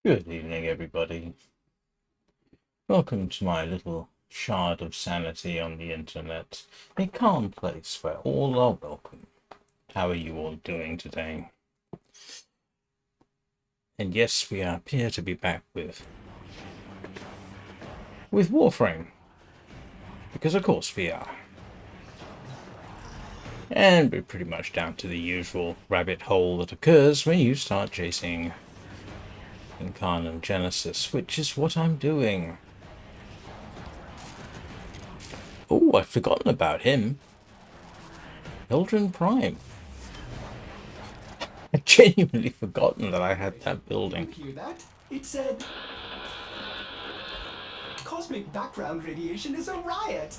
Good evening, everybody. Welcome to my little shard of sanity on the internet, a calm place where all are welcome. How are you all doing today? And yes, we appear to be back with Warframe, because of course we are. And we're pretty much down to the usual rabbit hole that occurs when you start chasing Incarnon Genesis, which is what I'm doing. Oh, I'd forgotten about him. Eldrin Prime. I'd genuinely forgotten that I had that building. Did you hear that? It said, cosmic background radiation is a riot.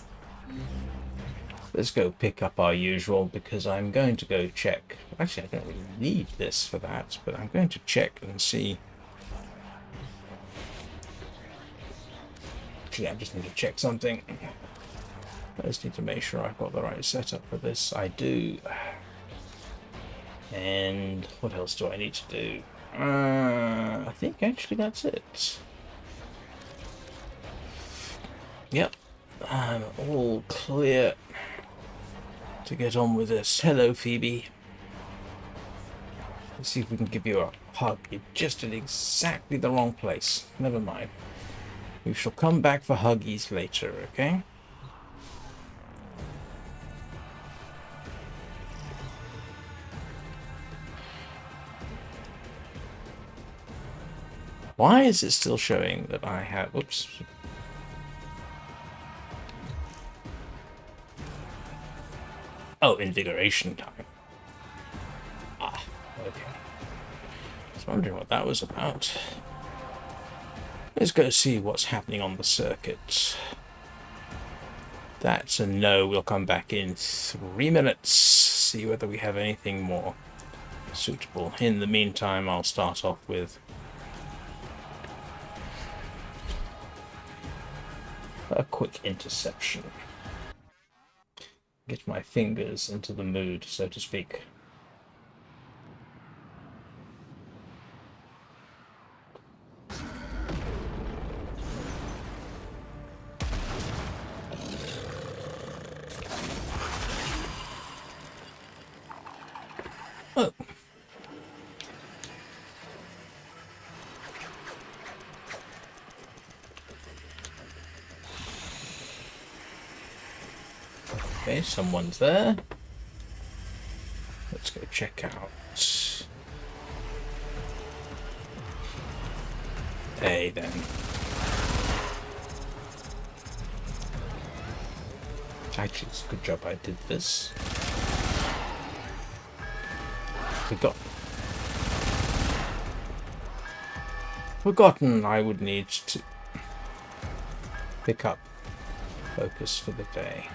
Let's go pick up our usual, because I'm going to go check. Actually, I don't really need this for that, but I'm going to check and see. Actually, I just need to check something. I just need to make sure I've got the right setup for this. I do. And what else do I need to do? I think actually that's it. Yep, I'm all clear to get on with this. Hello, Phoebe. Let's see if we can give you a hug. You're just in exactly the wrong place. Never mind. We shall come back for huggies later, okay? Why is it still showing that I have... Oops. Oh, invigoration time. Ah, okay. I was wondering what that was about. Let's go see what's happening on the circuit. That's a no. We'll come back in 3 minutes. See whether we have anything more suitable. In the meantime, I'll start off with a quick interception. Get my fingers into the mood, so to speak. Oh. Okay, someone's there. Let's go check out. Hey, then. Actually, it's a good job I did this. Forgotten I would need to pick up focus for the day.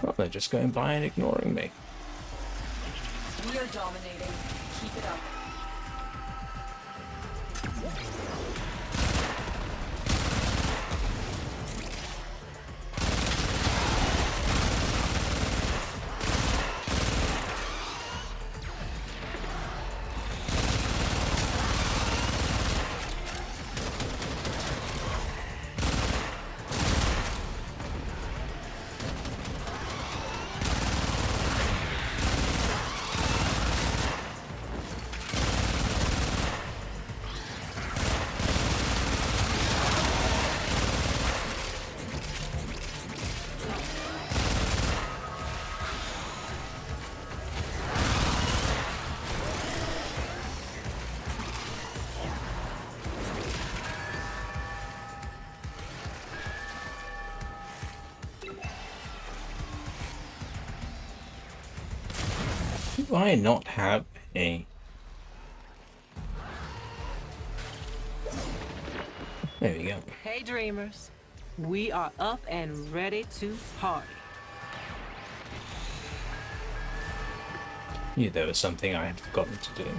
Well, they're just going by and ignoring me. We are dominating. Keep it up. Do I not have a... There we go. Hey dreamers, we are up and ready to party. Knew there was something I had forgotten to do.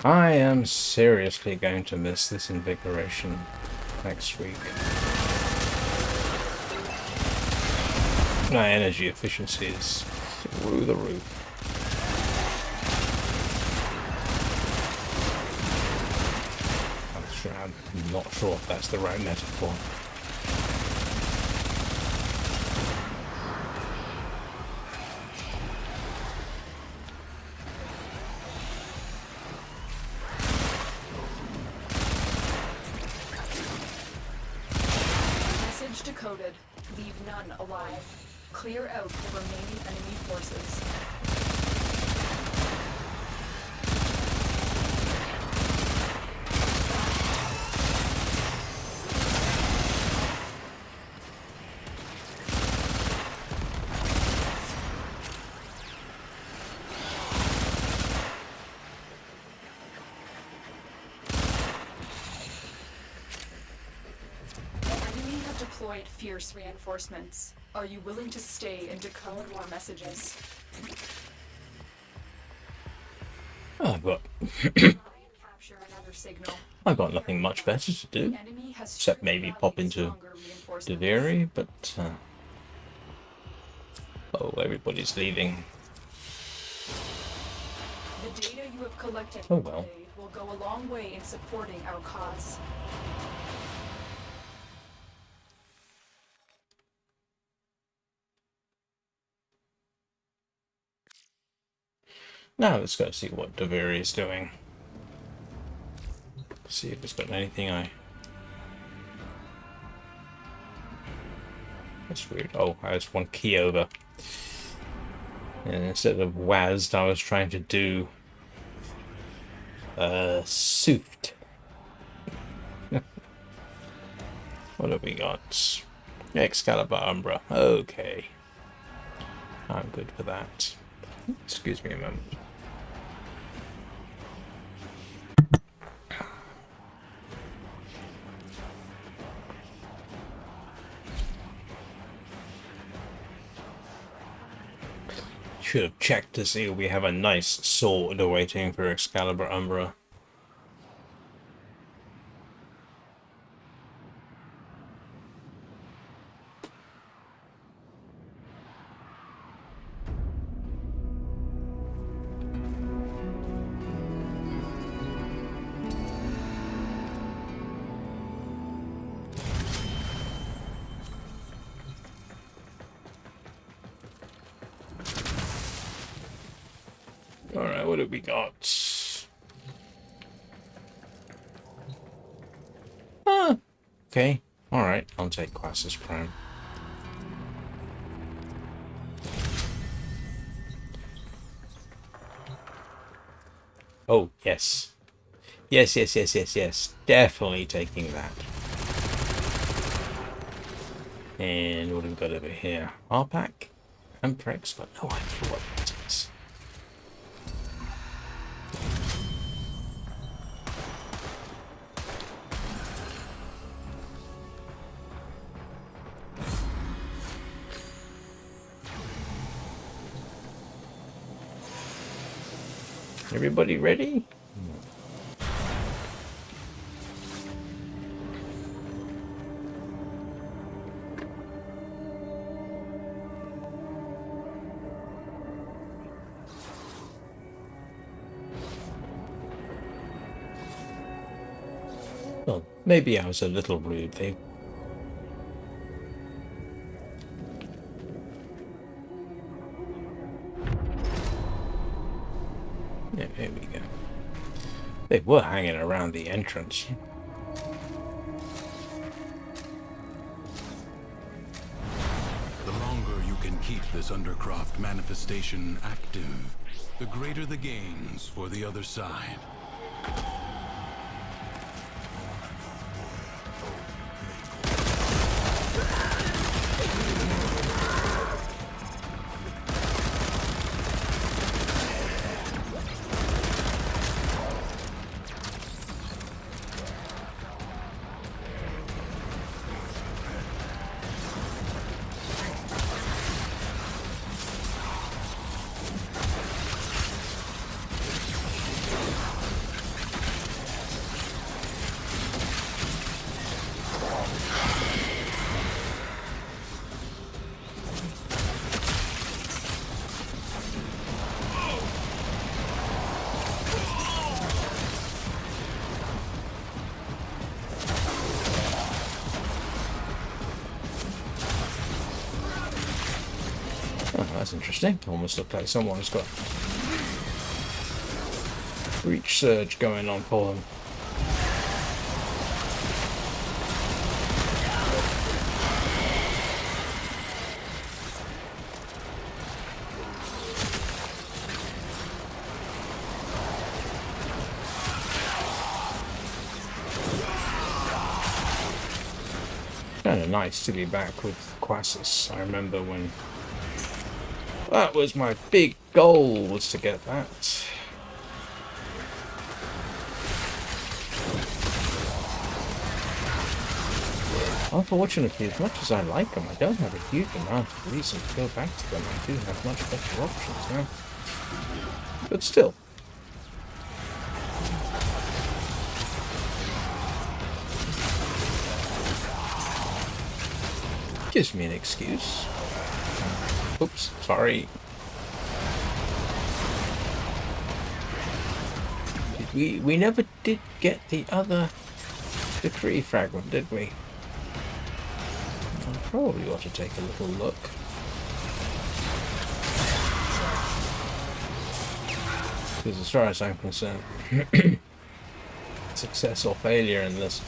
I am seriously going to miss this invigoration next week. My energy efficiency is through the roof. I'm not sure if that's the right metaphor. Message decoded. Leave none alive. Clear out the remaining enemy forces. Deployed fierce reinforcements. Are you willing to stay and decode more messages? Oh, I've got Capture another signal. I've got nothing much better to do, Enemy has except maybe pop into Duviri, but oh, everybody's leaving. The data you have collected Oh well. today will go a long way in supporting our cause. Now let's go see what Duviri is doing. See if it's got anything That's weird. Oh, I just one key over. And instead of WASD, I was trying to do Soothed. What have we got? Excalibur Umbra. Okay. I'm good for that. Excuse me a moment. Should have checked to see if we have a nice sword awaiting for Excalibur Umbra. Alright, what have we got? Okay. Alright, I'll take Classes Prime. Oh, yes. Yes. Definitely taking that. And what have we got over here? RPAC? Amprex? Got no idea what that is. Everybody ready? Well, maybe I was a little rude. Yeah, here we go. They were hanging around the entrance. The longer you can keep this Undercroft manifestation active, the greater the gains for the other side. Oh, that's interesting. Almost looked like someone's got breach surge going on for them. Kind of nice to be back with Quasis. I remember when that was my big goal, was to get that. Unfortunately, as much as I like them, I don't have a huge amount of reason to go back to them. I do have much better options now. But still. Gives me an excuse. Oops, sorry. We never did get the other decree fragment, did we? I probably ought to take a little look. Because as far as I'm concerned, success or failure in this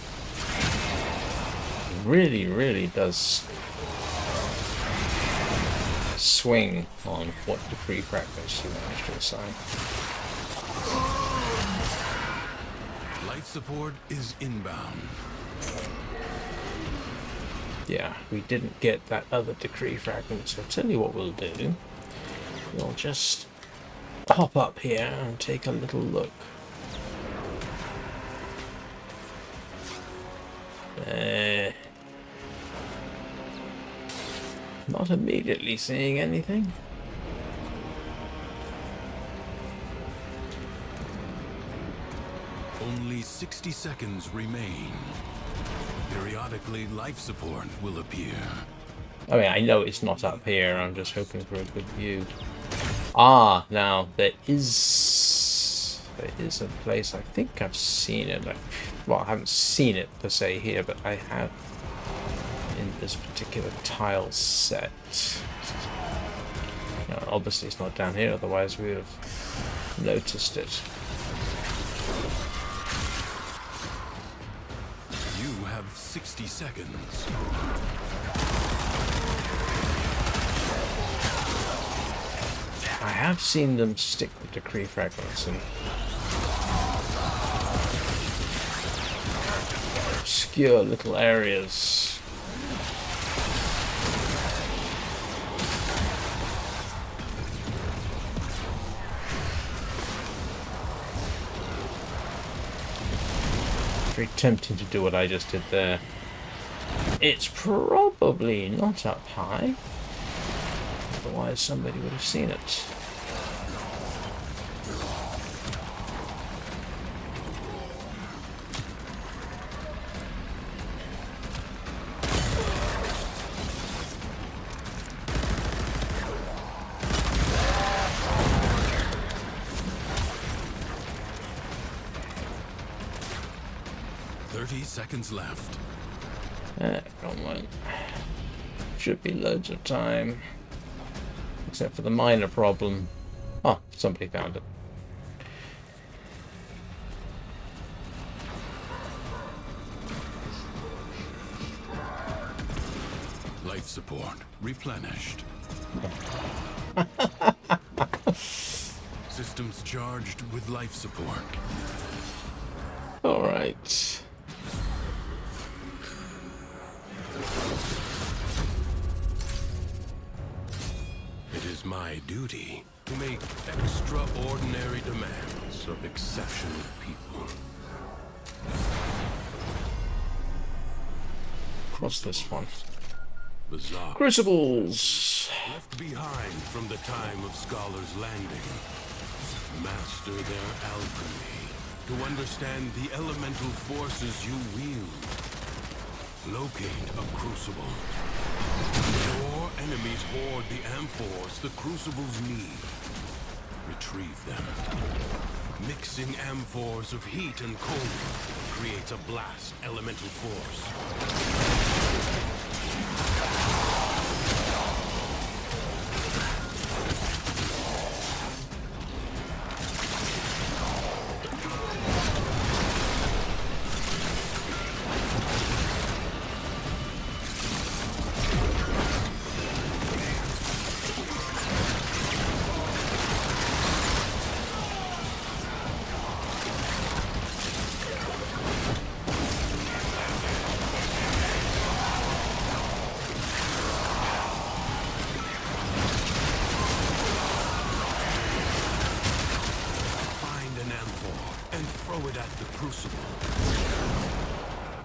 really does swing on what decree fragments you manage to assign. Life support is inbound. Yeah, we didn't get that other decree fragment, so I'll tell you what we'll do. We'll just hop up here and take a little look. Not immediately seeing anything. Only 60 seconds remain. Periodically, life support will appear. I mean, I know it's not up here. I'm just hoping for a good view. Ah, now there is a place. I think I've seen it. Well, I haven't seen it per se here, but I have in this particular tile set. Now, obviously, it's not down here. Otherwise, we would have noticed it. You have 60 seconds. I have seen them stick with decree fragments and obscure little areas. Very tempting to do what I just did there. It's probably not up high. Otherwise somebody would have seen it. Seconds left. Come on. Should be loads of time. Except for the minor problem. Oh, somebody found it. Life support replenished. Systems charged with life support. All right. It is my duty to make extraordinary demands of exceptional people. What's this one? Bizarre. Crucibles! Left behind from the time of Scholar's Landing. Master their alchemy to understand the elemental forces you wield. Locate a crucible. Your enemies hoard the amphors the crucibles need. Retrieve them. Mixing amphors of heat and cold creates a blast elemental force. crucible.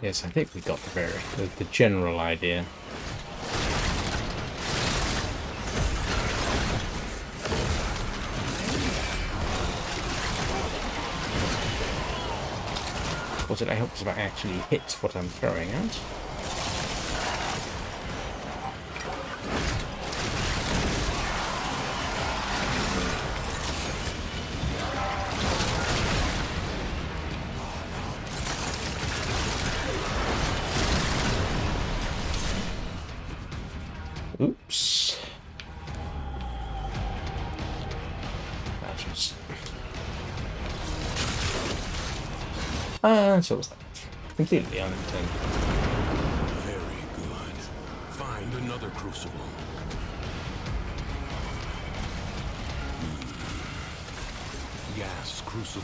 Yes, I think we got the general idea. Of course, it helps if I actually hit what I'm throwing at. Oops. That was... so was that. Completely unintended. Very good. Find another crucible. Gas crucible.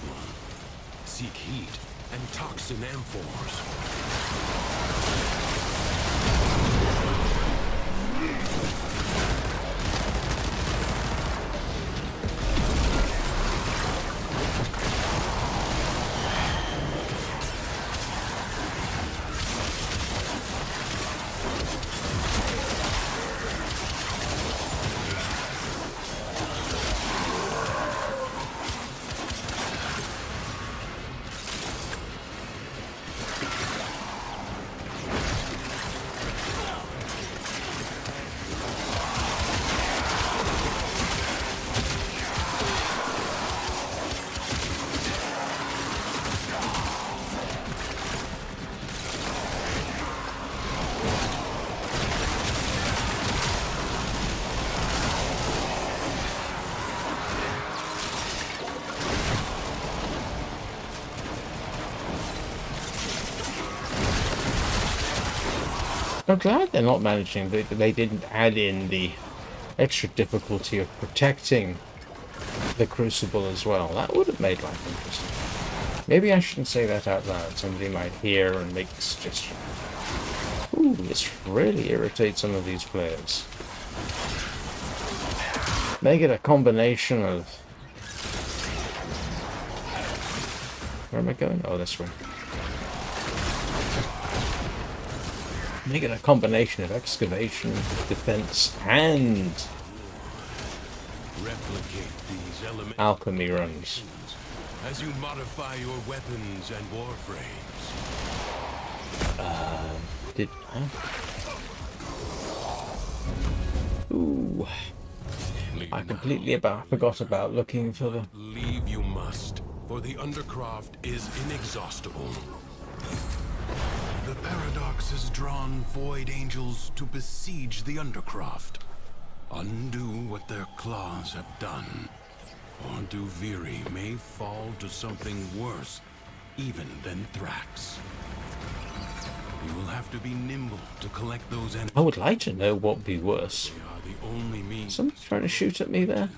Seek heat and toxin amphors. I'm glad they're not managing. They didn't add in the extra difficulty of protecting the crucible as well. That would have made life interesting. Maybe I shouldn't say that out loud. Somebody might hear and make a suggestion. Ooh, this really irritates some of these players. Make it a combination of... Where am I going? Oh, this way. Make it a combination of excavation, defense, and Replicate these elements alchemy runs. as you modify your weapons and warframes. Did Ooh, I completely forgot about looking for the... Leave you must, for the Undercroft is inexhaustible. The Paradox has drawn Void Angels to besiege the Undercroft. Undo what their claws have done, or Duviri may fall to something worse even than Thrax. You will have to be nimble to collect those enemies. I would like to know what would be worse. They are the only means. Someone trying to shoot at me there?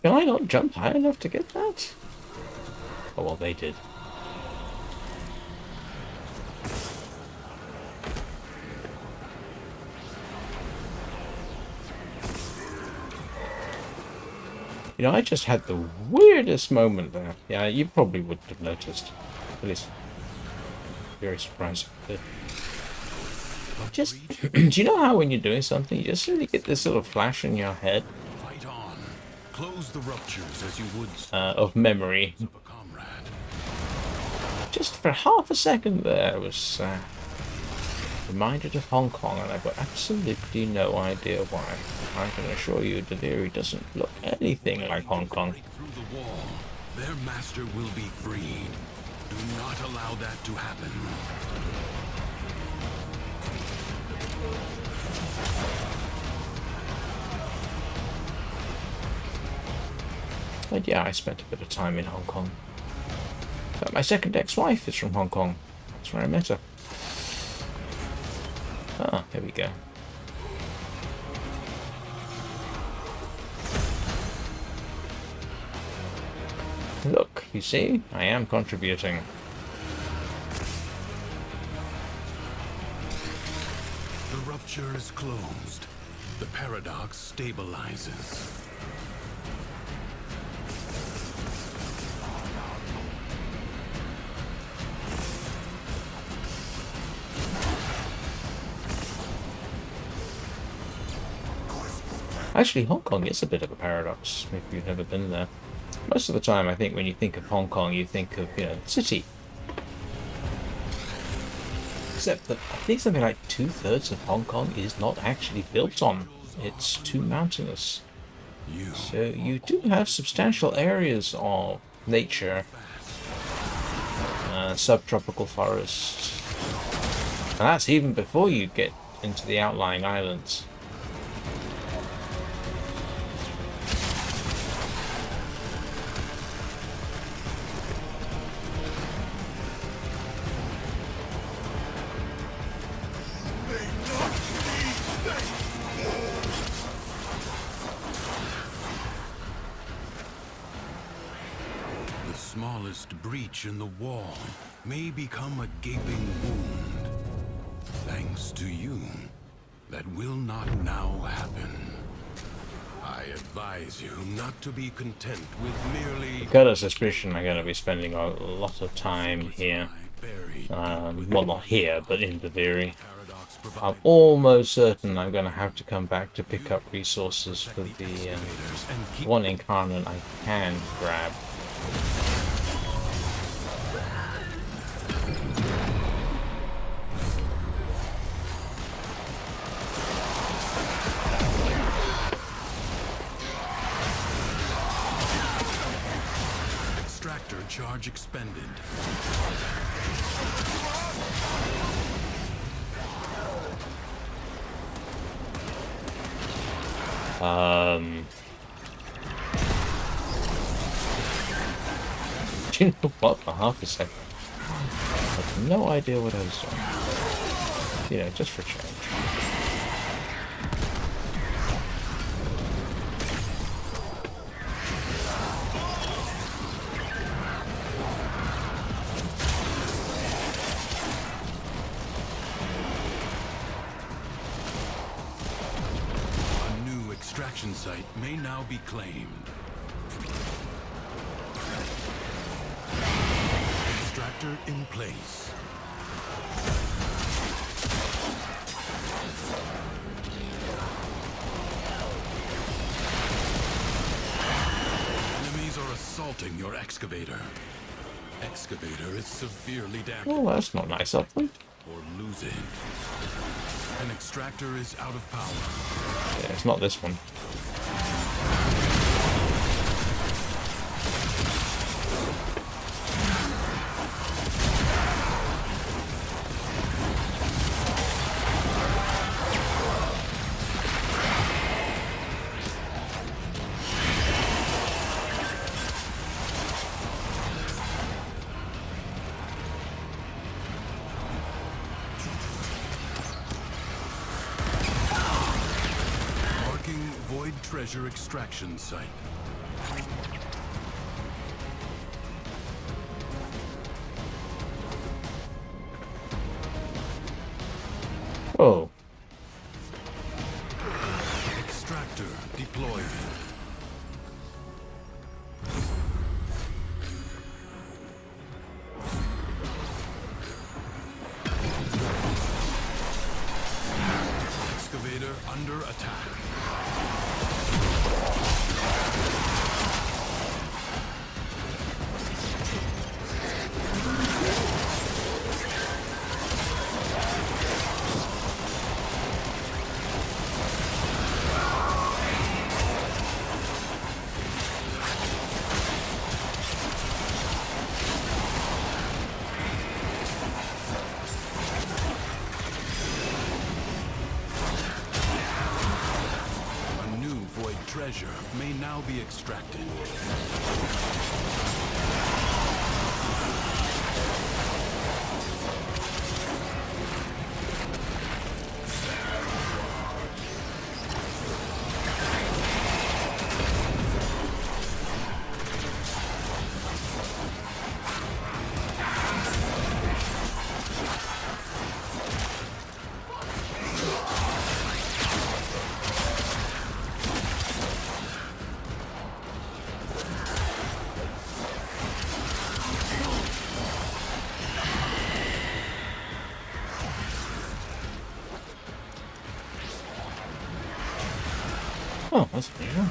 Can I not jump high enough to get that? Oh, well, they did. You know, I just had the weirdest moment there. Yeah, you probably wouldn't have noticed. At least, very surprising. Just, do you know how when you're doing something, you just really get this little flash in your head? Fight on. Close the ruptures as you would Of memory. of a comrade. Just for half a second there, I was reminded of Hong Kong, and I've got absolutely no idea why. I can assure you, Duviri doesn't look anything like Hong Kong. Break through the wall. Their master will be freed. Do not allow that to happen. But yeah, I spent a bit of time in Hong Kong. But my second ex-wife is from Hong Kong. That's where I met her. Ah, there we go. Look, you see? I am contributing. The rupture is closed. The paradox stabilizes. Actually, Hong Kong is a bit of a paradox, if you've never been there. Most of the time, I think when you think of Hong Kong, you think of, city. Except that I think something like 2/3 of Hong Kong is not actually built on. It's too mountainous. So you do have substantial areas of nature, subtropical forests. And that's even before you get into the outlying islands. The smallest breach in the wall may become a gaping wound. Thanks to you, that will not now happen. I advise you not to be content with merely... Got a suspicion I'm going to be spending a lot of time here. Well, not here, but in Duviri. I'm almost certain I'm going to have to come back to pick up resources for the one Incarnon I can grab. Extractor charge expended. Do you know what? For half a second, I had no idea what I was doing. Just for change. A new extraction site may now be claimed. Extractor in place. Enemies are assaulting your excavator. Excavator is severely damaged. Oh, that's not nice of them. Or losing. An extractor is out of power. Yeah, it's not this one. Void treasure extraction site. Whoa. Extractor deployed. Excavator under attack. treasure may now be extracted. Oh, that's unusual.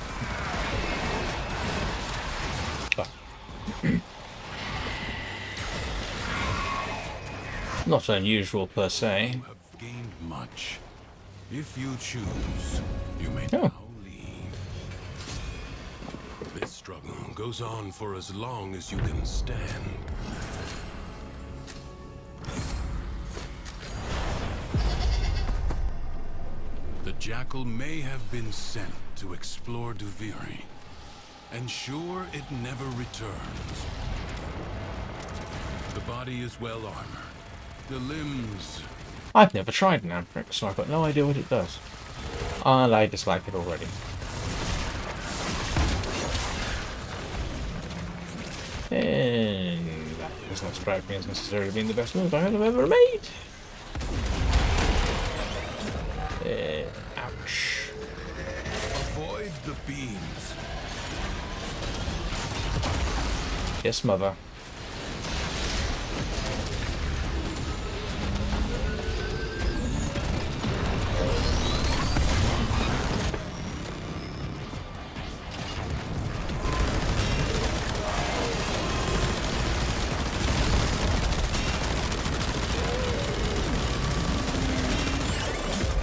Not unusual per se. You have gained much. If you choose, you may Oh. now leave. This struggle goes on for as long as you can stand. The Jackal may have been sent to explore Duviri. And sure, it never returns. The body is well armored. The limbs... I've never tried an Amphric, so I've got no idea what it does. And I dislike it already. And that does not strike me as necessarily being the best move I have ever made. Ouch. Avoid the beams. Yes, mother.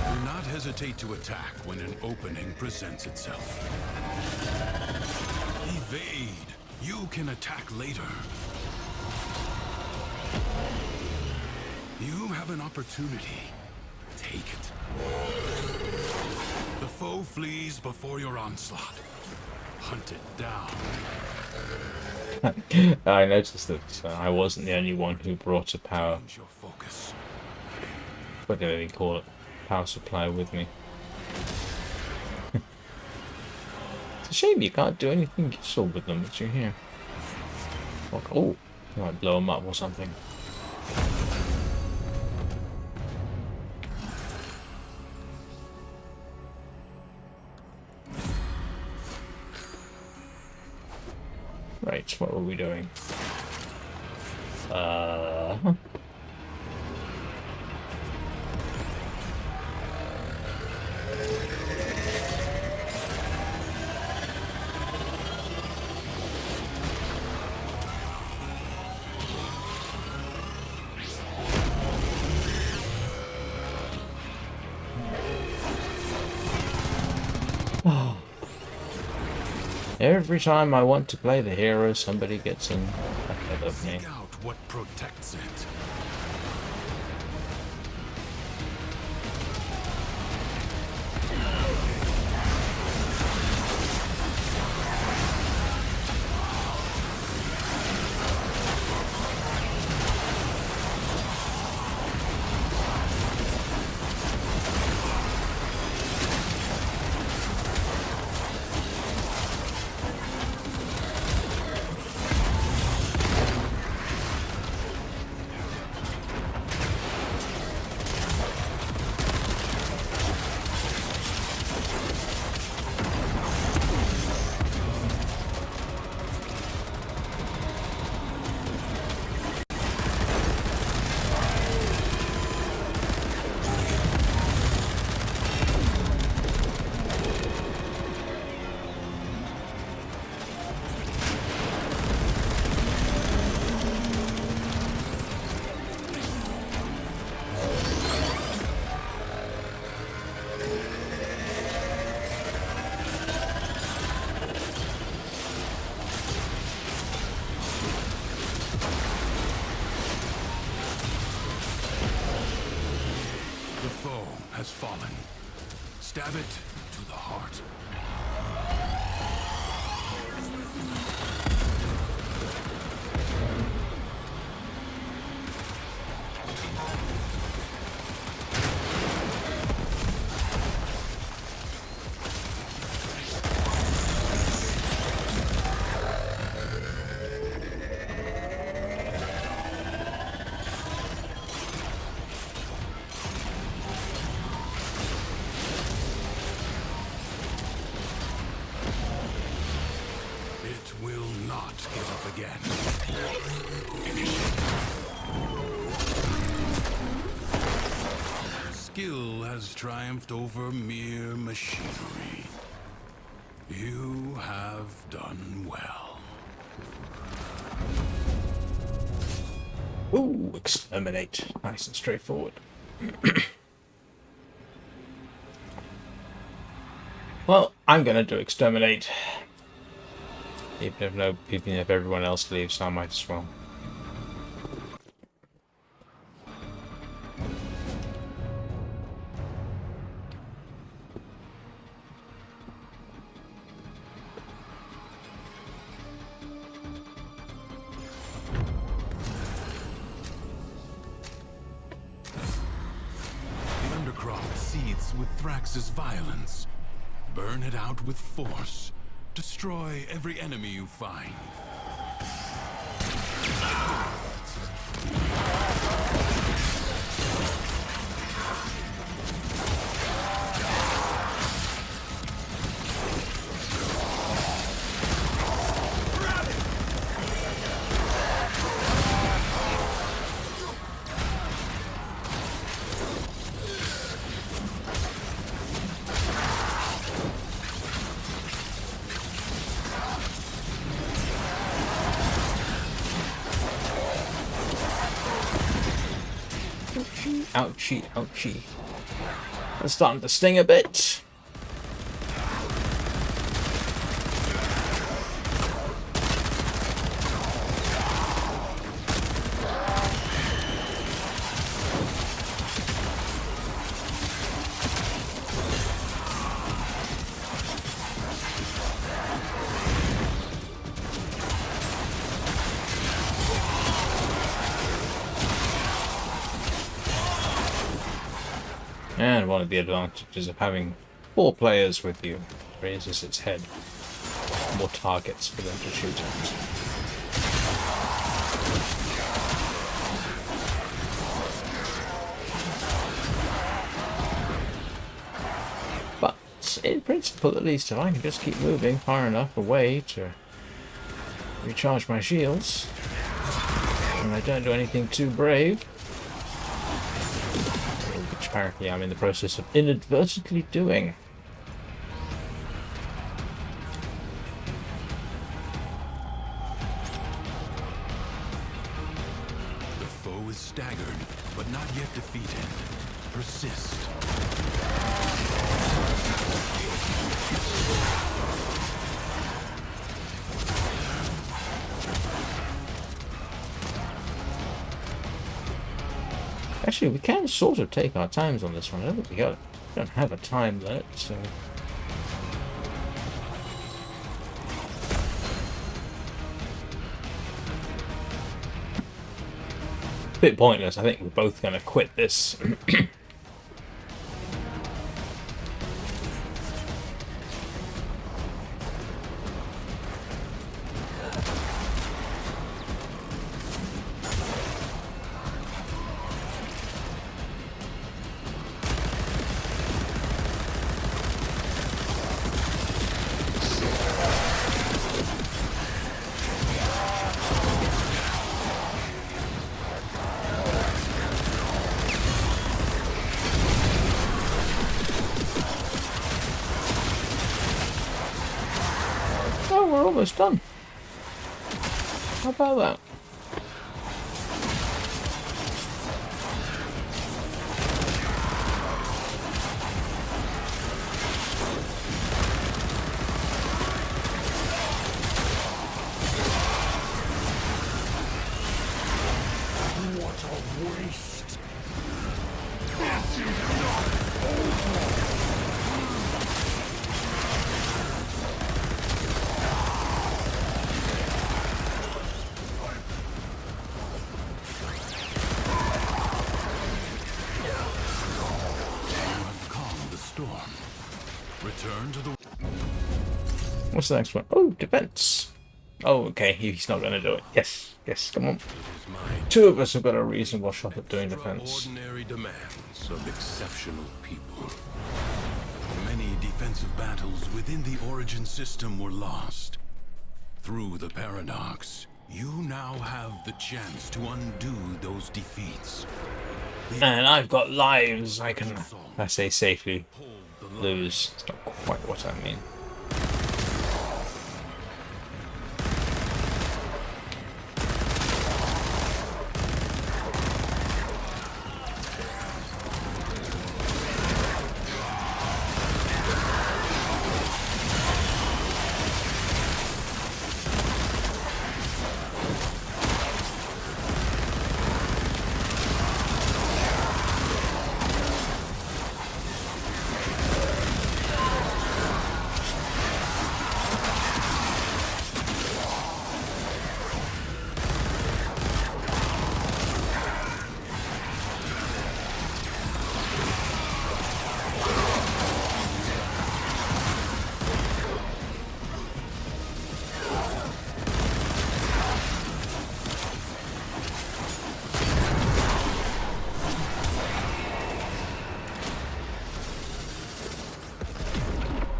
Do not hesitate to attack when an opening presents itself. Evade. You can attack later. You have an opportunity. Take it. The foe flees before your onslaught. Hunt it down. I noticed that I wasn't the only one who brought a power, Change your focus. what do they call it, power supply with me. It's a shame you can't do anything useful with them, but you're here. Like, oh, you might blow them up or something. Right, what were we doing? Every time I want to play the hero, somebody gets in ahead of me. Seek out what protects it. The foe has fallen. Stab it to the heart. It will not get up again. Skill has triumphed over mere machinery. You have done well. Ooh, exterminate. Nice and straightforward. Well, I'm gonna do exterminate. Even if everyone else leaves, I might as well. The Undercroft seethes with Thrax's violence. Burn it out with force. Destroy every enemy you find. Ouchie, ouchie. It's starting to sting a bit. And one of the advantages of having 4 players with you raises its head. More targets for them to shoot at. But in principle, at least, if I can just keep moving far enough away to recharge my shields, and I don't do anything too brave, which apparently I'm in the process of inadvertently doing. The foe is staggered, but not yet defeated. Persist. Actually, we can sort of take our times on this one. I don't think we don't have a time limit, so... Bit pointless. I think we're both going to quit this. Oh, we're almost done. How about that? What a waste! Return to the... What's the next one? Oh, defense. Oh, okay. He's not going to do it. Yes, yes. Come on. It is my 2 of us have got a reasonable shot at doing defense. extraordinary demands of exceptional people. Many defensive battles within the Origin system were lost. through the paradox, you now have the chance to undo those defeats. And I've got lives I can, I say, safely lose. It's not quite what I mean.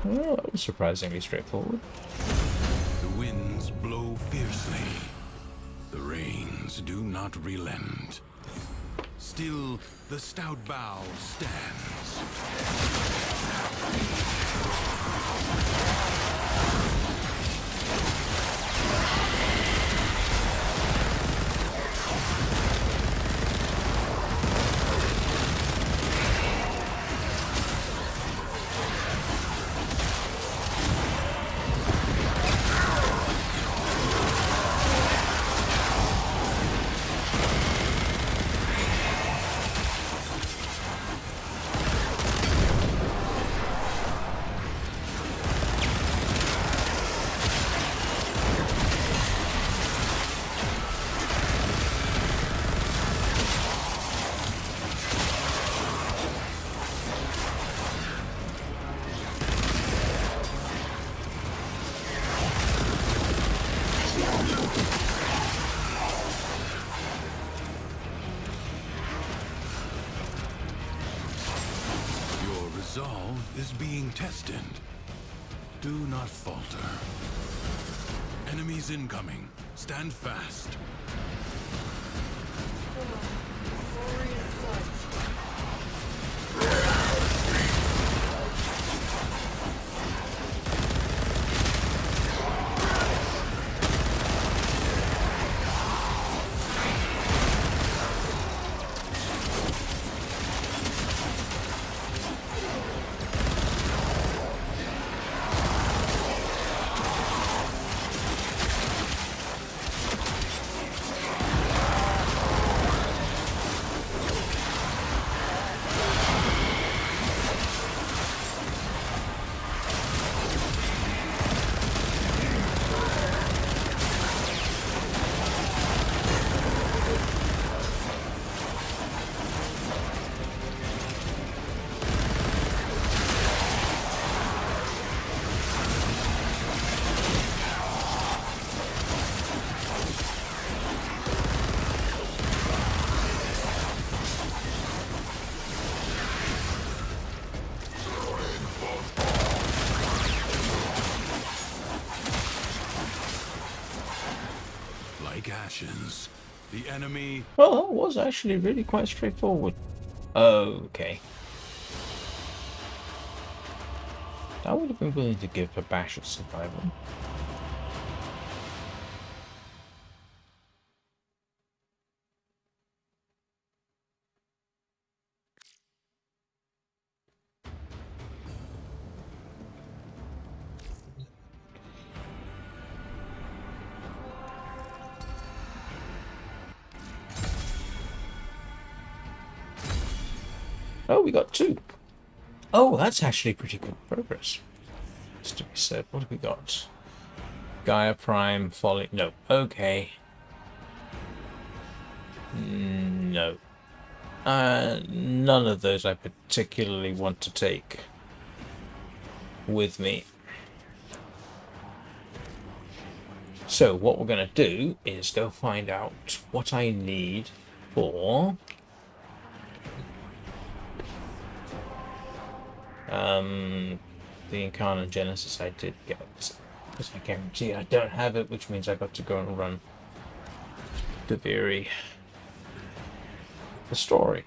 Well, that was surprisingly straightforward. The winds blow fiercely. The rains do not relent. Still, the stout bough stands. Resolve is being tested. Do not falter. Enemies incoming. Stand fast. Like ashes, the enemy... Well, that was actually really quite straightforward. Okay. I would have been willing to give a bash of survival. Oh, we got 2. Oh, that's actually pretty good progress. As to be said, what have we got? Gaia Prime, Folly. No. Okay. No. None of those I particularly want to take with me. So what we're going to do is go find out what I need for the Incarnon Genesis I did get. Because I guarantee I don't have it, which means I got to go and run Duviri. The story.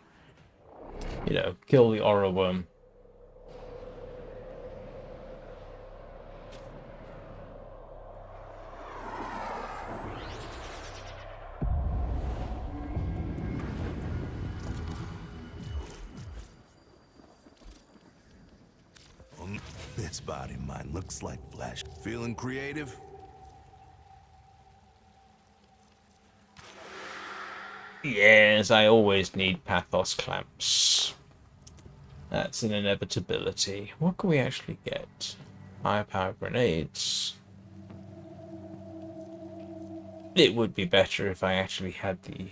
You know, kill the aura worm. This body of mine looks like flesh. Feeling creative? Yes, I always need pathos clamps. That's an inevitability. What can we actually get? Higher power grenades. It would be better if I actually had the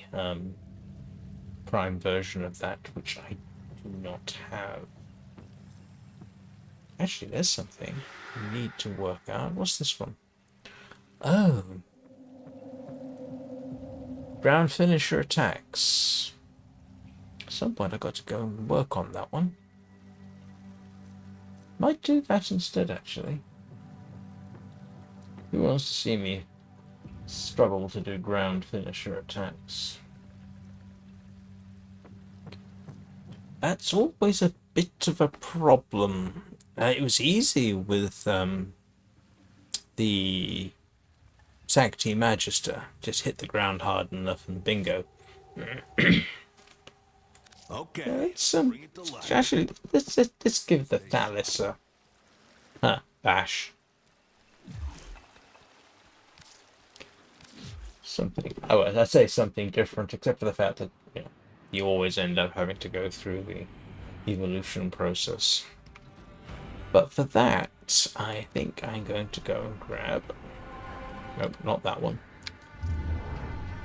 prime version of that, which I do not have. Actually, there's something we need to work out. What's this one? Oh. Ground finisher attacks. At some point I've got to go and work on that one. Might do that instead, actually. Who wants to see me struggle to do ground finisher attacks? That's always a bit of a problem. It was easy with the Sanctity Magister. Just hit the ground hard enough and bingo. Okay. Let's Bring it to life. actually let's give the Thallus a bash. Something. Oh, I say something different, except for the fact that you always end up having to go through the evolution process. But for that, I think I'm going to go and grab. Nope, not that one.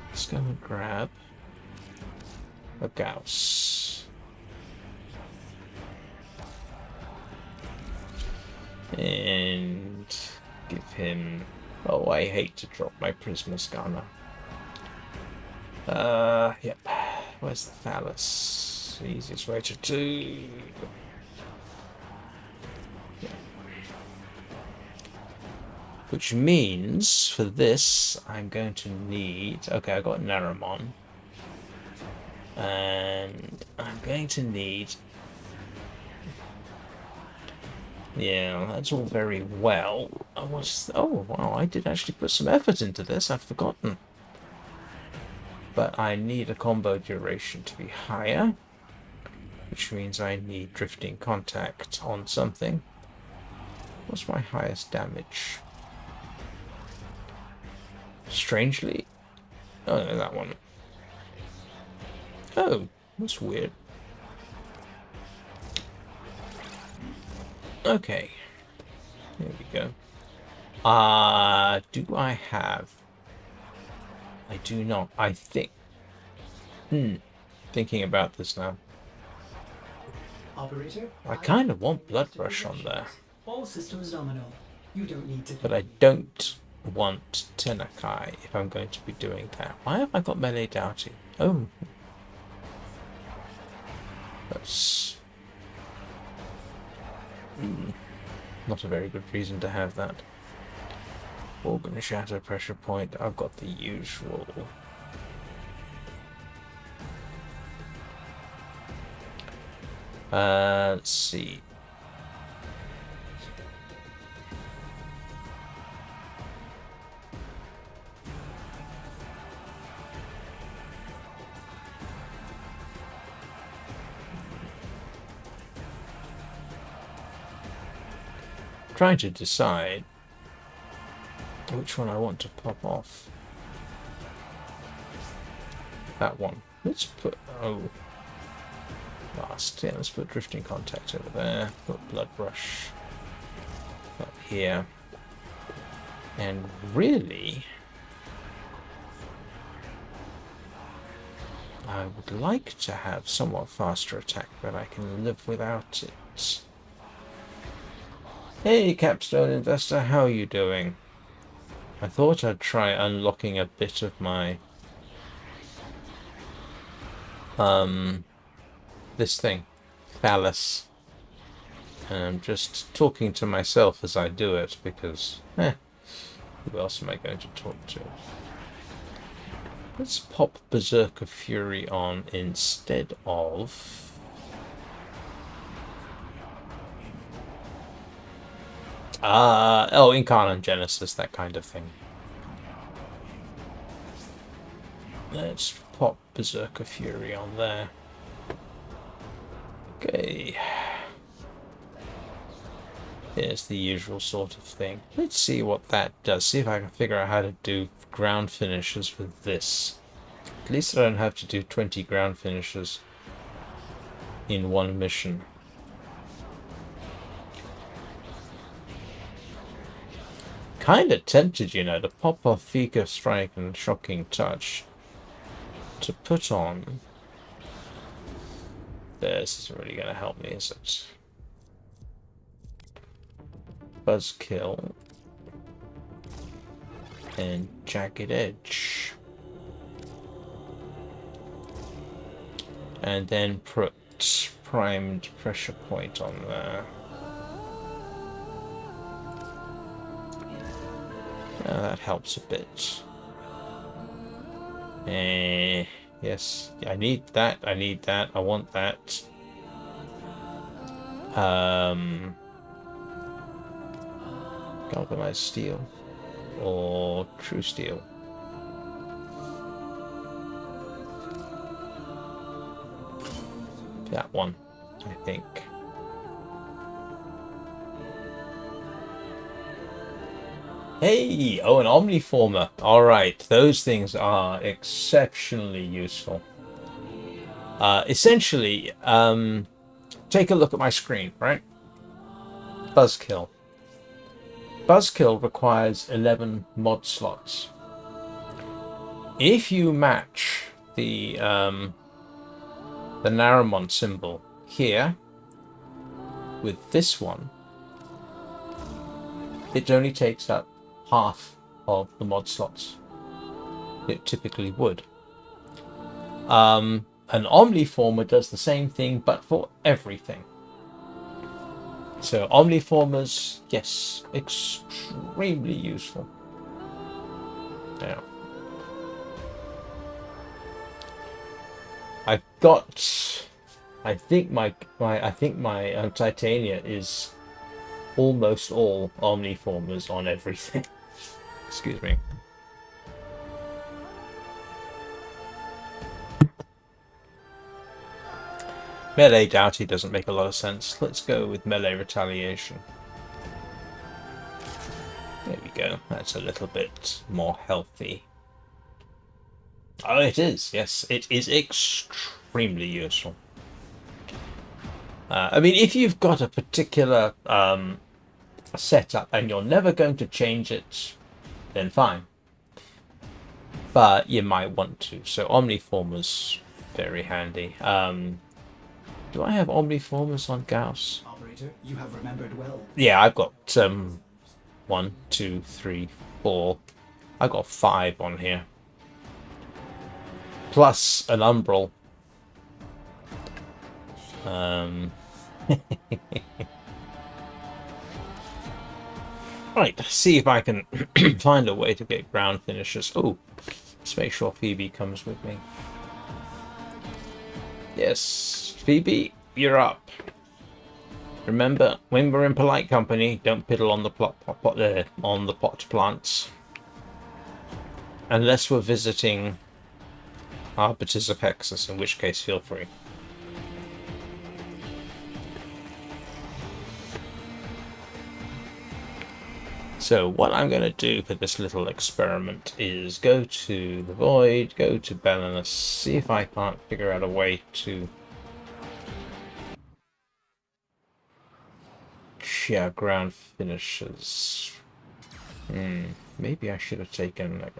Let's go and grab a Gauss. And give him... Oh, I hate to drop my Prisma Scanner. Yep. Where's the Thallus? Easiest way to do... Which means, for this, I'm going to need... Okay, I got Naramon. And I'm going to need... Yeah, that's all very well. Oh, wow, I did actually put some effort into this. I've forgotten. But I need a combo duration to be higher. Which means I need drifting contact on something. What's my highest damage? Strangely... Oh, no, that one. Oh, that's weird. Okay. Here we go. Do I have... I do not. I think... Thinking about this now. Operator, I kind of want Blood Rush on there. all systems nominal. You don't need to. But I don't want Tenakai if I'm going to be doing that. Why have I got melee doubting? Oh. That's... not a very good reason to have that. Organ Shatter, Pressure Point. I've got the usual. Let's see. Trying to decide which one I want to pop off. That one. Let's put... Oh. Last. Yeah, let's put Drifting Contact over there. Put Blood Rush up here. And really... I would like to have somewhat faster attack, but I can live without it. Hey, Capstone Investor, how are you doing? I thought I'd try unlocking a bit of my... this thing. Thallus. And I'm just talking to myself as I do it, because... Who else am I going to talk to? Let's pop Berserker Fury on instead of... Incarnon Genesis, that kind of thing. Let's pop Berserker Fury on there. Okay. Here's the usual sort of thing. Let's see what that does. See if I can figure out how to do ground finishes with this. At least I don't have to do 20 ground finishes in one mission. Kinda tempted, you know, to pop off Fika Strike and Shocking Touch to put on. This isn't really going to help me, is it? Buzzkill and Jagged Edge, and then put Primed Pressure Point on there. That helps a bit. Yes, I need that. I need that. I want that. Galvanized steel or true steel. That one, I think. Hey! Oh, an Omniformer. Alright, those things are exceptionally useful. Essentially, take a look at my screen, right? Buzzkill. Buzzkill requires 11 mod slots. If you match the Naramon symbol here with this one, it only takes up half of the mod slots it typically would. An Omniformer does the same thing, but for everything. So Omniformers, yes, extremely useful. Now, I've got, I think my Titania is almost all Omniformers on everything. Excuse me. Melee Doughty doesn't make a lot of sense. Let's go with Melee Retaliation. There we go. That's a little bit more healthy. Oh, it is. Yes, it is extremely useful. I mean, if you've got a particular setup and you're never going to change it, then fine. But you might want to. So Omniformers, very handy. Do I have Omniformers on Gauss? Operator, you have remembered well. Yeah, I've got 1, 2, 3, 4. I've got 5 on here. Plus an Umbral. Right, see if I can find a way to get ground finishes. Oh, let's make sure Phoebe comes with me. Yes, Phoebe, you're up. Remember, when we're in polite company, don't piddle on the pot plants. Unless we're visiting Arbiters of Hexus, in which case feel free. So what I'm going to do for this little experiment is go to the Void, go to Belenus, see if I can't figure out a way to share ground finishes. Maybe I should have taken like,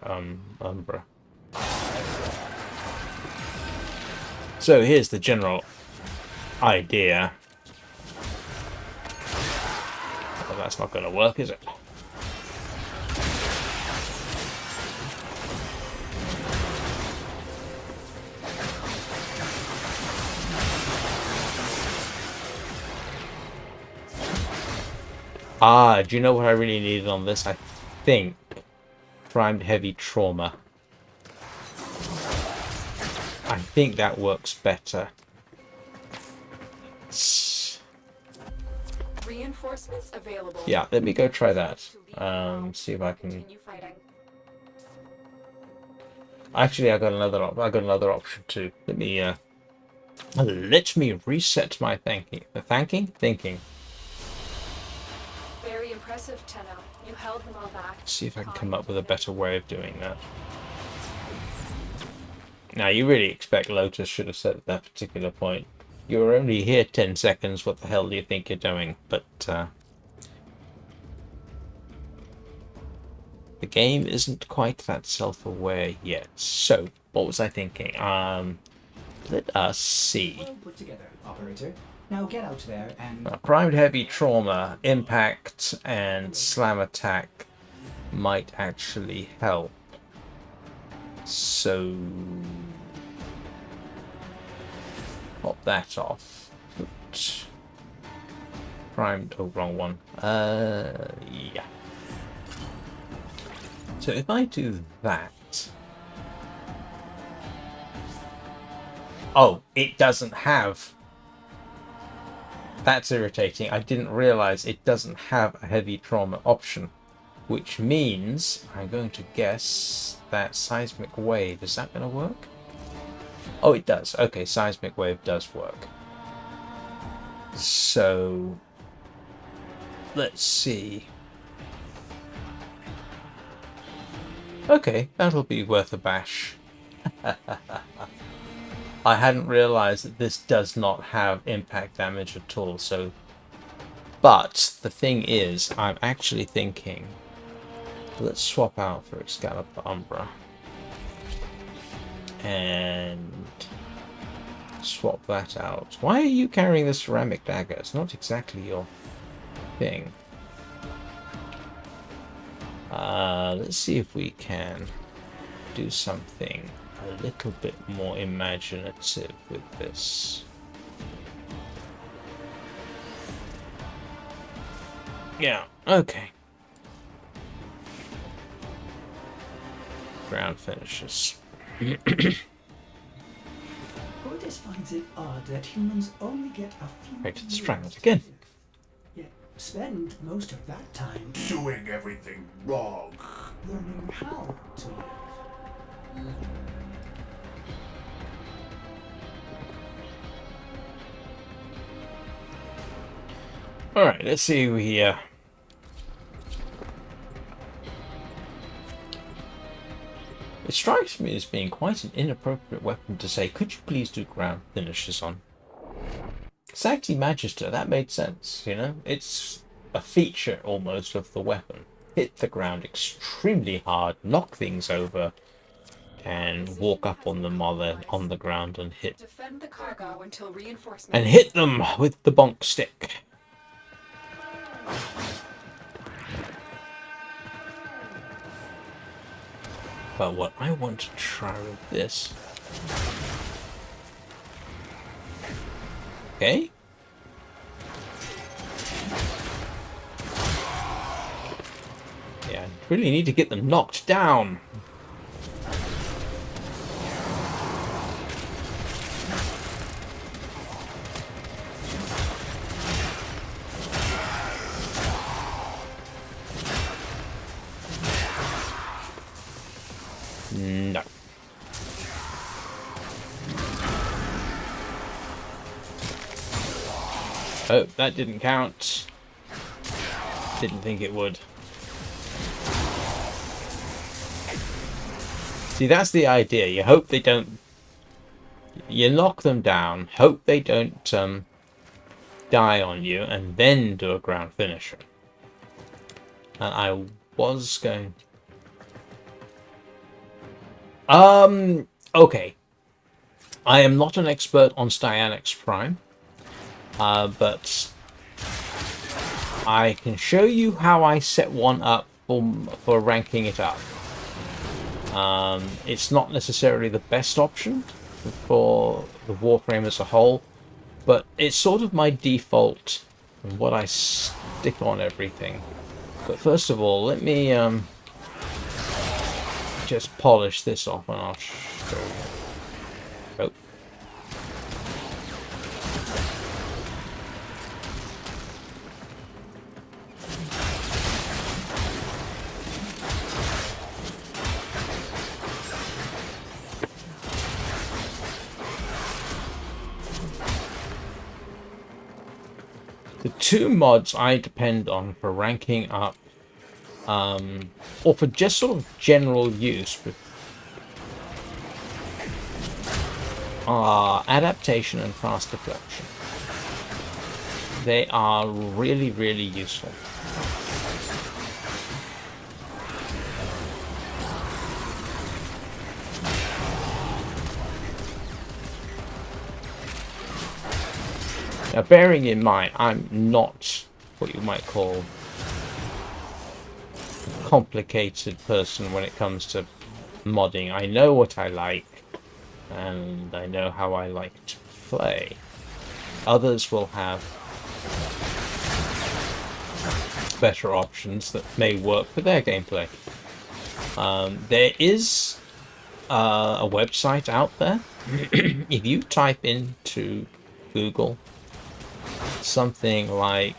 Umbra. So here's the general idea. Well, that's not going to work, is it? Do you know what I really needed on this? I think primed heavy trauma. I think that works better. Reinforcements available. Yeah, let me go try that. See if I can. Continue fighting. Actually, I got another option too. Let me reset my thinking. Very impressive, Tenno. You held them all back. See if I can come up with a better way of doing that. Now, you really expect Lotus should have said at that particular point, "You were only here 10 seconds, what the hell do you think you're doing?" But, the game isn't quite that self-aware yet. So, what was I thinking? Let us see. Well put together, operator. Now get out there and... Primed heavy trauma, impact, and slam attack might actually help. So, pop that off. Oops. Primed, oh, wrong one. Yeah. So if I do that... Oh, it doesn't have... That's irritating. I didn't realize it doesn't have a heavy trauma option. Which means, I'm going to guess that seismic wave. Is that going to work? Oh, it does. Okay, seismic wave does work. So, let's see. Okay, that'll be worth a bash. I hadn't realized that this does not have impact damage at all, so... But, the thing is, I'm actually thinking... Let's swap out for Excalibur Umbra. And... swap that out. Why are you carrying the ceramic dagger? It's not exactly your thing. Let's see if we can do something a little bit more imaginative with this. Yeah, okay. Ground finishes. Otis finds it odd that humans only get a few Right, let's years try that to again. live, yet spend most of that time Doing everything wrong. learning how to live. Alright, let's see who he, It strikes me as being quite an inappropriate weapon to say, "Could you please do ground finishes on?" Sancti Magister, that made sense, you know? It's a feature, almost, of the weapon. Hit the ground extremely hard, knock things over, and walk up on them while they're on the ground and hit. Defend the cargo until reinforcements. And hit them with the bonk stick. But what I want to try with this... Okay. Yeah, I really need to get them knocked down. No. Oh, that didn't count. Didn't think it would. See, that's the idea. You hope they don't... You knock them down, hope they don't die on you, and then do a ground finisher. And I was going... Okay. I am not an expert on Styanax Prime, but I can show you how I set one up for ranking it up. It's not necessarily the best option for the Warframe as a whole, but it's sort of my default and what I stick on everything. But first of all, let me just polish this off and I'll show you. Oh. The two mods I depend on for ranking up, or for just sort of general use, are adaptation and fast deflection. They are really, really useful. Now, bearing in mind, I'm not what you might call a complicated person when it comes to modding. I know what I like, and I know how I like to play. Others will have better options that may work for their gameplay. There is a website out there. If you type into Google something like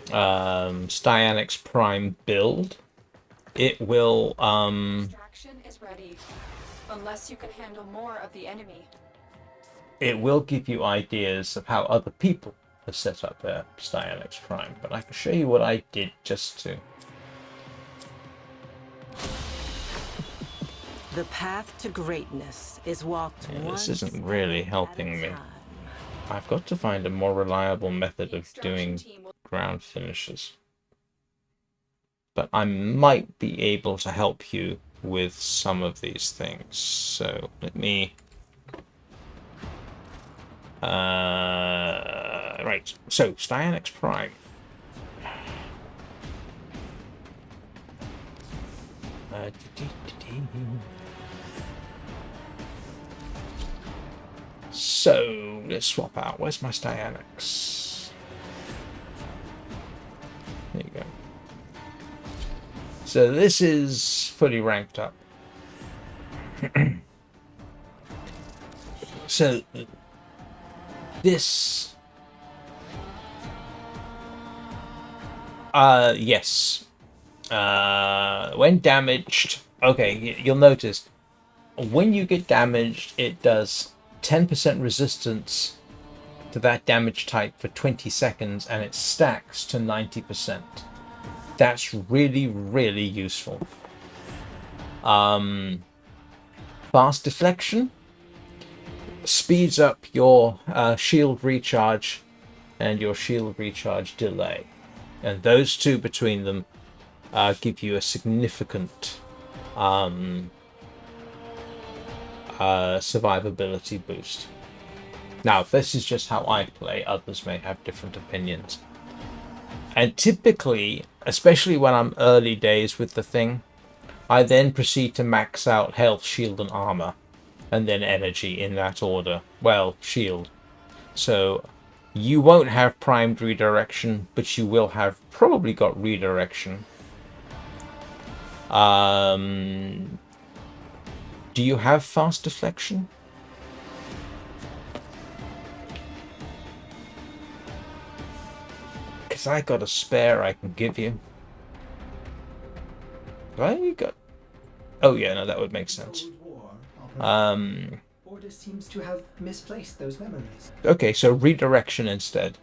Styanix Prime build, it will Extraction is ready, unless you can handle more of the enemy. it will give you ideas of how other people have set up their Styanix Prime, but I can show you what I did just to. The path to greatness is walked one This isn't really step helping at a me. time. I've got to find a more reliable method The of extraction doing team will ground finishes. But I might be able to help you with some of these things. So let me... right, so Styanix Prime. So let's swap out. Where's my Styanix? There you go. So this is fully ranked up. So this, yes. When damaged, okay, you'll notice when you get damaged, it does 10% resistance to that damage type for 20 seconds, and it stacks to 90%. That's really, really useful. Fast deflection speeds up your shield recharge and your shield recharge delay, and those two between them give you a significant survivability boost. Now, this is just how I play. Others may have different opinions. And typically, especially when I'm early days with the thing, I then proceed to max out health, shield, and armor, and then energy in that order. Well, shield. So you won't have primed redirection, but you will have probably got redirection. Do you have fast deflection? Because I got a spare I can give you. Right? Got... Oh yeah, no, that would make sense. Order seems to have misplaced those memories. Okay, so redirection instead.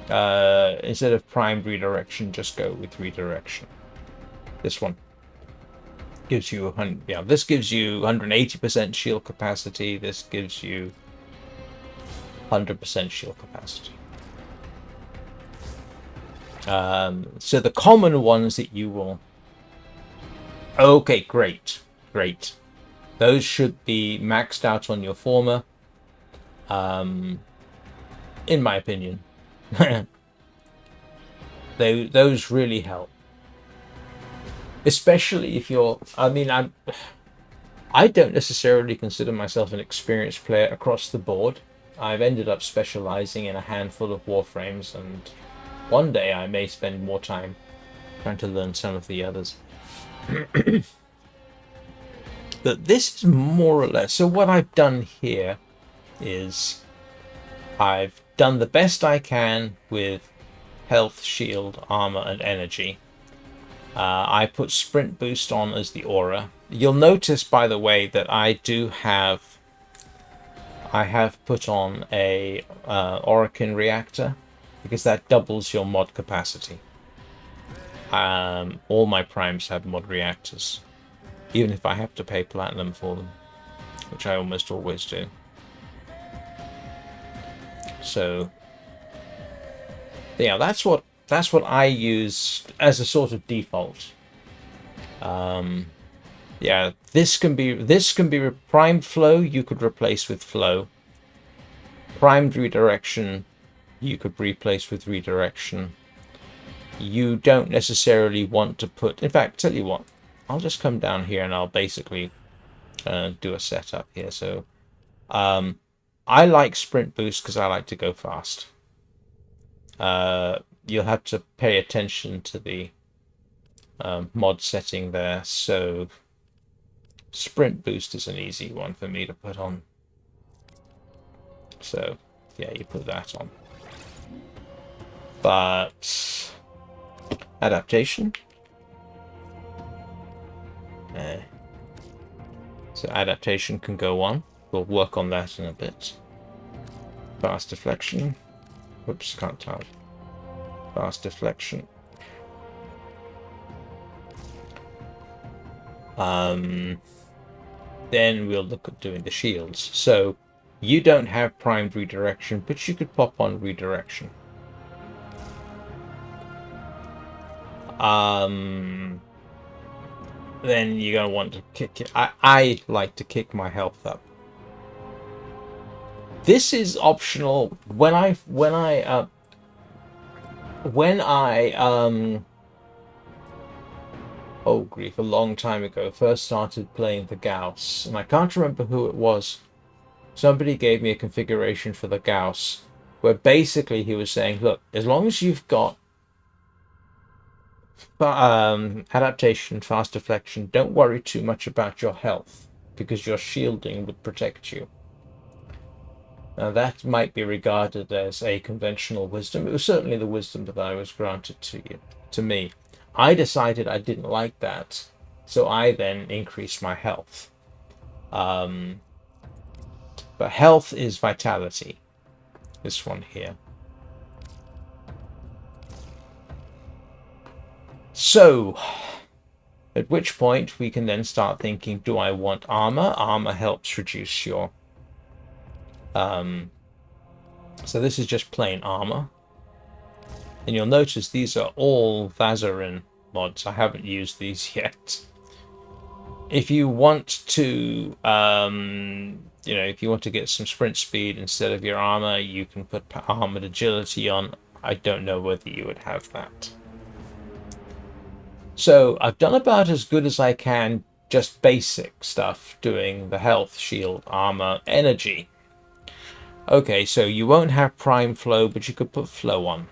Instead of primed redirection, just go with redirection. This one gives you this gives you 180% shield capacity. This gives you 100% shield capacity. So the common ones that you will... Okay, great. Those should be maxed out on your former. In my opinion. Those really help. Especially if you're... I don't necessarily consider myself an experienced player across the board. I've ended up specializing in a handful of Warframes, and one day I may spend more time trying to learn some of the others. But this is more or less... So what I've done here is I've done the best I can with health, shield, armor, and energy. I put sprint boost on as the aura. You'll notice, by the way, that I have put on a Orokin reactor because that doubles your mod capacity. All my primes have mod reactors, even if I have to pay platinum for them, which I almost always do. So yeah, that's what I use as a sort of default. Yeah, this can be primed flow. You could replace with flow. Primed redirection, you could replace with redirection. You don't necessarily want to put... In fact, tell you what, I'll just come down here and I'll basically do a setup here. So I like sprint boost because I like to go fast. You'll have to pay attention to the mod setting there. So sprint boost is an easy one for me to put on. So yeah, you put that on. But adaptation. So adaptation can go on. We'll work on that in a bit. Fast deflection. Whoops, can't tell. Fast deflection. Then we'll look at doing the shields. So you don't have primed redirection, but you could pop on redirection. Then you're gonna want to kick it. I like to kick my health up. This is optional. When I oh grief, a long time ago, first started playing the Gauss, and I can't remember who it was. Somebody gave me a configuration for the Gauss where basically he was saying, look, as long as you've got adaptation, fast deflection, don't worry too much about your health because your shielding would protect you. Now that might be regarded as a conventional wisdom. It was certainly the wisdom that I was granted to me. I decided I didn't like that, so I then increased my health. But health is vitality. This one here. So, at which point we can then start thinking, do I want armor? Armor helps reduce your... So this is just plain armor. And you'll notice these are all Vazarin mods. I haven't used these yet. If you want to, if you want to get some sprint speed instead of your armor, you can put armored agility on. I don't know whether you would have that. So I've done about as good as I can, just basic stuff, doing the health, shield, armor, energy. Okay, so you won't have prime flow, but you could put flow on.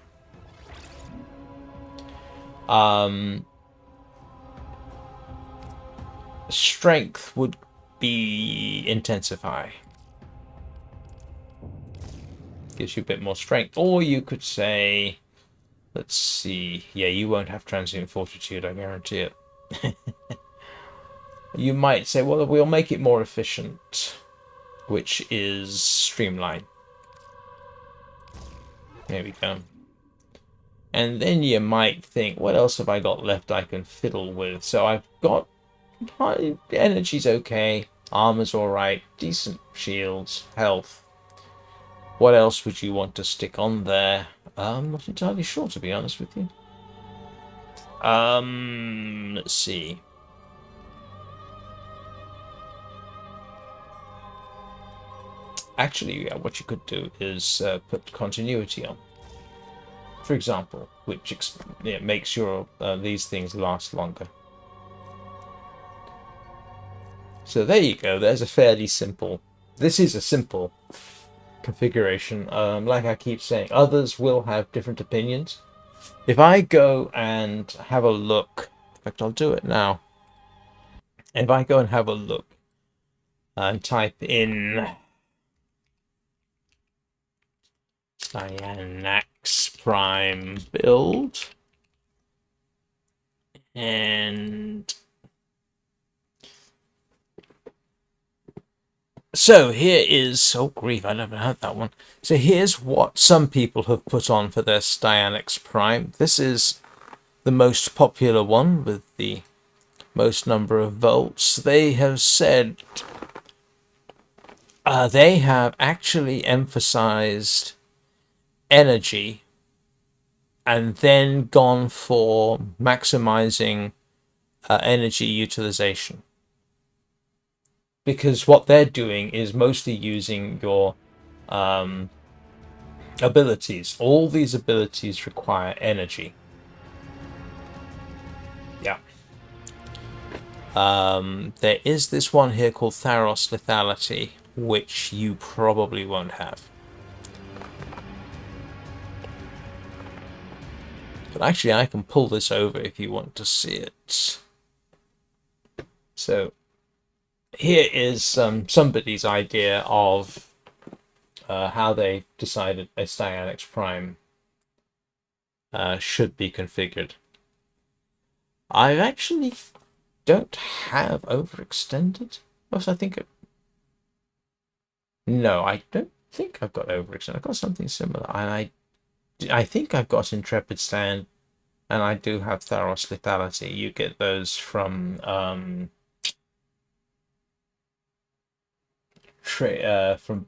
Strength would be intensify. Gives you a bit more strength. Or you could say, let's see, yeah, you won't have transient fortitude, I guarantee it. You might say, well, we'll make it more efficient, which is streamline. There we go. And then you might think, what else have I got left I can fiddle with? So I've got energy's okay, armor's alright, decent shields, health. What else would you want to stick on there? I'm not entirely sure, to be honest with you. Let's see. Actually, what you could do is put continuity on, for example, which makes your these things last longer. So there you go. There's a fairly simple. This is a simple configuration. Like I keep saying, others will have different opinions. If I go and have a look, in fact, I'll do it now. if I go and have a look and type in Cyanax Prime build, and so here is, oh grief, I never had that one. So here's what some people have put on for their Styanax Prime. This is the most popular one with the most number of volts. They have said they have actually emphasized energy and then gone for maximizing energy utilization. Because what they're doing is mostly using your abilities. All these abilities require energy. Yeah. There is this one here called Tharos Lethality, which you probably won't have. But actually, I can pull this over if you want to see it. So here is somebody's idea of how they decided a Styanax Prime should be configured. I actually don't have overextended. Most I think. No, I don't think I've got overextended. I've got something similar, and I think I've got Intrepid Stand, and I do have Tharos Lethality. You get those from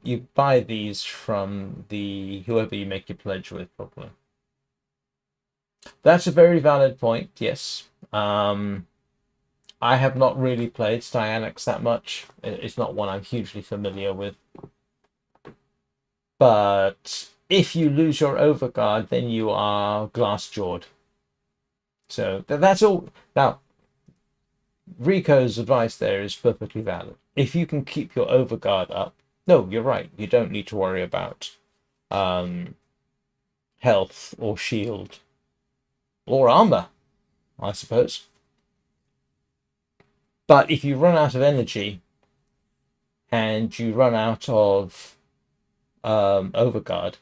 you buy these from the whoever you make your pledge with, probably. That's a very valid point. Yes. I have not really played Styanax that much. It's not one I'm hugely familiar with. But if you lose your overguard, then you are glass-jawed. So that's all. Now, Rico's advice there is perfectly valid. If you can keep your overguard up, no, you're right. You don't need to worry about health or shield or armor, I suppose. But if you run out of energy and you run out of overguard,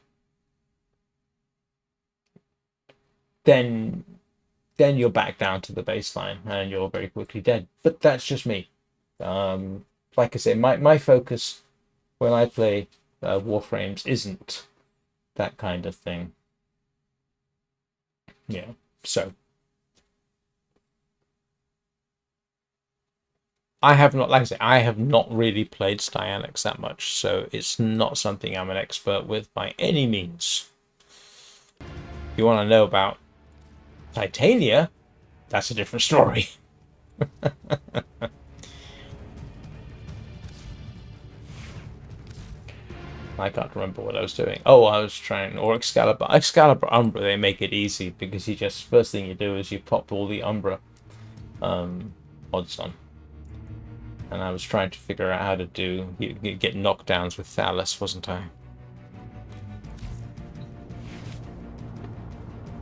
then you're back down to the baseline and you're very quickly dead. But that's just me. Like I say, my focus when I play Warframes isn't that kind of thing. Yeah, so I have not, like I say, I have not really played Styanax that much, so it's not something I'm an expert with by any means. If you want to know about Titania, that's a different story. I can't remember what I was doing. Oh, I was trying, or Excalibur. Excalibur Umbra, they make it easy because you just, first thing you do is you pop all the Umbra mods on. And I was trying to figure out how to do, you get knockdowns with Thalos, wasn't I?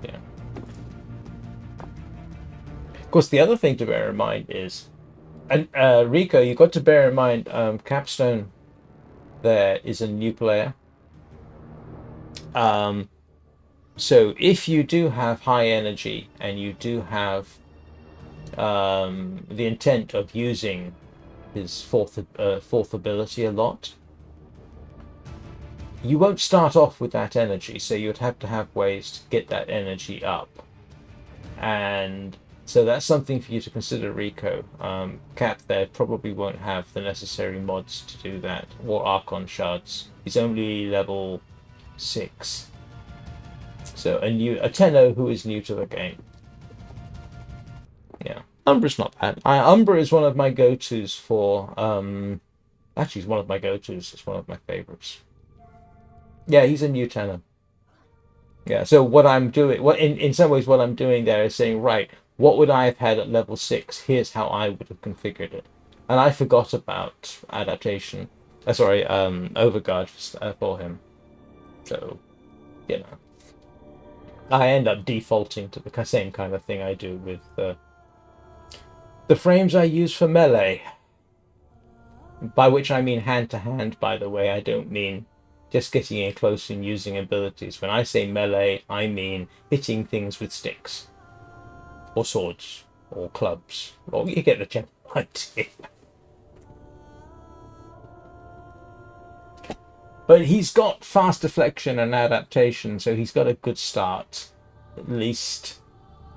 Yeah. Of course, the other thing to bear in mind is, and Rico, you've got to bear in mind, Capstone there is a new player. So if you do have high energy and you do have the intent of using his fourth ability a lot, you won't start off with that energy, so you'd have to have ways to get that energy up. And so that's something for you to consider, Rico. Cap there probably won't have the necessary mods to do that, or Archon shards. He's only level 6. So a Tenno who is new to the game. Yeah. Umbra's not bad. Umbra is one of my go-tos for actually it's one of my go-tos, it's one of my favorites. Yeah, he's a new Tenno. Yeah, so what I'm doing, in some ways what I'm doing there is saying, right, what would I have had at level 6? Here's how I would have configured it. And I forgot about adaptation. Overguard for him. So, you know. I end up defaulting to the same kind of thing I do with the The frames I use for melee, by which I mean hand-to-hand, by the way. I don't mean just getting in close and using abilities. When I say melee, I mean hitting things with sticks, or swords, or clubs, or you get the general idea. But he's got fast deflection and adaptation, so he's got a good start. At least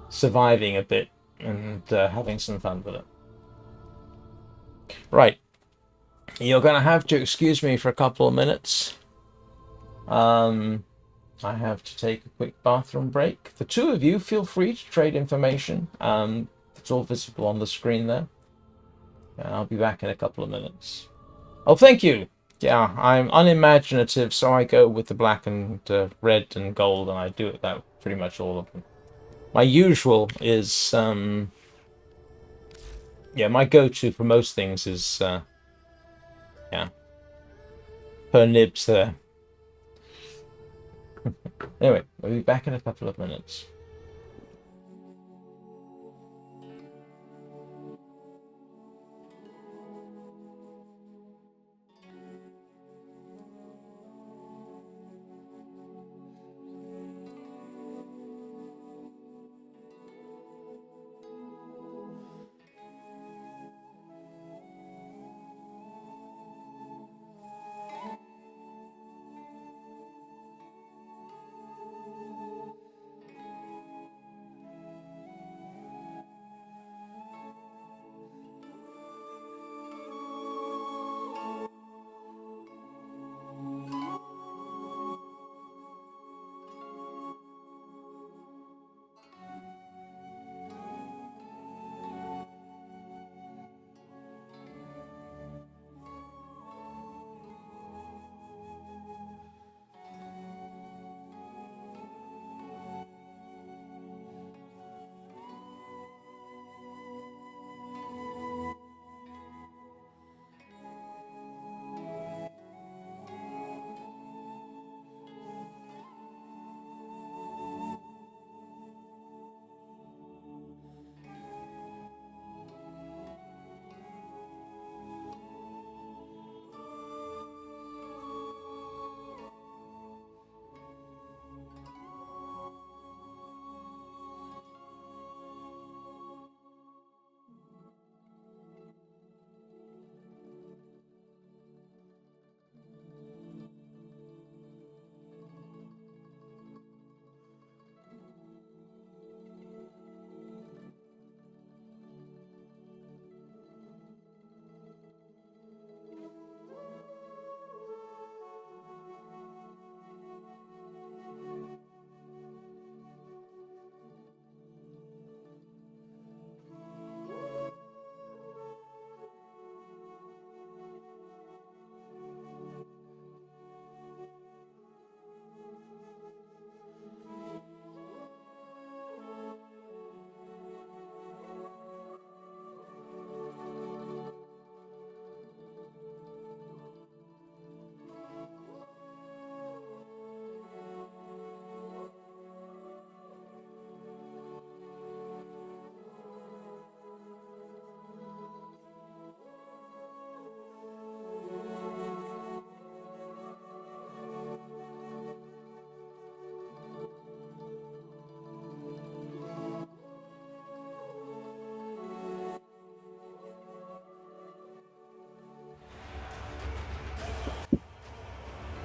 surviving a bit and having some fun with it. Right. You're going to have to excuse me for a couple of minutes. I have to take a quick bathroom break. The two of you, feel free to trade information. It's all visible on the screen there. And I'll be back in a couple of minutes. Oh, thank you! Yeah, I'm unimaginative, so I go with the black and red and gold, and I do it that pretty much all of them. My usual is, yeah, my go-to for most things is, yeah, per nibs there. Anyway, we'll be back in a couple of minutes.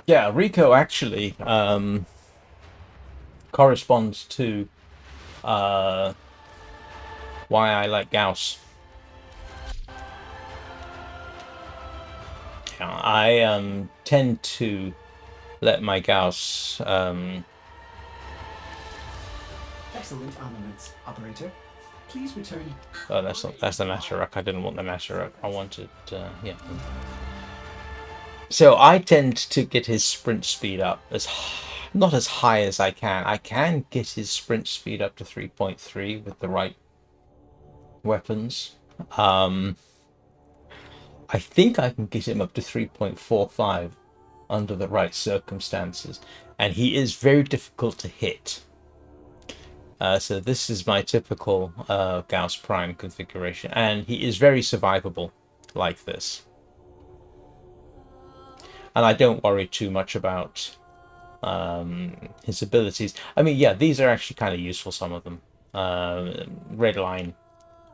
Yeah, Rico actually corresponds to why I like Gauss. Yeah, I tend to let my Gauss Excellent armaments, operator. Please return. oh, that's the Nasharuk. I didn't want the Nasharuk. I wanted yeah. So I tend to get his sprint speed up not as high as I can. I can get his sprint speed up to 3.3 with the right weapons. I think I can get him up to 3.45 under the right circumstances, and he is very difficult to hit. So this is my typical Gauss Prime configuration, and he is very survivable like this. And I don't worry too much about his abilities. I mean, yeah, these are actually kind of useful, some of them. Red line,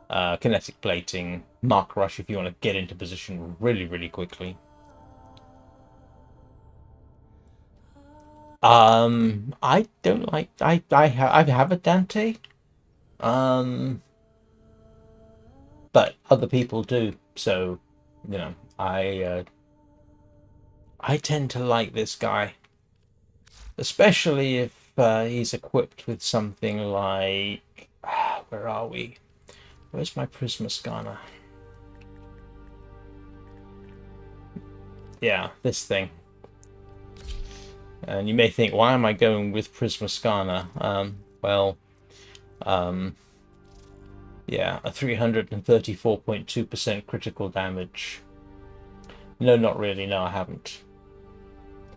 kinetic plating, mark rush if you want to get into position really, really quickly. I don't like. I have a Dante, but other people do. So, you know, I tend to like this guy, especially if he's equipped with something like, where are we? Where's my Prisma Scanner? Yeah, this thing. And you may think, why am I going with Prisma Scanner? Yeah, a 334.2% critical damage. No, not really. No, I haven't.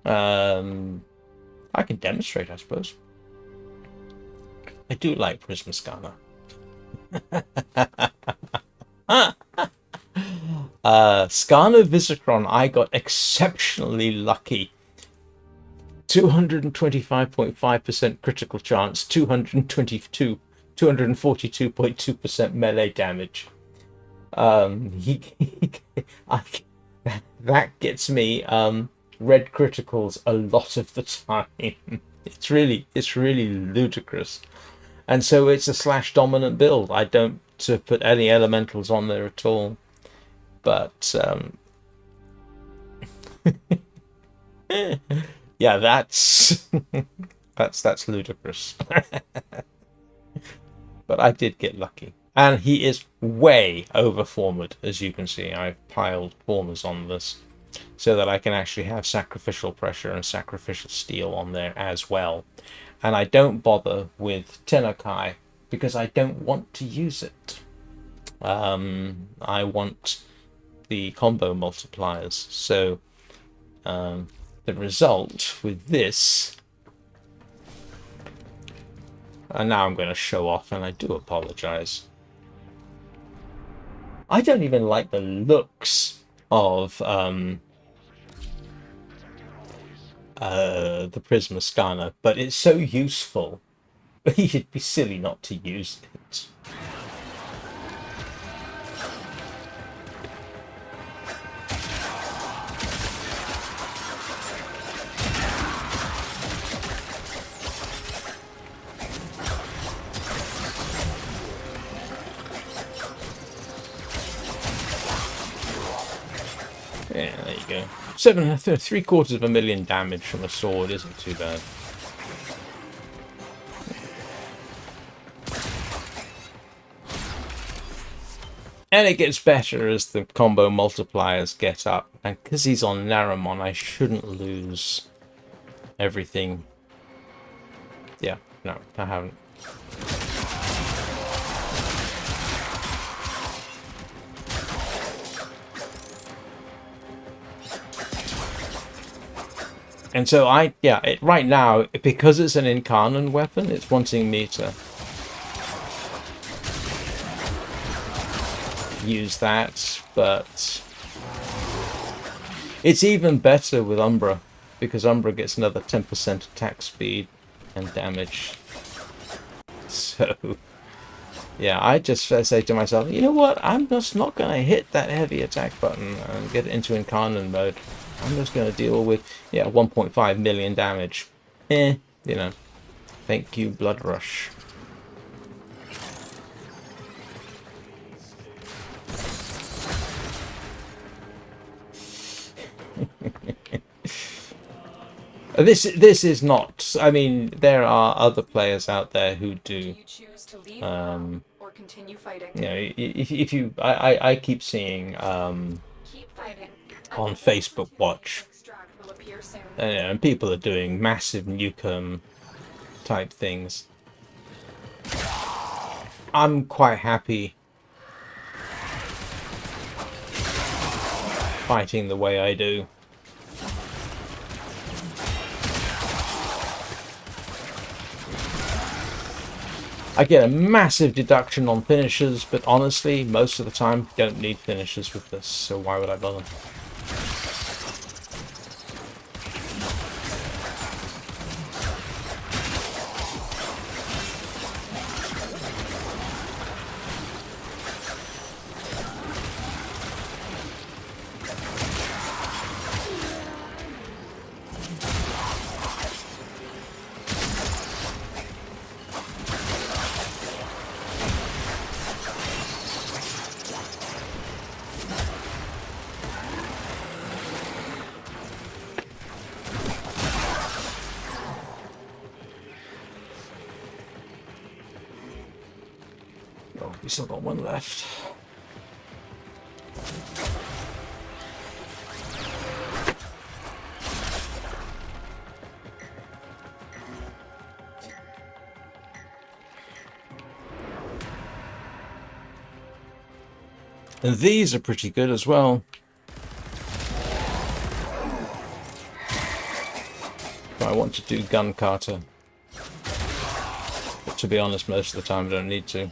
I can demonstrate, I suppose. I do like Prisma Scanner. Skarner Visicron, I got exceptionally lucky. 225.5% critical chance, 242.2% melee damage. That gets me red criticals a lot of the time. It's really ludicrous. And so it's a slash dominant build. I don't put any elementals on there at all. But yeah, that's ludicrous. But I did get lucky. And he is way over formed, as you can see. I've piled formers on this so that I can actually have sacrificial pressure and sacrificial steel on there as well. And I don't bother with Tenokai because I don't want to use it. I want the combo multipliers. So the result with this, and now I'm going to show off, and I do apologize. I don't even like the looks of the Prisma Scanner, but it's so useful. You'd be silly not to use it. Yeah, there you go. 7.75 damage from a sword isn't too bad. And it gets better as the combo multipliers get up. And because he's on Naramon, I shouldn't lose everything. Yeah, no, I haven't. And so right now, because it's an Incarnon weapon, it's wanting me to use that, but it's even better with Umbra, because Umbra gets another 10% attack speed and damage. So, yeah, I just say to myself, you know what, I'm just not going to hit that heavy attack button and get into Incarnon mode. I'm just going to deal with, 1.5 million damage. You know, thank you, Blood Rush. This is not. I mean, there are other players out there who do. You choose to leave or continue fighting. You know, if you, I keep seeing Keep fighting. on Facebook Watch, Extract will appear soon. and people are doing massive nukem type things. I'm quite happy fighting the way I do. I get a massive deduction on finishers, but honestly, most of the time, don't need finishers with this, so why would I bother? Oh, we still got one left. And these are pretty good as well. But I want to do gun carter. But to be honest, most of the time I don't need to.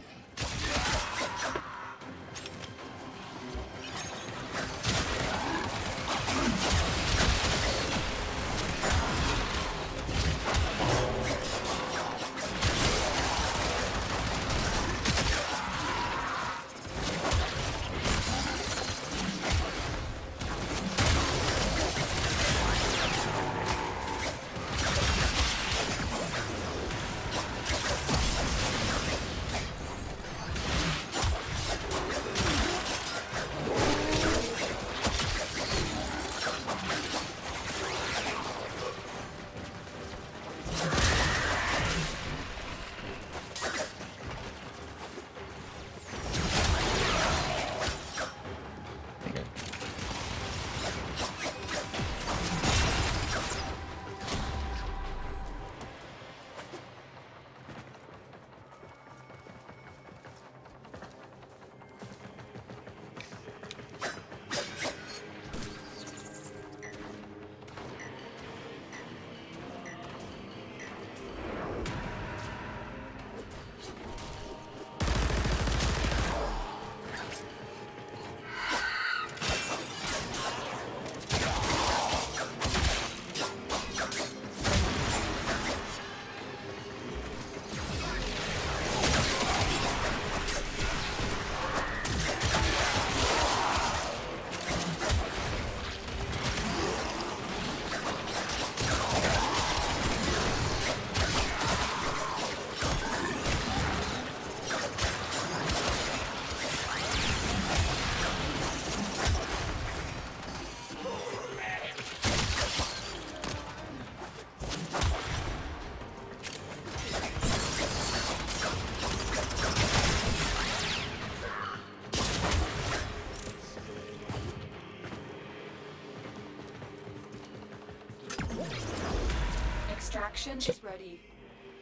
Extraction is ready.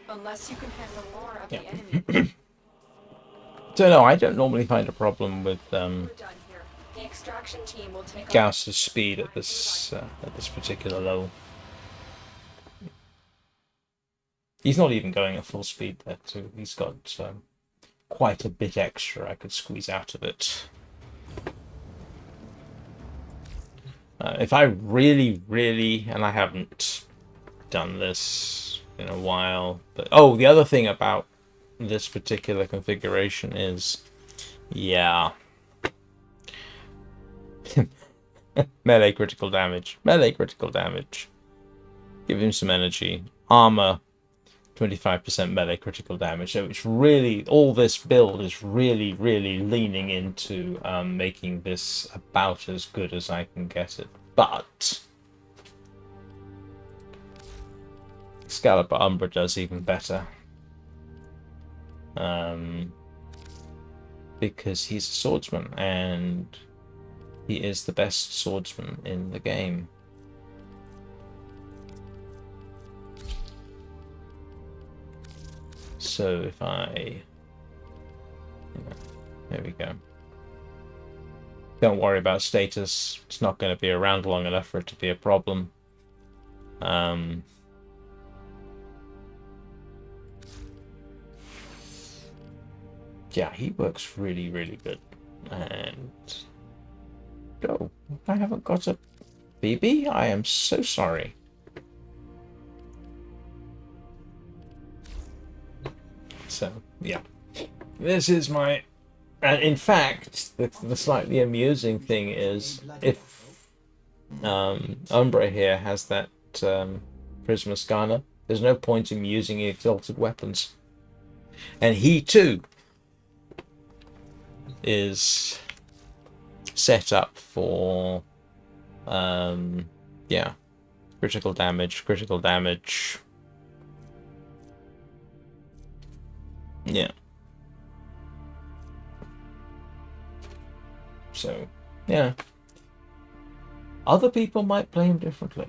Unless you can handle more of the enemy. So no, I don't normally find a problem with We're done here. The extraction team will take Gauss's speed at this particular level. He's not even going at full speed there too. He's got quite a bit extra I could squeeze out of it. If I really, and I haven't done this in a while, but oh, the other thing about this particular configuration is, yeah, melee critical damage, give him some energy, armor, 25% melee critical damage. So it's really, all this build is really leaning into making this about as good as I can get it. But Excalibur Umbra does even better. Because he's a swordsman, and he is the best swordsman in the game. So if I... there we go. Don't worry about status. It's not going to be around long enough for it to be a problem. Yeah, he works really, really good. And oh, I haven't got a BB. I am so sorry. So yeah, this is my. And in fact, the slightly amusing thing is if Umbra here has that Prisma Scanner, there's no point in using exalted weapons, and he too is set up for yeah, critical damage, yeah. So yeah, other people might play him differently,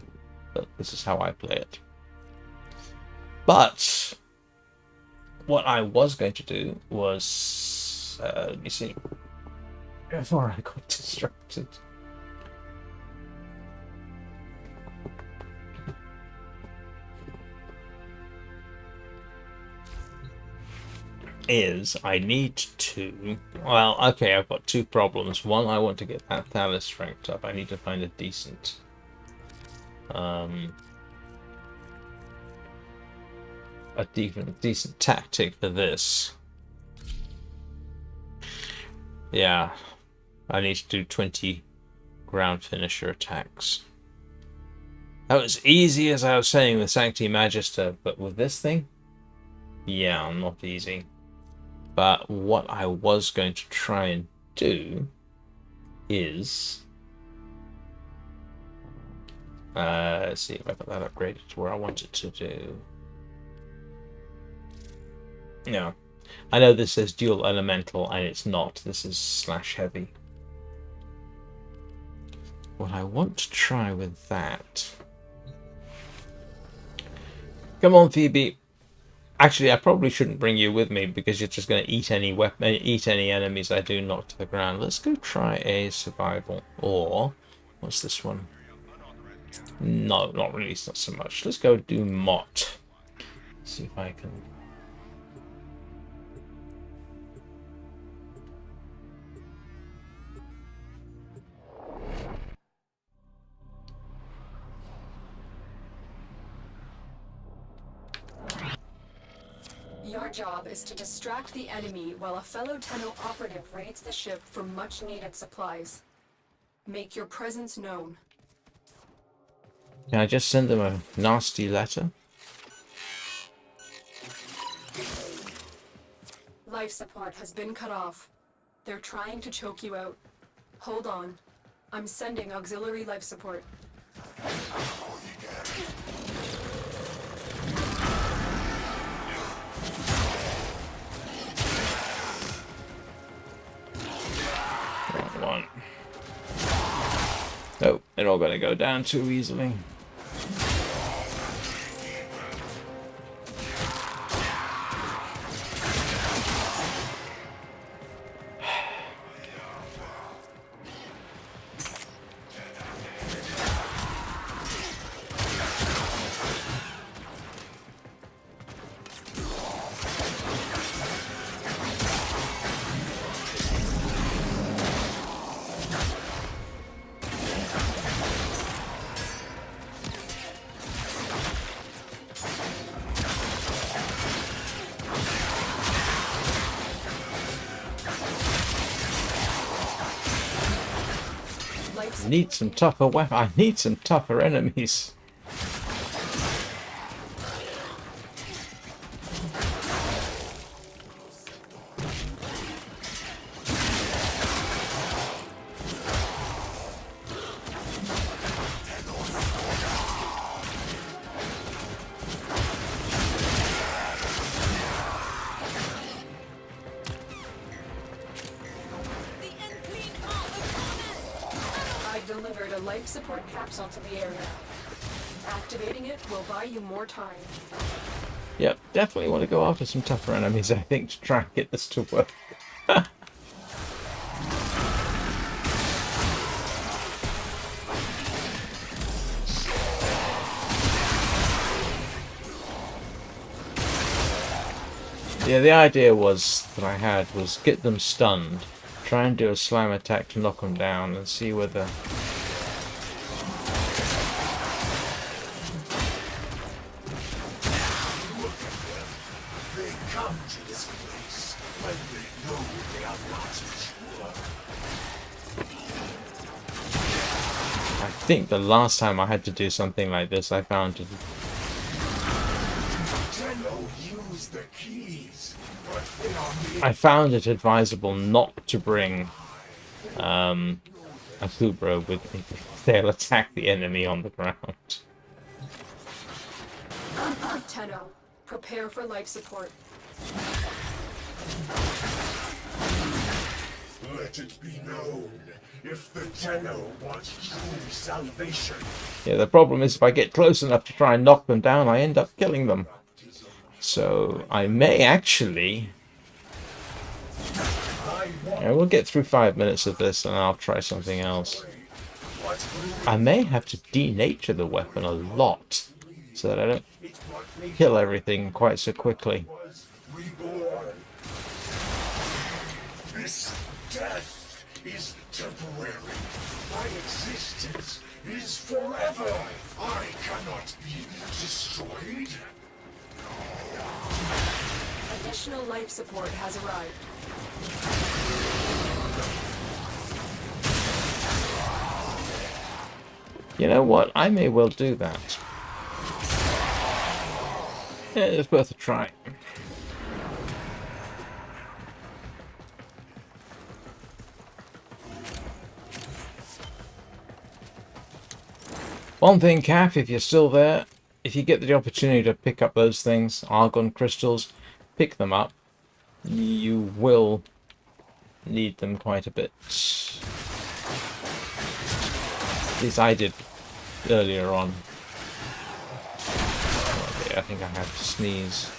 but this is how I play it. But what I was going to do was let me see before I got distracted. Is I need to, well, okay, I've got two problems. One, I want to get that Thales ranked up. I need to find a decent decent tactic for this. Yeah, I need to do 20 ground finisher attacks. That was easy, as I was saying, with Sancti Magister, but with this thing, yeah, not easy. But what I was going to try and do is let's see if I got that upgraded to where I want it to do. No, I know this says dual elemental and it's not. This is slash heavy. What I want to try with that. Come on, Phoebe. Actually, I probably shouldn't bring you with me because you're just going to eat any weapon, eat any enemies I do knock to the ground. Let's go try a survival. Or what's this one? No, not really. It's not so much. Let's go do Mott. See if I can. Your job is to distract the enemy while a fellow Tenno operative raids the ship for much-needed supplies. Make your presence known. Can I just send them a nasty letter? Life support has been cut off. They're trying to choke you out. Hold on. I'm sending auxiliary life support. One. Oh, they're all going to go down too easily. I need some tougher weapons. I need some tougher enemies. Delivered a life support capsule to the area. Activating it will buy you more time. Yep, definitely want to go after some tougher enemies, I think, to try and get this to work. Yeah, the idea was that I had was get them stunned, try and do a slam attack to knock them down, and see whether. They come to this place when they know they are not sure. I think the last time I had to do something like this, I found it. Tenno use the keys, but they are made I found it advisable not to bring a Kubro with me. They'll attack the enemy on the ground. Tenno, prepare for life support. Let it be known, if the Tenno wants true salvation, Yeah, the problem is if I get close enough to try and knock them down, I end up killing them. So I may actually. Yeah, we'll get through 5 minutes of this and I'll try something else. I may have to denature the weapon a lot so that I don't kill everything quite so quickly. was reborn. This death is temporary. My existence is forever. I cannot be destroyed. Additional life support has arrived. You know what? I may well do that. Yeah, it's worth a try. One thing, Cap, if you're still there, if you get the opportunity to pick up those things, argon crystals, pick them up. You will need them quite a bit. At least I did earlier on. Okay, I think I have to sneeze.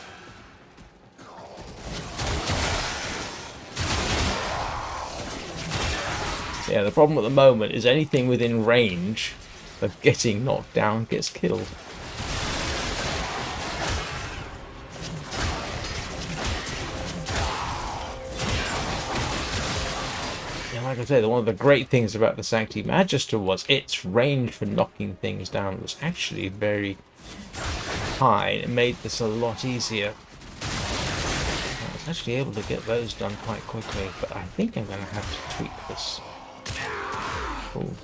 Yeah, the problem at the moment is anything within range of getting knocked down gets killed. Yeah, like I said, one of the great things about the Sancti Magister was its range for knocking things down was actually very high. It made this a lot easier. I was actually able to get those done quite quickly, but I think I'm going to have to tweak this. Ooh.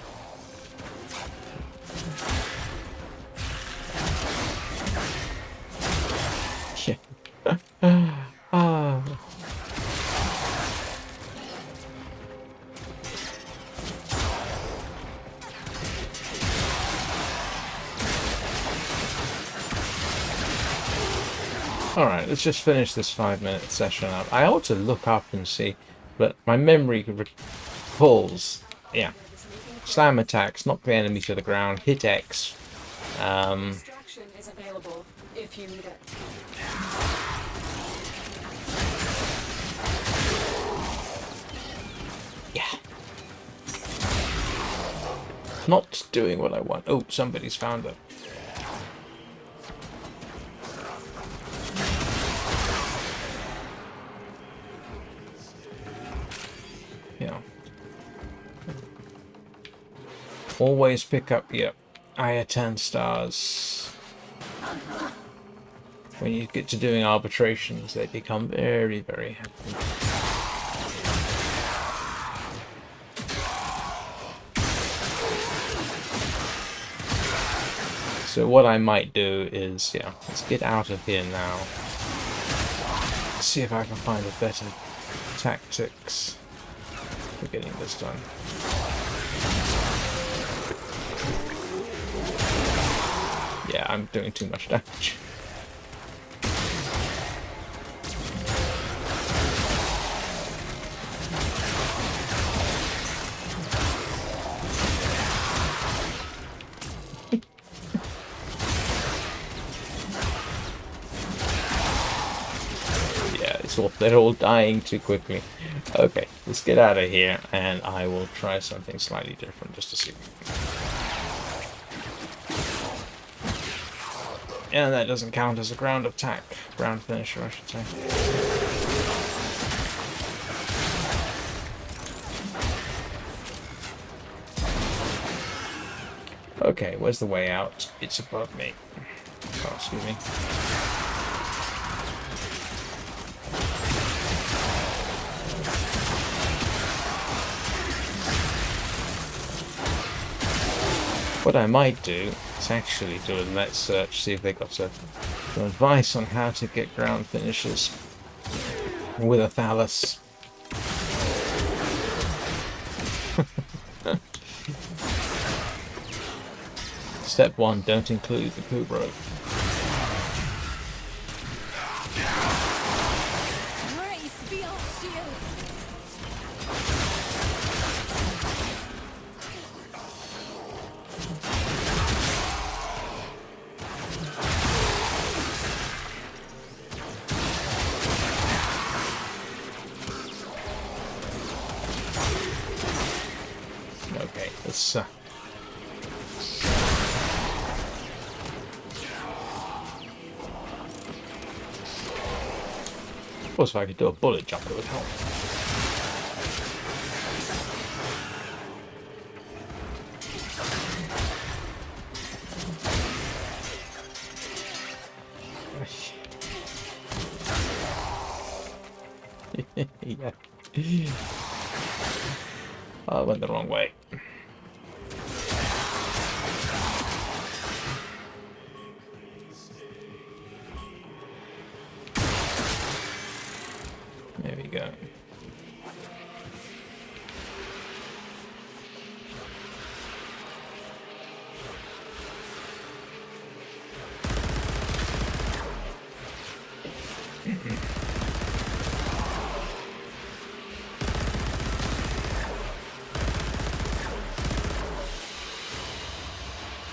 Ah. Alright, let's just finish this 5-minute session up. I ought to look up and see, but my memory recalls, yeah. Slam attacks, knock the enemy to the ground, hit X. Extraction is available if you need it. Yeah. Not doing what I want. Oh, somebody's found it. Yeah. Always pick up your Aya 10 stars. When you get to doing arbitrations, they become very, very happy. So what I might do is, yeah, let's get out of here now. See if I can find a better tactics for getting this done. Yeah, I'm doing too much damage. They're all dying too quickly. Okay, let's get out of here, and I will try something slightly different just to see. And that doesn't count as a ground attack. Ground finisher, I should say. Okay, where's the way out? It's above me. Oh, excuse me. What I might do is actually do a net search, see if they got some advice on how to get ground finishes with a Thallus. Step 1, don't include the poop rope. Grace be our shield. Okay, let's of course, if I could do a bullet jump, it would help. Yeah. Oh, I went the wrong way. There we go.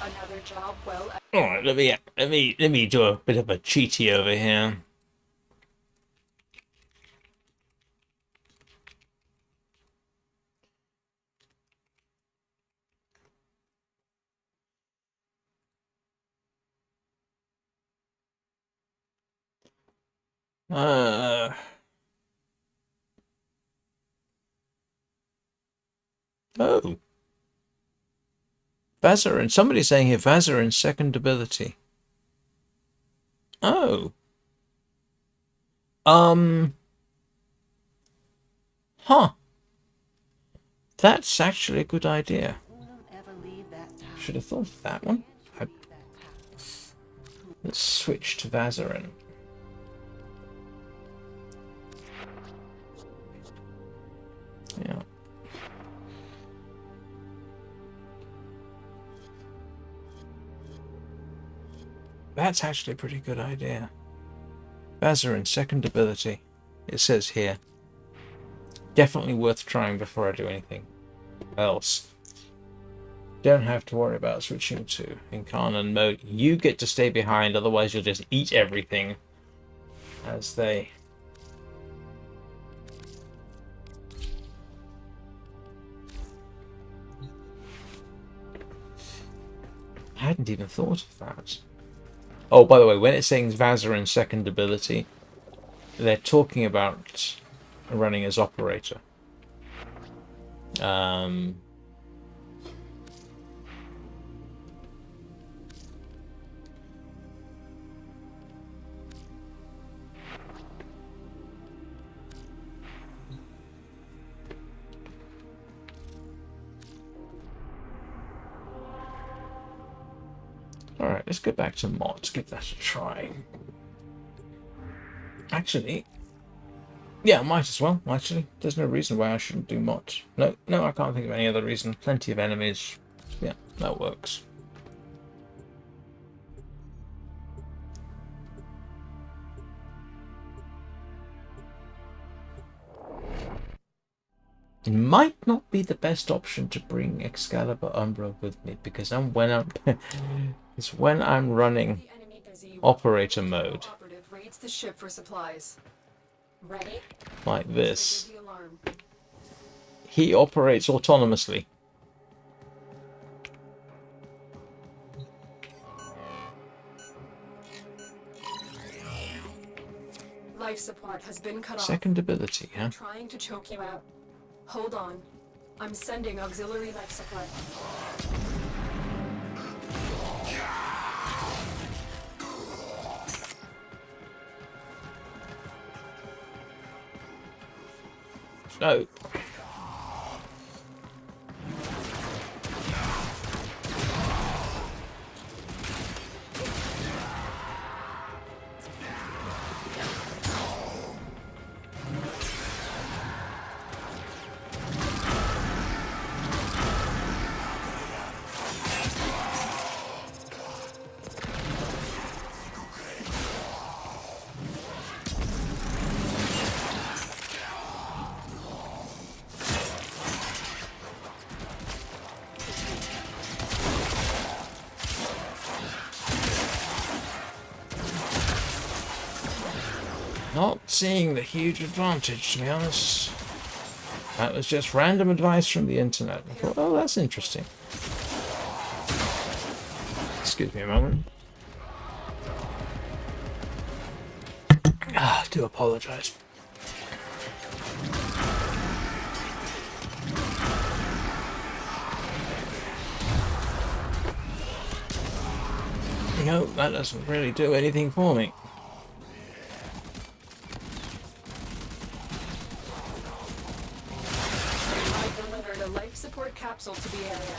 Another job well. All right, let me do a bit of a cheaty over here. Oh. Vazarin. Somebody's saying here Vazarin's second ability. Oh. Huh. That's actually a good idea. Should have thought of that one. Let's switch to Vazarin. Yeah. That's actually a pretty good idea. Vazarin, second ability. It says here. Definitely worth trying before I do anything else. Don't have to worry about switching to Incarnon mode. You get to stay behind, otherwise you'll just eat everything as they... I hadn't even thought of that. Oh, by the way, when it's saying Vazarin's second ability, they're talking about running as operator. Alright, let's go back to mods, give that a try. Actually, yeah, I might as well, actually. There's no reason why I shouldn't do mods. No, I can't think of any other reason. Plenty of enemies. Yeah, that works. It might not be the best option to bring Excalibur Umbra with me, because it's when I'm running operator mode Rates the ship for supplies. Ready? like this. Trigger the alarm. He operates autonomously. Life support has been cut off. Second ability, huh? Trying to choke you out. Hold on. I'm sending auxiliary life support. No. Not seeing the huge advantage, to be honest. That was just random advice from the internet. I thought, oh, that's interesting. Excuse me a moment. I do apologize. No, that doesn't really do anything for me. Support capsule to the area.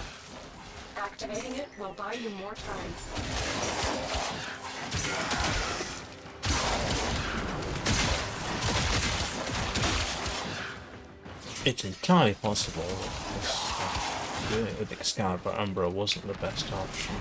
Activating it will buy you more time. It's entirely possible that doing it with Excalibur Umbra wasn't the best option.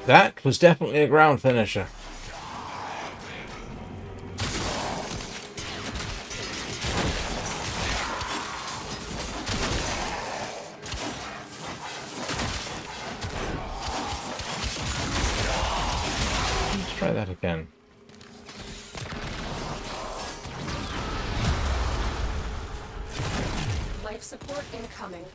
That was definitely a ground finisher. Let's try that again. Life support incoming.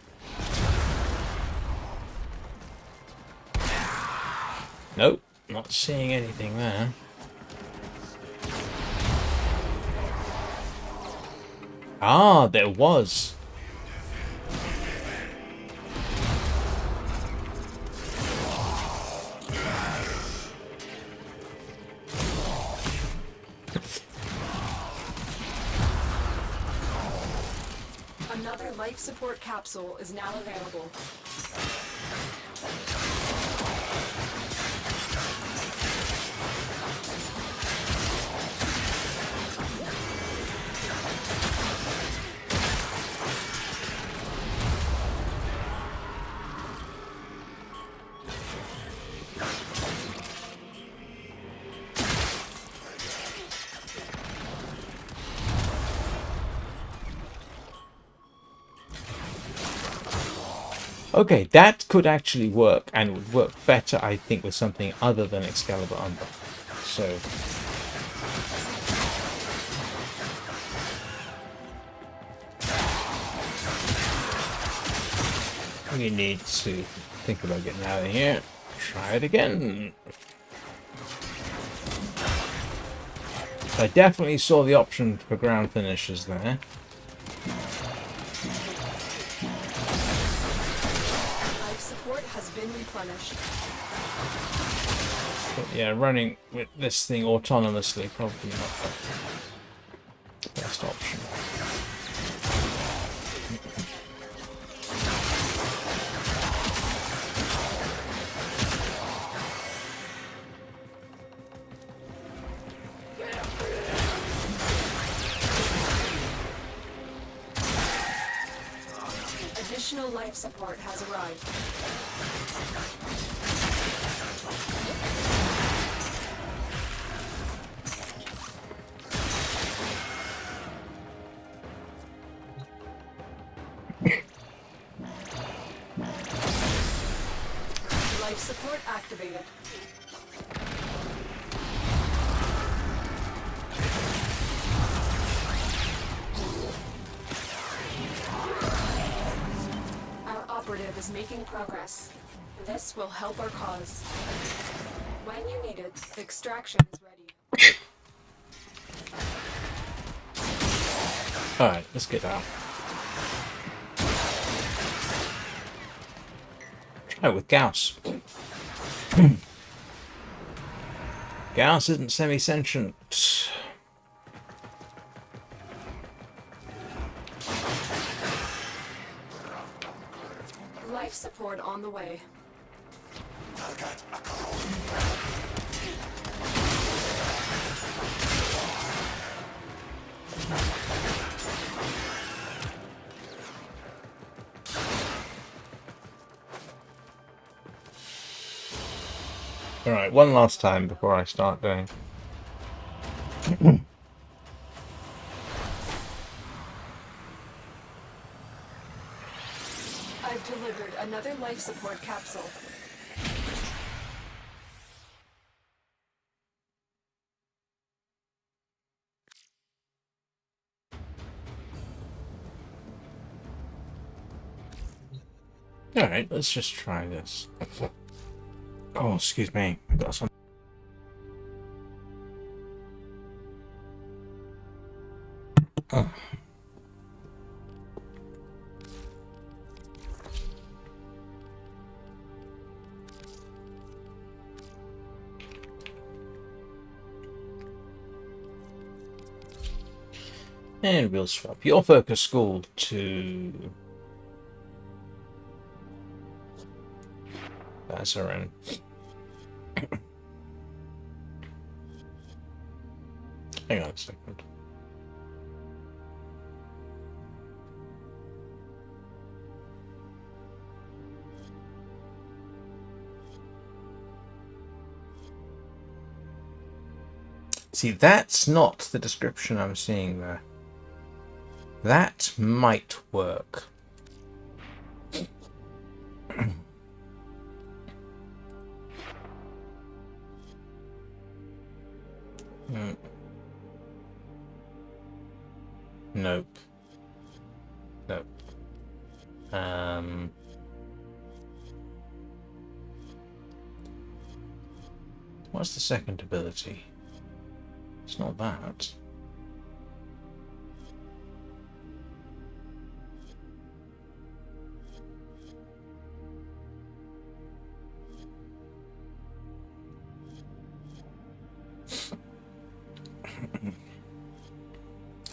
Nope, not seeing anything there. Ah, there was. Another life support capsule is now available. Okay, that could actually work, and would work better, I think, with something other than Excalibur Umbra. So, we need to think about getting out of here. Try it again. I definitely saw the option for ground finishes there. Has been replenished. But yeah, running with this thing autonomously probably not the best option. Additional life support has arrived. Life support activated. Our operative is making progress. This will help our cause. When you need it, extraction is ready. Alright, let's get out. Try it with Gauss. Gauss isn't semi-sentient. Life support on the way. Alright, one last time before I start doing. I've delivered another life support capsule. Alright, let's just try this. Oh, excuse me. I got some. Oh. And we'll swap your focus school to Bazarin. Hang on a second. See, that's not the description I'm seeing there. That might work. Nope. Nope. What's the second ability? It's not that.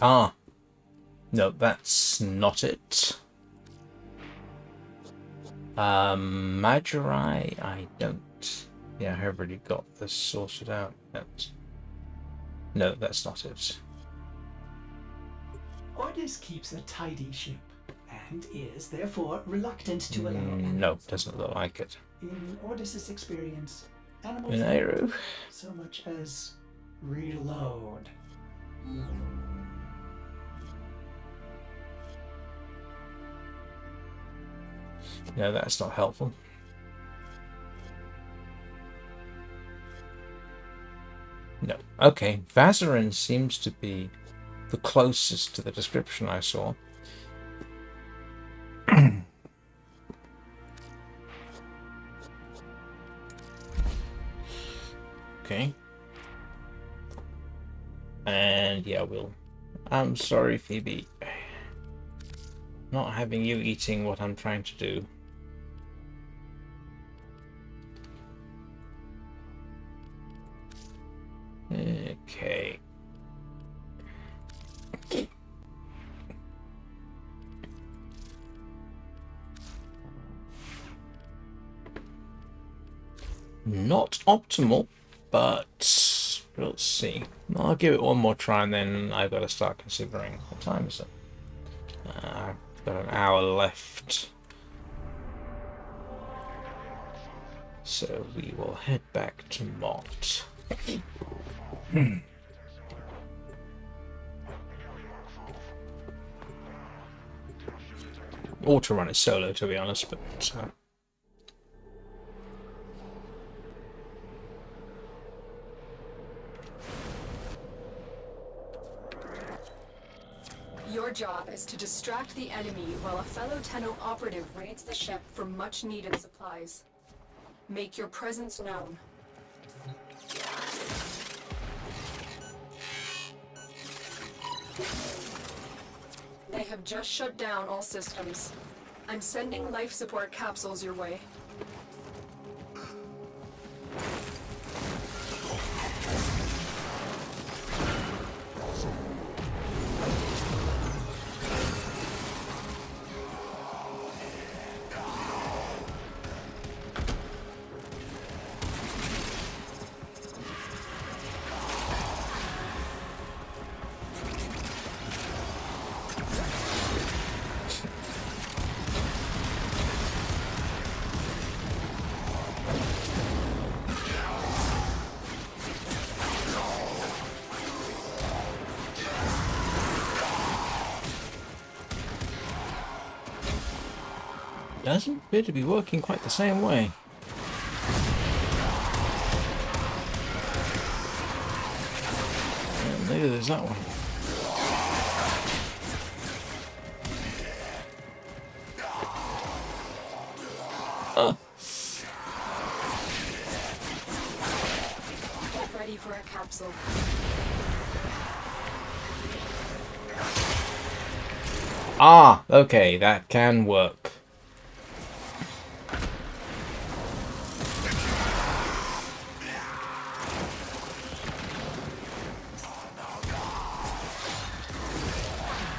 Ah. No, that's not it. Magi, I don't. Yeah, I've already got this sorted out. No, that's not it. Ordis keeps a tidy ship, and is therefore reluctant to allow animals. No, doesn't look like it. In Ordis's experience, animals Mineiro. don't so much as reload. No, that's not helpful. No. Okay, Vazarin seems to be the closest to the description I saw. Okay. And yeah, I'm sorry, Phoebe. Not having you eating what I'm trying to do. Okay. Not optimal, but we'll see. I'll give it one more try and then I've got to start considering what time is it. I've got an hour left. So we will head back to Mott. Ought to run it solo, to be honest, but Your job is to distract the enemy while a fellow Tenno operative raids the ship for much-needed supplies. Make your presence known. They have just shut down all systems. I'm sending life support capsules your way. Doesn't appear to be working quite the same way. And neither is that one. Get ready for a capsule. Ah, okay, that can work.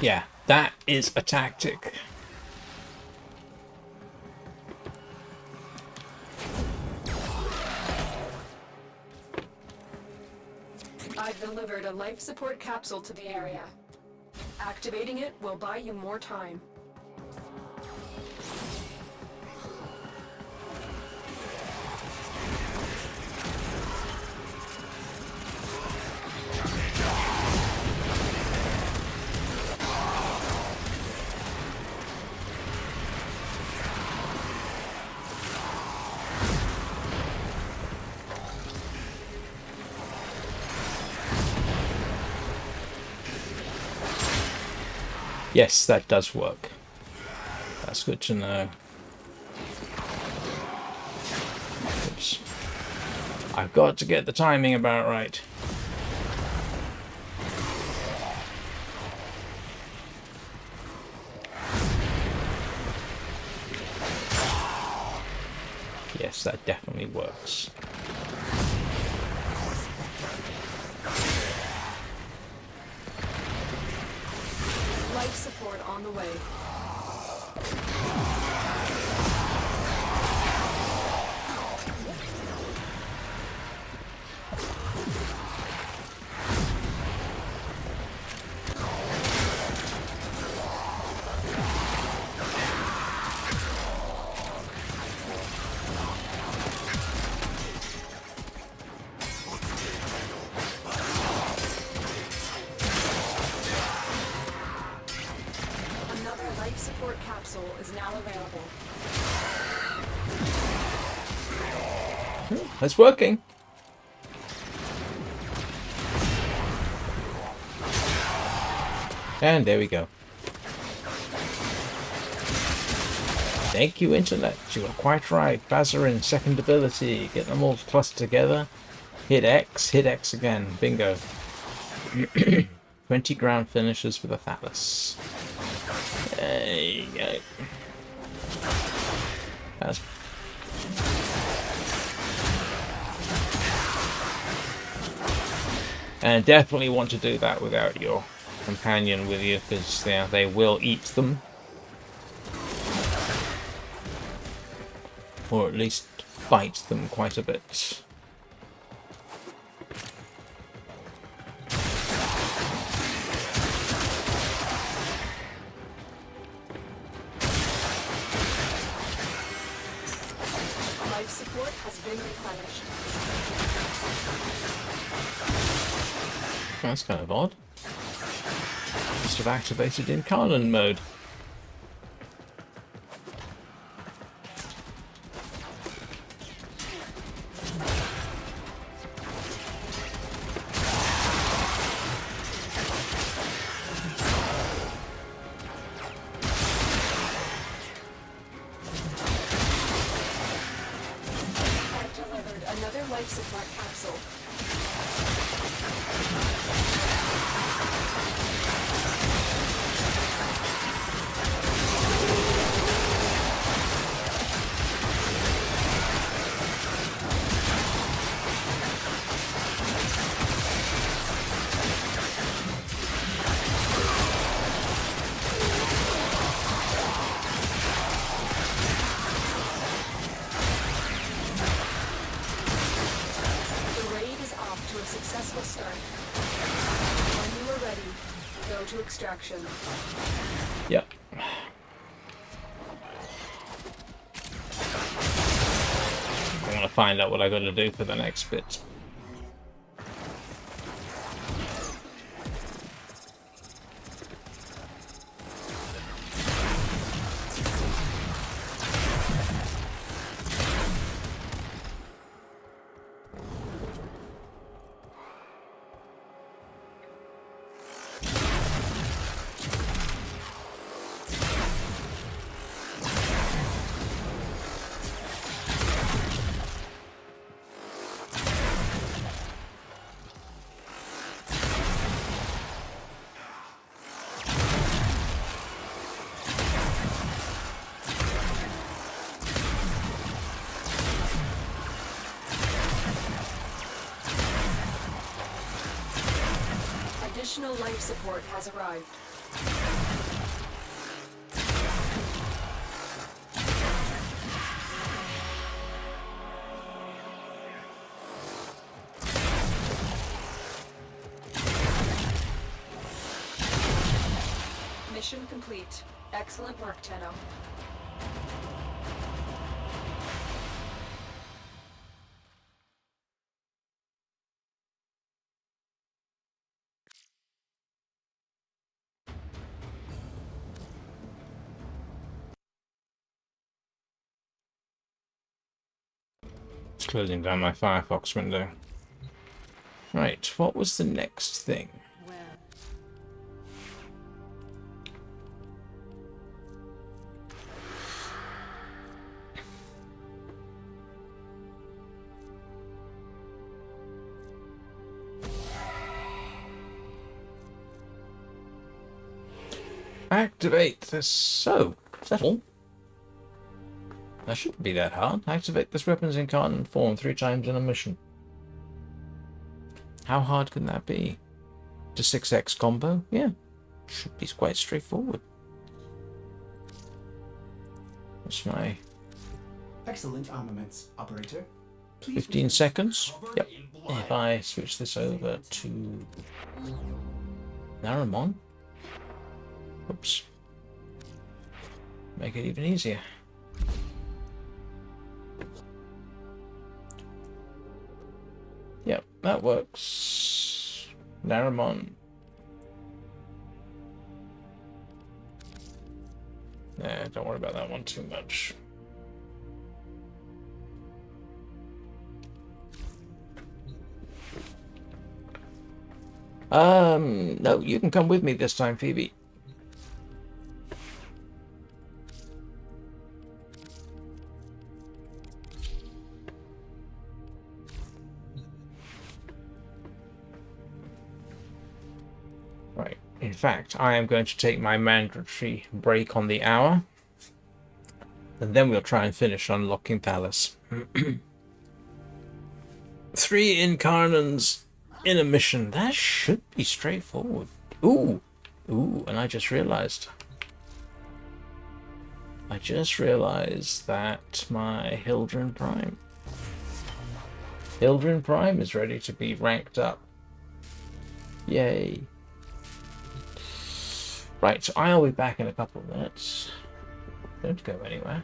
Yeah, that is a tactic. I've delivered a life support capsule to the area. Activating it will buy you more time. Yes, that does work. That's good to know. Oops. I've got to get the timing about right. Yes, that definitely works. Life support on the way. Life support capsule is now available. It's working. And there we go. Thank you, Internet. You are quite right. Bazarin, second ability. Get them all clustered together. Hit X again. Bingo. 20 ground finishes with a phallus. There you go. That's... And definitely want to do that without your companion with you, because they will eat them. Or at least bite them quite a bit. Life support has been replenished. That's kind of odd. Must have activated Incarnon mode. I've delivered another life support capsule. extraction. Yep. I want to find out what I got to do for the next bit. Additional life support has arrived. Mission complete. Excellent work, Tenno. Just closing down my Firefox window. Right, what was the next thing? Well, Activate this. So, settle. That shouldn't be that hard. Activate this weapon's incarnate form 3 times in a mission. How hard can that be? To 6x combo? Yeah. Should be quite straightforward. That's my Excellent armaments, operator. Please 15 return. seconds. Yep. If I switch this over to Naramon. Oops. Make it even easier. Yep, that works. Naramon. Nah, don't worry about that one too much. No, you can come with me this time, Phoebe. Right. In fact, I am going to take my mandatory break on the hour. And then we'll try and finish unlocking Palace. 3 Incarnons in a mission. That should be straightforward. Ooh. Ooh, and I just realized that my Hildren Prime is ready to be ranked up. Yay. Right, so I'll be back in a couple of minutes. Don't go anywhere.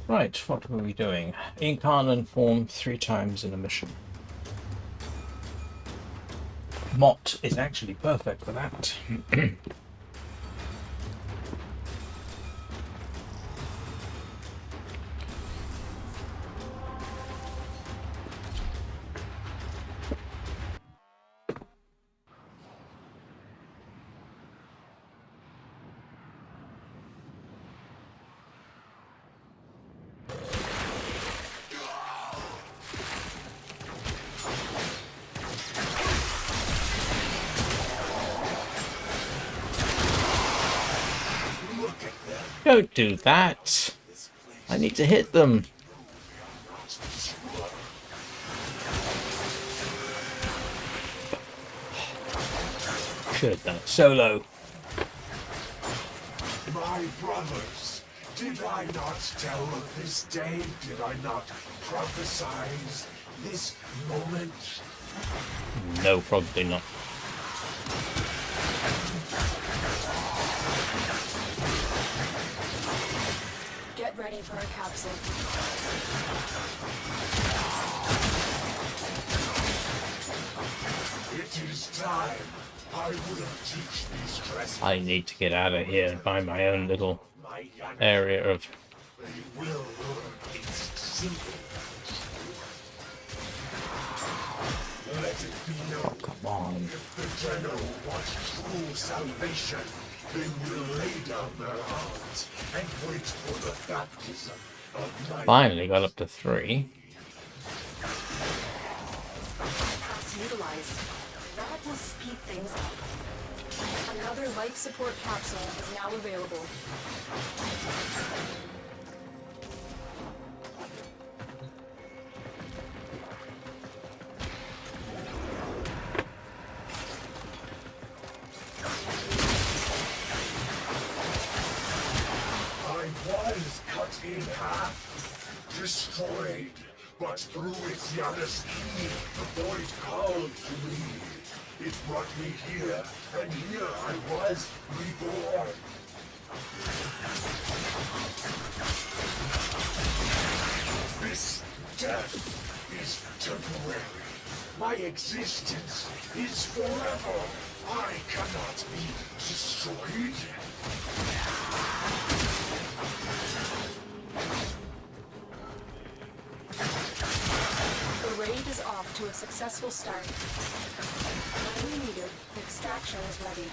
Right, what were we doing? Incarnon form 3 times in a mission. Mott is actually perfect for that. Don't do that. I need to hit them. Should have done it solo. My brothers, did I not tell of this day? Did I not prophesize this moment? No, probably not. Get ready for a capsule. It is time. I will teach these trespassers. I need to get out of here and find my own little My young area of... they will learn its simple. Let it be known. Come on. If the Tenno want true salvation, they will lay down their arms and wait for the baptism of my Finally got up to 3. Pass utilized. That will speed things up. Another life support capsule is now available. I was cut in half, destroyed, but through its Yana's key, the void called to me. It brought me here, and here I was reborn. This death is temporary. My existence is forever. I cannot be destroyed. The raid is off to a successful start. When we needed, extraction is ready.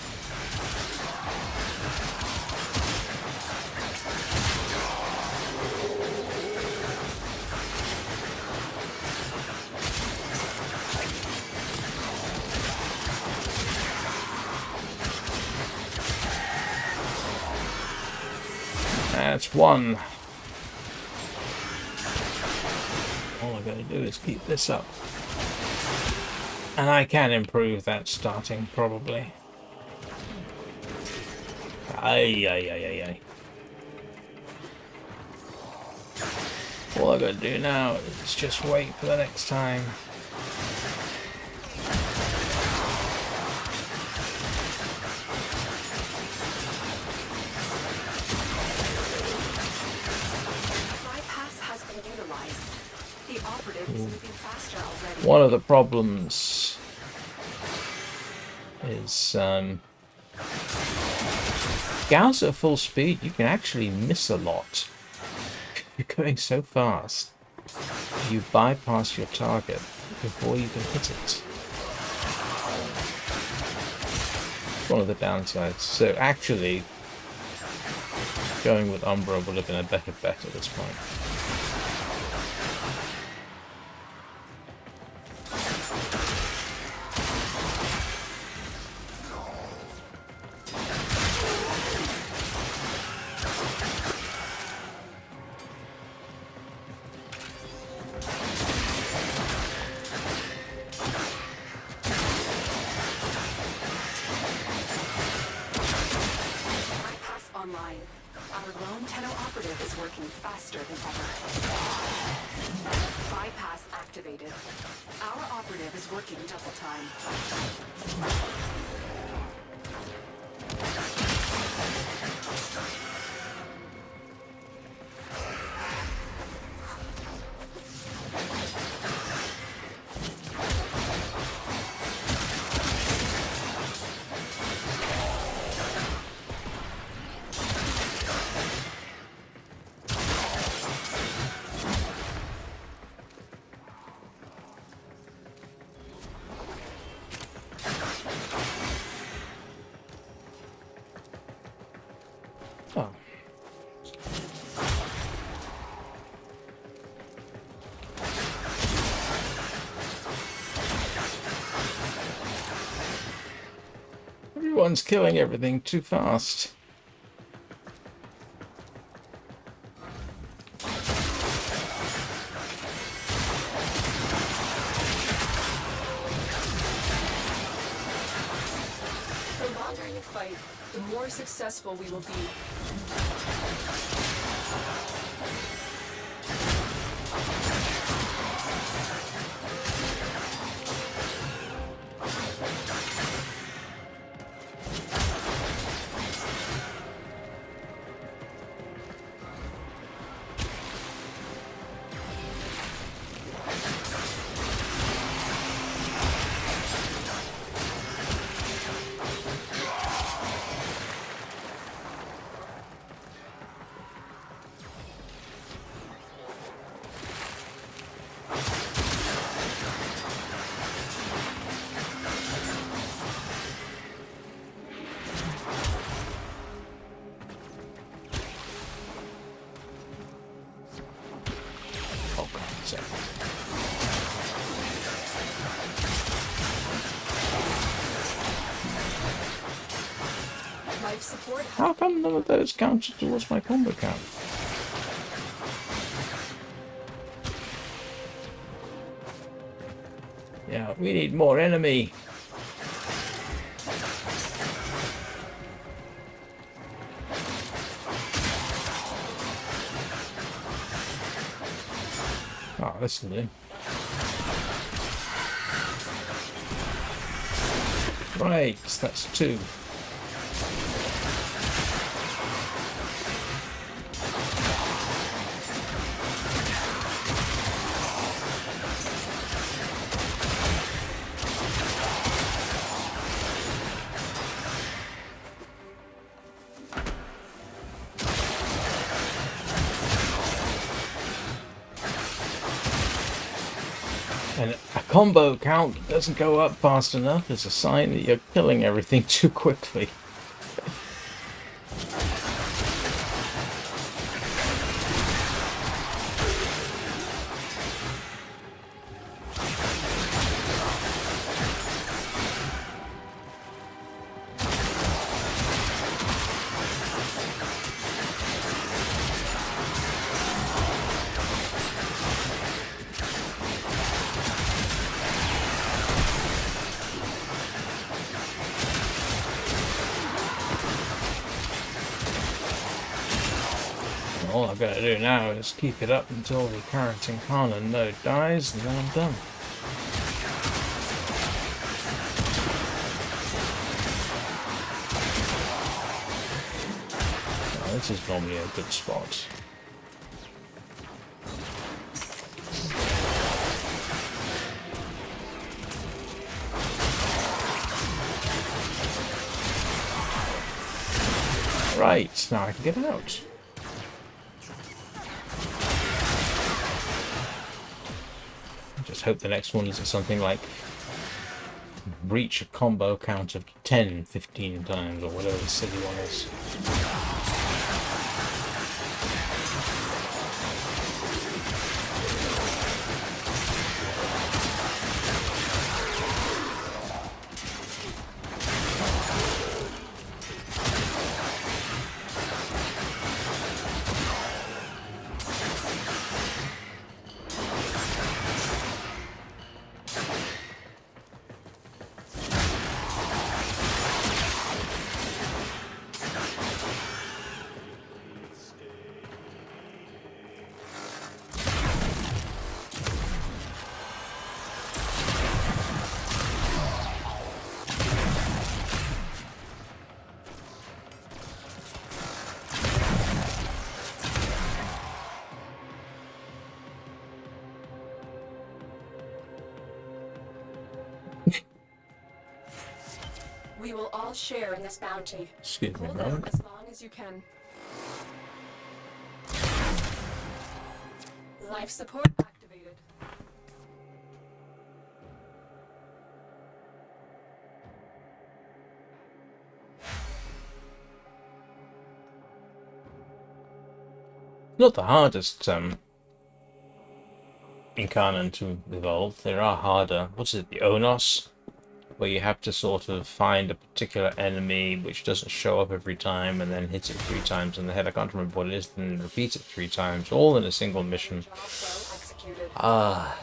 That's 1. All I gotta do is keep this up. And I can improve that starting, probably. Ay, ay, ay, ay, ay. All I gotta do now is just wait for the next time. Bypass has been utilized. The operative is moving faster already. One of the problems is Gauss at full speed, you can actually miss a lot. You're going so fast. You bypass your target before you can hit it. One of the downsides. So actually, going with Umbra would have been a better bet at this point. Bypass online. Our lone Tenno operative is working faster than ever. Bypass activated. Our operative is working double time. Oh. Everyone's killing everything too fast. The longer you fight, the more successful we will be. Oh, God's sake. Life support. How come none of those counted towards my combo count? Yeah, we need more enemy. Oh, this will do. Right, that's 2. And a combo count that doesn't go up fast enough is a sign that you're killing everything too quickly. All I've got to do now is keep it up until the current Incarnon node dies, and then I'm done. Now, this is normally a good spot. Right, now I can get out. Just hope the next one isn't something like reach a combo count of 10, 15 times, or whatever the silly one is. We will all share in this bounty. Excuse me, Hold right? out as long as you can. Life support activated. Not the hardest Incarnon to evolve. There are harder. What's it? The Onos, where you have to sort of find a particular enemy which doesn't show up every time, and then hit it 3 times in the head. I can't remember what it is. Then repeat it 3 times, all in a single mission. Job well executed. Ah.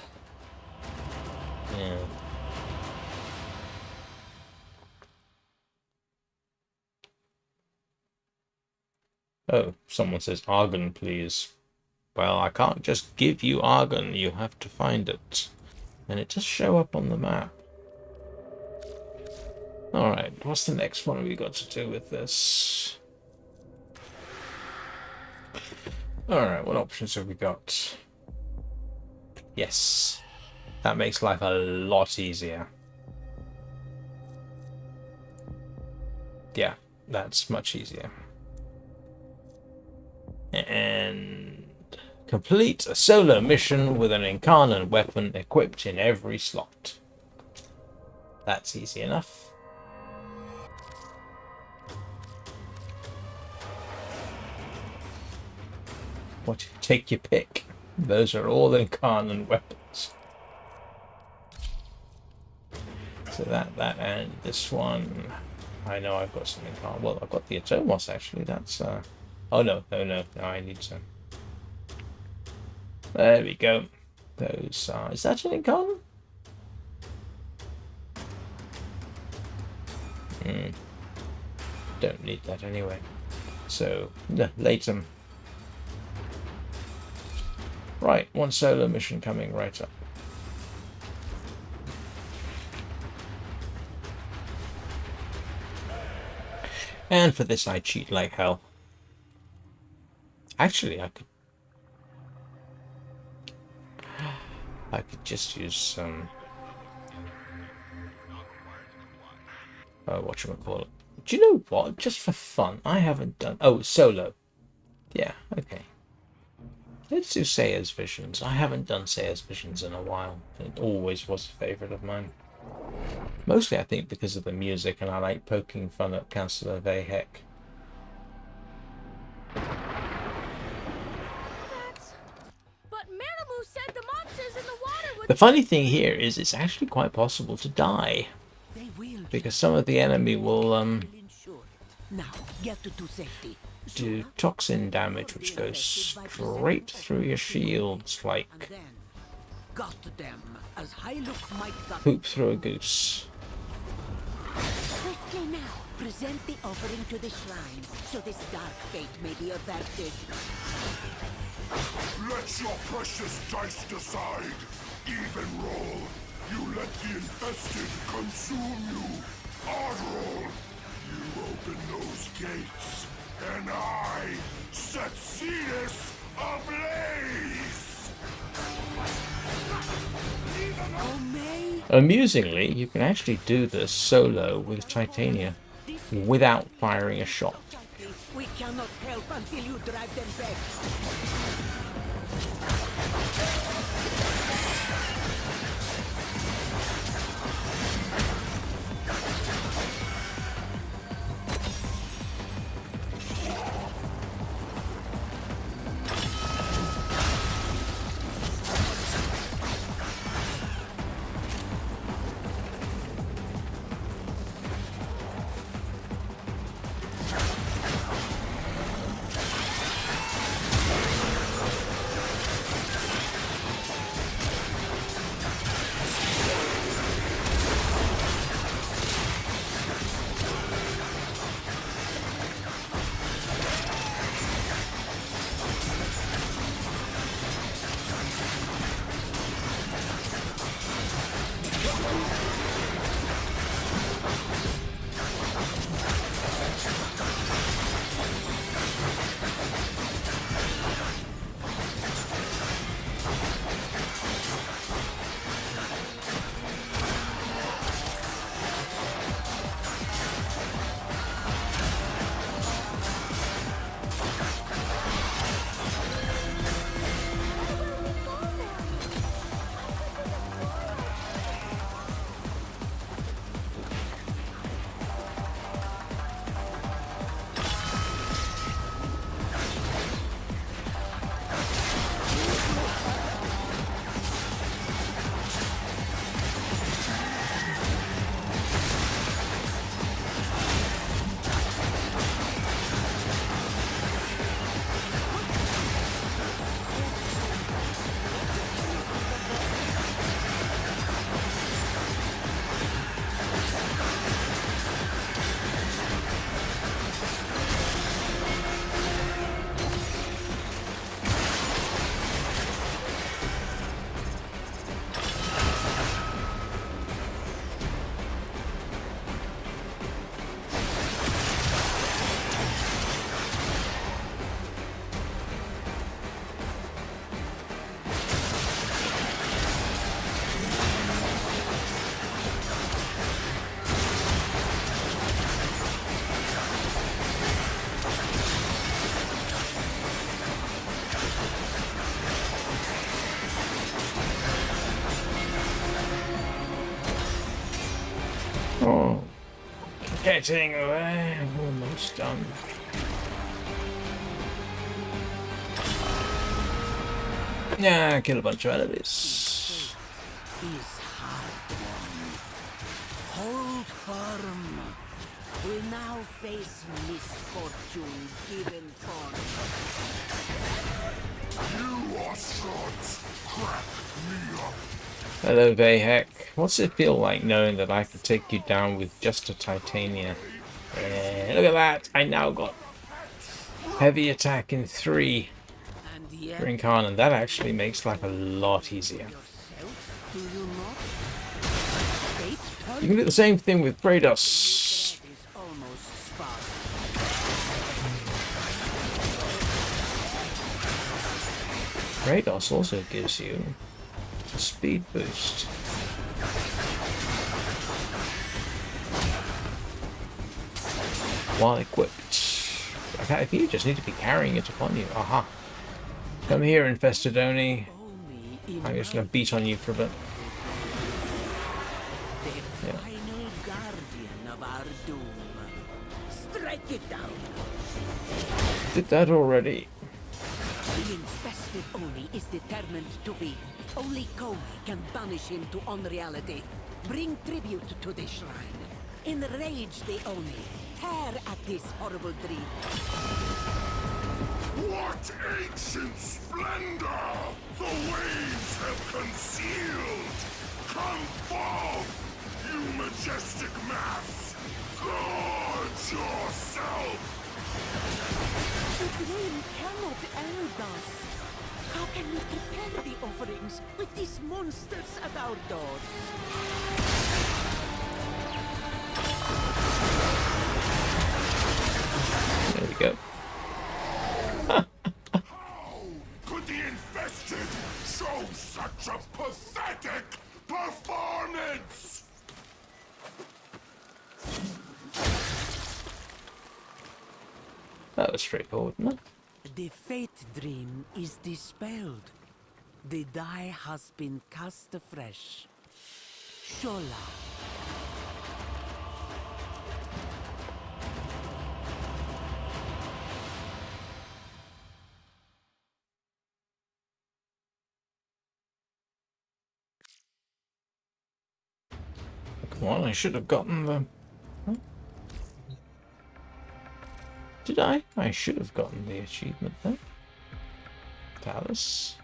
Yeah. Oh, someone says Argon, please. Well, I can't just give you Argon. You have to find it. And it does show up on the map. Alright, what's the next one we got to do with this? Alright, what options have we got? Yes. That makes life a lot easier. Yeah, that's much easier. And complete a solo mission with an Incarnon weapon equipped in every slot. That's easy enough. What? Take your pick. Those are all Incarnon weapons. So that and this one. I know I've got some Incarnon. Well, I've got the Atomos actually. That's oh no, I need some. There we go. Those are. Is that an Incarnon? Don't need that anyway. So later. Right, one solo mission coming right up. And for this I cheat like hell. Actually, I could just use some whatchamacallit. Do you know what? Just for fun, I haven't done solo. Yeah, okay. Let's do Sayer's Visions. I haven't done Sayer's Visions in a while. It always was a favourite of mine. Mostly, I think, because of the music, and I like poking fun at Councillor Vahek. But Manamu said the monsters in the water would... The funny thing here is it's actually quite possible to die. They will Because some of the enemy will ensure it. Now, get to safety. do toxin damage, which goes straight through your shields like And then, got them as Hyluk might got. poop through a goose. Swiftly now, present the offering to the shrine, so this dark fate may be averted. Let your precious dice decide. Even roll. You let the infested consume you. Odd roll. You open those gates, and I set Cetus ablaze. Oh, May, Amusingly, you can actually do this solo with Titania without firing a shot. we cannot help until you drive them back. getting away. Almost done. Yeah, kill a bunch of enemies. Is hard won. Hold firm. We now face misfortune given for. You are sons. Crack me up. Hello, Vahek. What's it feel like knowing that I could take you down with just a Titania? Look at that! I now got heavy attack in 3 And for yet, Incarnon. That actually makes life a lot easier. yourself, do you not? Fate You can do the same thing with Kratos. is almost spark. Kratos also gives you a speed boost. While equipped. Okay, if you just need to be carrying it upon you. Aha. Come here, Infestadoni. Only in I'm just going to beat on you for a bit. the Yeah. final guardian of our doom. Strike it down. Did that already. The infested Oni is determined to be. Only Komi can banish him to unreality. Bring tribute to the shrine. Enrage the Oni. Tear at this horrible dream. What ancient splendor the waves have concealed! Come forth, you majestic mass! Gorge yourself! The dream cannot end us. How can we prepare the offerings with these monsters at our doors? There we go. How could the infested show such a pathetic performance? That was straightforward, wasn't it? The fate dream is dispelled. The die has been cast afresh. Shola. Come on, I should have gotten the... Huh? Did I? I should have gotten the achievement there. Talus.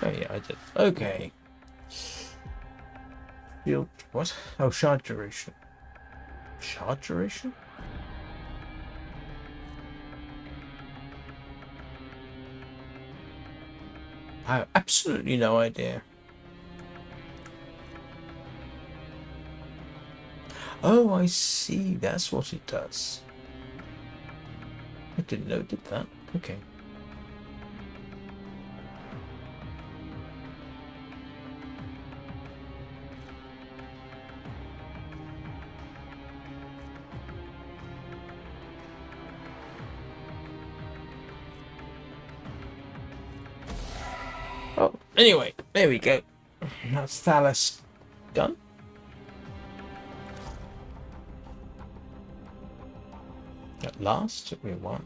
Oh yeah, I did. Okay. Field... What? Oh, shard duration. Shard duration? I have absolutely no idea. Oh, I see. That's what it does. I didn't know it did that. Okay. Oh, anyway, there we go. That's Thalys done. At last, we won.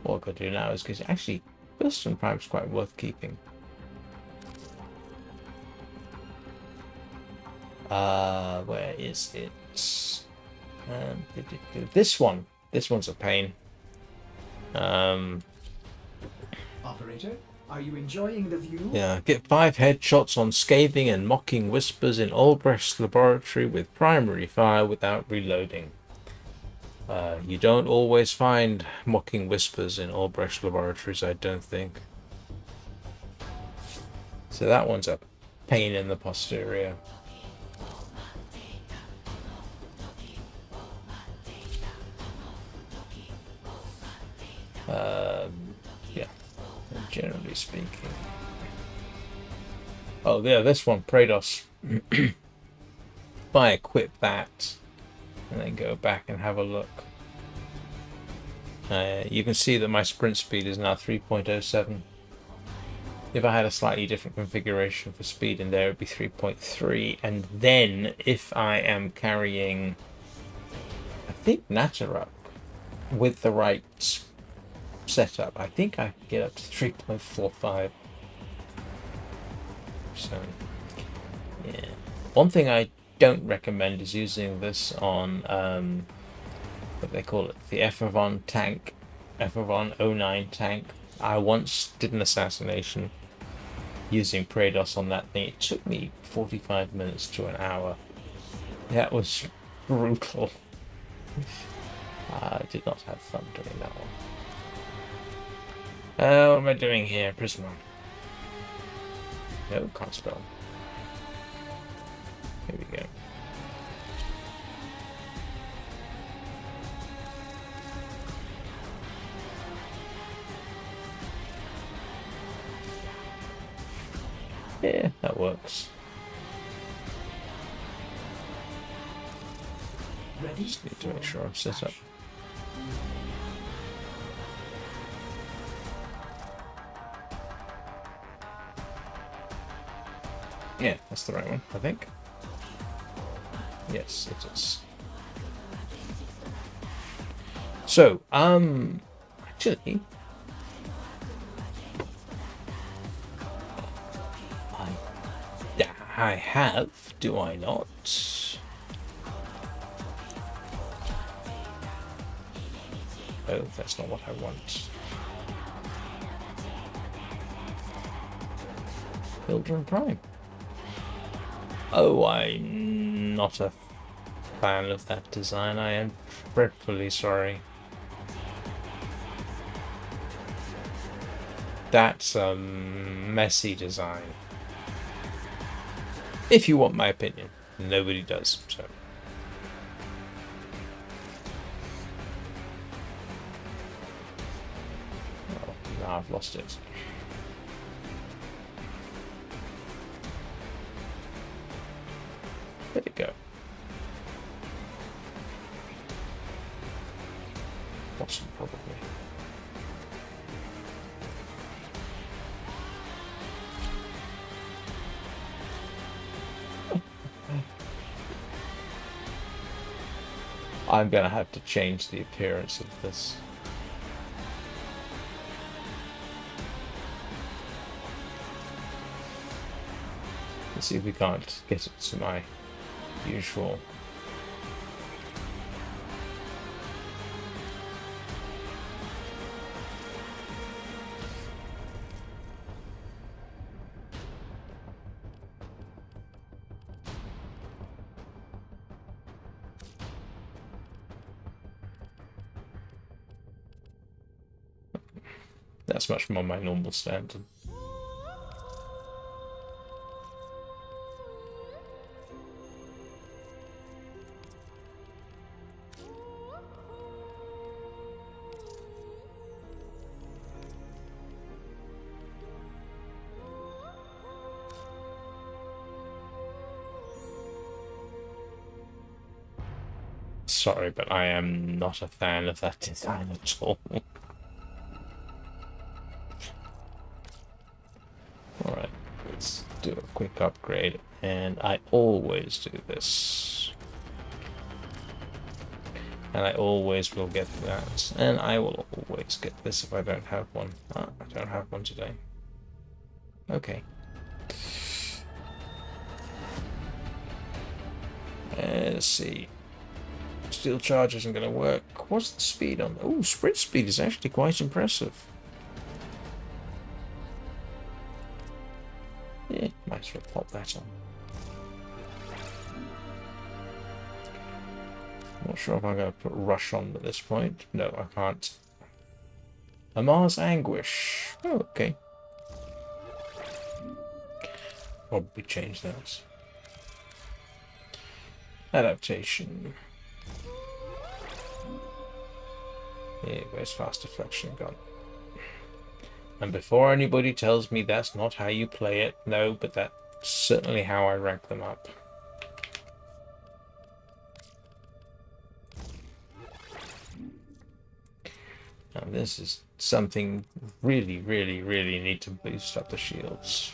What I could do now is because actually, Bilston Prime is quite worth keeping. Where is it? This one. This one's a pain. Operator, are you enjoying the view? Yeah, get 5 headshots on scathing and mocking whispers in Albrecht's laboratory with primary fire without reloading. You don't always find mocking whispers in Albrecht's laboratories, I don't think. So that one's a pain in the posterior. Yeah, generally speaking. Oh yeah, this one, Praedos. If I equip that and then go back and have a look, you can see that my sprint speed is now 3.07. If I had a slightly different configuration for speed in there, it would be 3.3. And then if I am carrying, I think, Nataruk with the right setup, I think I can get up to 3.45. So, yeah. One thing I don't recommend is using this on, what they call it, the Ephevon tank, Ephevon 09 tank. I once did an assassination using Praedos on that thing. It took me 45 minutes to an hour. That was brutal. I did not have fun doing that one. What am I doing here? Prisma. No, can't spell. Here we go. Yeah, that works. Ready? Just need to make sure I'm set up. Yeah, that's the right one, I think. Yes, it is. So, actually, I have, do I not? Oh, that's not what I want. Children Prime. Oh, I'm not a fan of that design. I am dreadfully sorry. That's a messy design. If you want my opinion. Nobody does, so. Oh, now I've lost it. There we go. Awesome, probably. I'm gonna have to change the appearance of this. Let's see if we can't get it to my usual. That's much more my normal standard. Sorry, but I am not a fan of that design at all. Alright, let's do a quick upgrade, and I always do this. And I always will get that, and I will always get this if I don't have one. Ah, I don't have one today. Okay. Let's see. Steel charge isn't going to work. What's the speed on? Oh, sprint speed is actually quite impressive. Yeah, might as well pop that on. Not sure if I'm going to put rush on at this point. No, I can't. Amar's Anguish. Oh, okay. Probably change that. Adaptation. Yeah, where's fast deflection gone? And before anybody tells me that's not how you play it, no, but that's certainly how I rank them up. this is something really, really, really need to boost up the shields.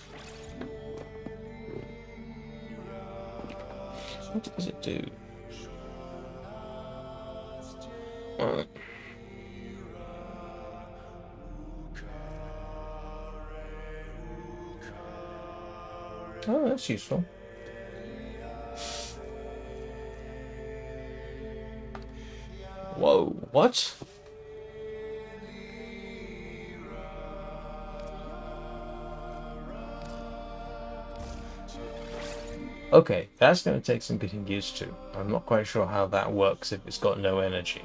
What does it do? Oh, that's useful. Whoa, what? Okay, that's going to take some getting used to. I'm not quite sure how that works if it's got no energy.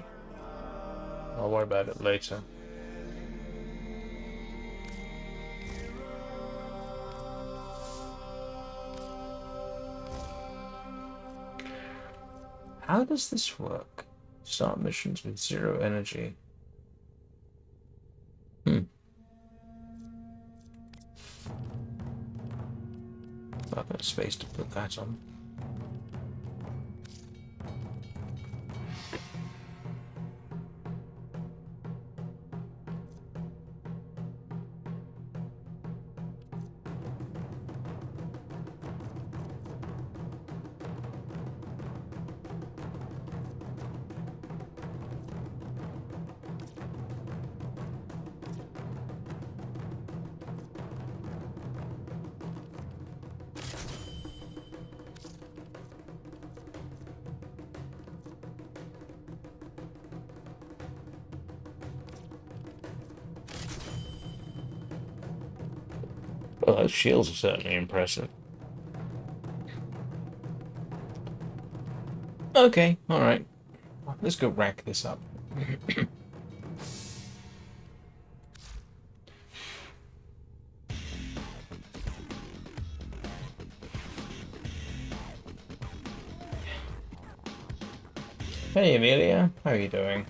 I'll worry about it later. How does this work? Start missions with 0 energy. I've got space to put that on. Well, those shields are certainly impressive. Okay, alright. Let's go rack this up. Hey Amelia, how are you doing?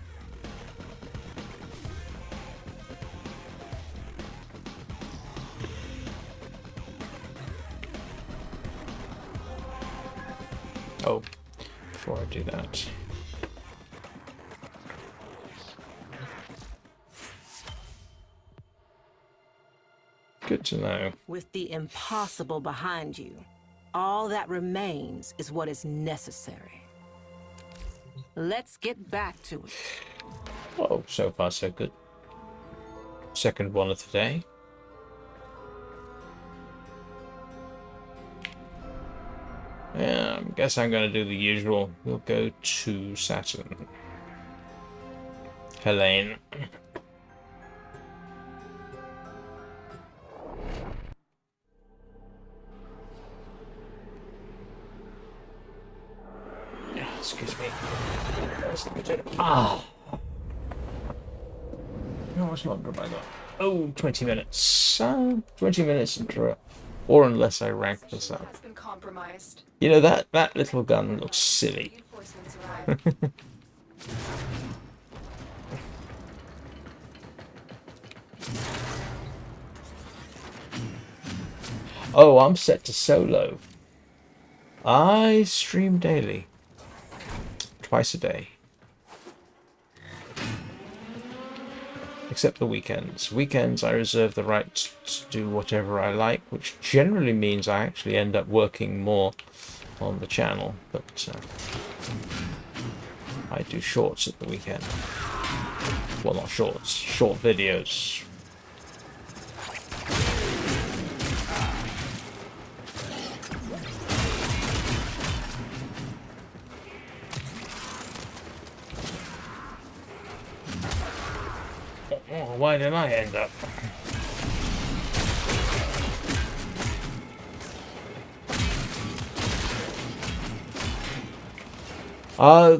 Oh, before I do that. Good to know. With the impossible behind you, all that remains is what is necessary. Let's get back to it. Oh, so far so good. Second one of the day. Yeah, I guess I'm going to do the usual. We'll go to Saturn. Helene. Excuse me. Ah. How much longer have I got? Oh, 20 minutes. 20 minutes into it. Or unless I rank this up. Has been compromised. You know, that little gun looks silly. Reinforcements arrive. Oh, I'm set to solo. I stream daily. Twice a day. Except the weekends. Weekends I reserve the right to do whatever I like, which generally means I actually end up working more on the channel. But I do shorts at the weekend. Well, not shorts. Short videos. Oh, why did I end up?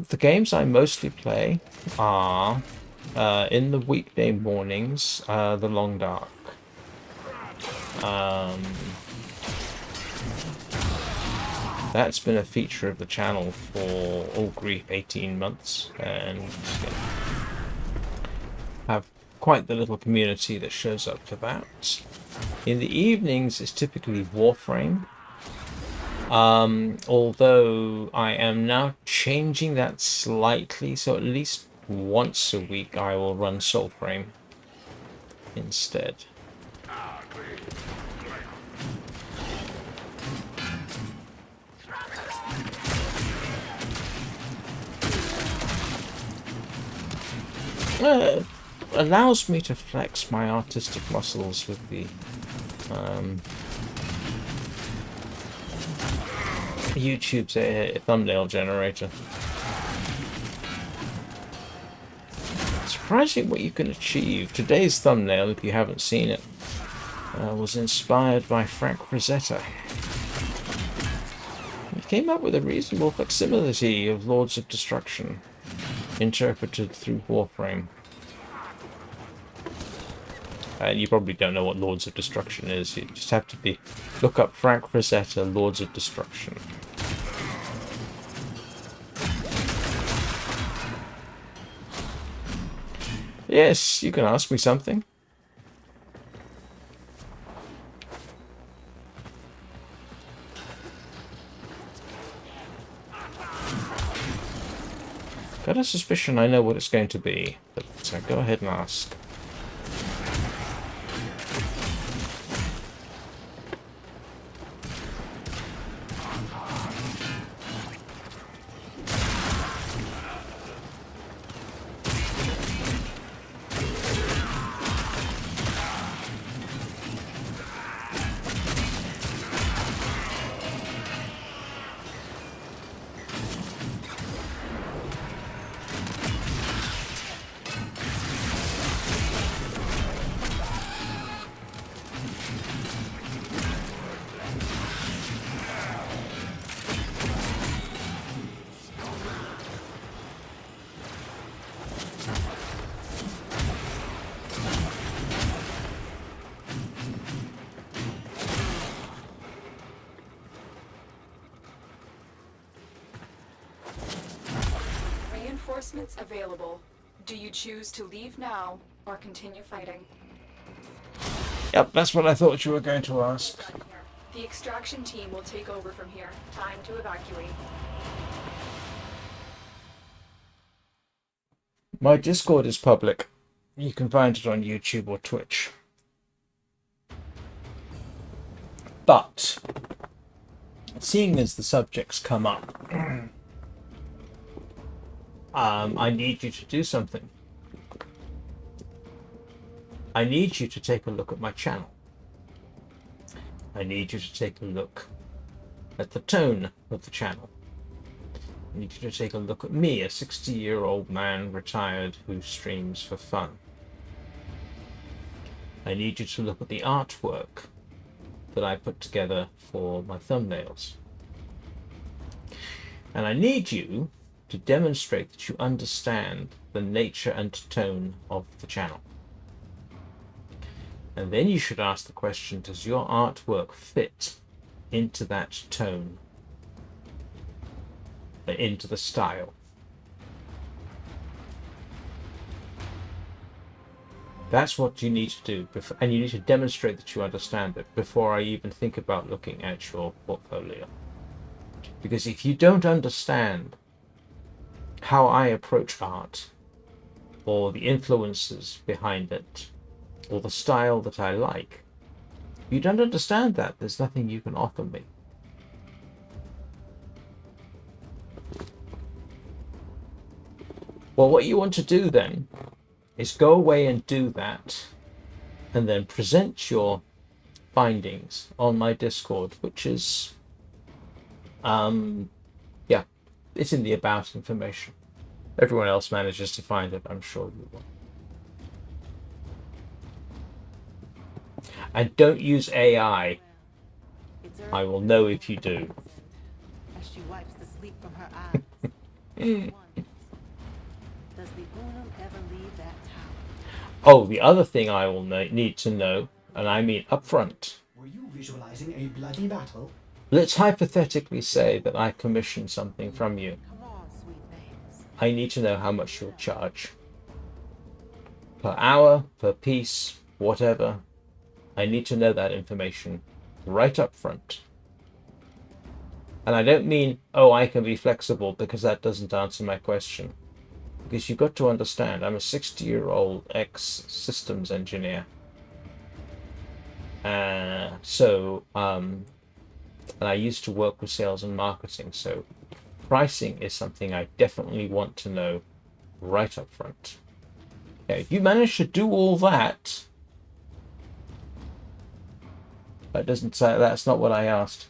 The games I mostly play are in the weekday mornings, The Long Dark. That's been a feature of the channel for, oh grief, 18 months, and have quite the little community that shows up for that. In the evenings, it's typically Warframe. Although I am now changing that slightly, so at least once a week I will run Soulframe instead. Allows me to flex my artistic muscles with the YouTube's thumbnail generator. Surprising what you can achieve. Today's thumbnail, if you haven't seen it, was inspired by Frank Rosetta. He came up with a reasonable facsimile of Lords of Destruction, interpreted through Warframe. And you probably don't know what Lords of Destruction is. You just have to look up Frank Rosetta, Lords of Destruction. Yes, you can ask me something. Got a suspicion I know what it's going to be, but go ahead and ask. Reinforcements available. Do you choose to leave now or continue fighting? Yep, that's what I thought you were going to ask. The extraction team will take over from here. Time to evacuate. My Discord is public. You can find it on YouTube or Twitch. But, seeing as the subjects come up, I need you to do something. I need you to take a look at my channel. I need you to take a look at the tone of the channel. I need you to take a look at me, a 60-year-old man, retired, who streams for fun. I need you to look at the artwork that I put together for my thumbnails. And I need you to demonstrate that you understand the nature and tone of the channel. And then you should ask the question, does your artwork fit into that tone, into the style? That's what you need to do, and you need to demonstrate that you understand it before I even think about looking at your portfolio. Because if you don't understand how I approach art, or the influences behind it, or the style that I like, if you don't understand that, there's nothing you can offer me. Well, what you want to do then is go away and do that, and then present your findings on my Discord, which is, yeah, it's in the about information. Everyone else manages to find it, I'm sure you will. And don't use AI. I will know if you do. As she wipes the sleep from her eyes. Does the Unum ever leave that tower? Oh, the other thing I will need to know, and I mean up front. Were you visualizing a bloody battle? Let's hypothetically say that I commission something from you. Come on, sweet things. I need to know how much you'll charge. Per hour, per piece, whatever. I need to know that information right up front. And I don't mean, oh, I can be flexible, because that doesn't answer my question. Because you've got to understand, I'm a 60-year-old ex-systems engineer. And I used to work with sales and marketing, so pricing is something I definitely want to know right up front. Okay, if you manage to do all that, that doesn't say, that's not what I asked.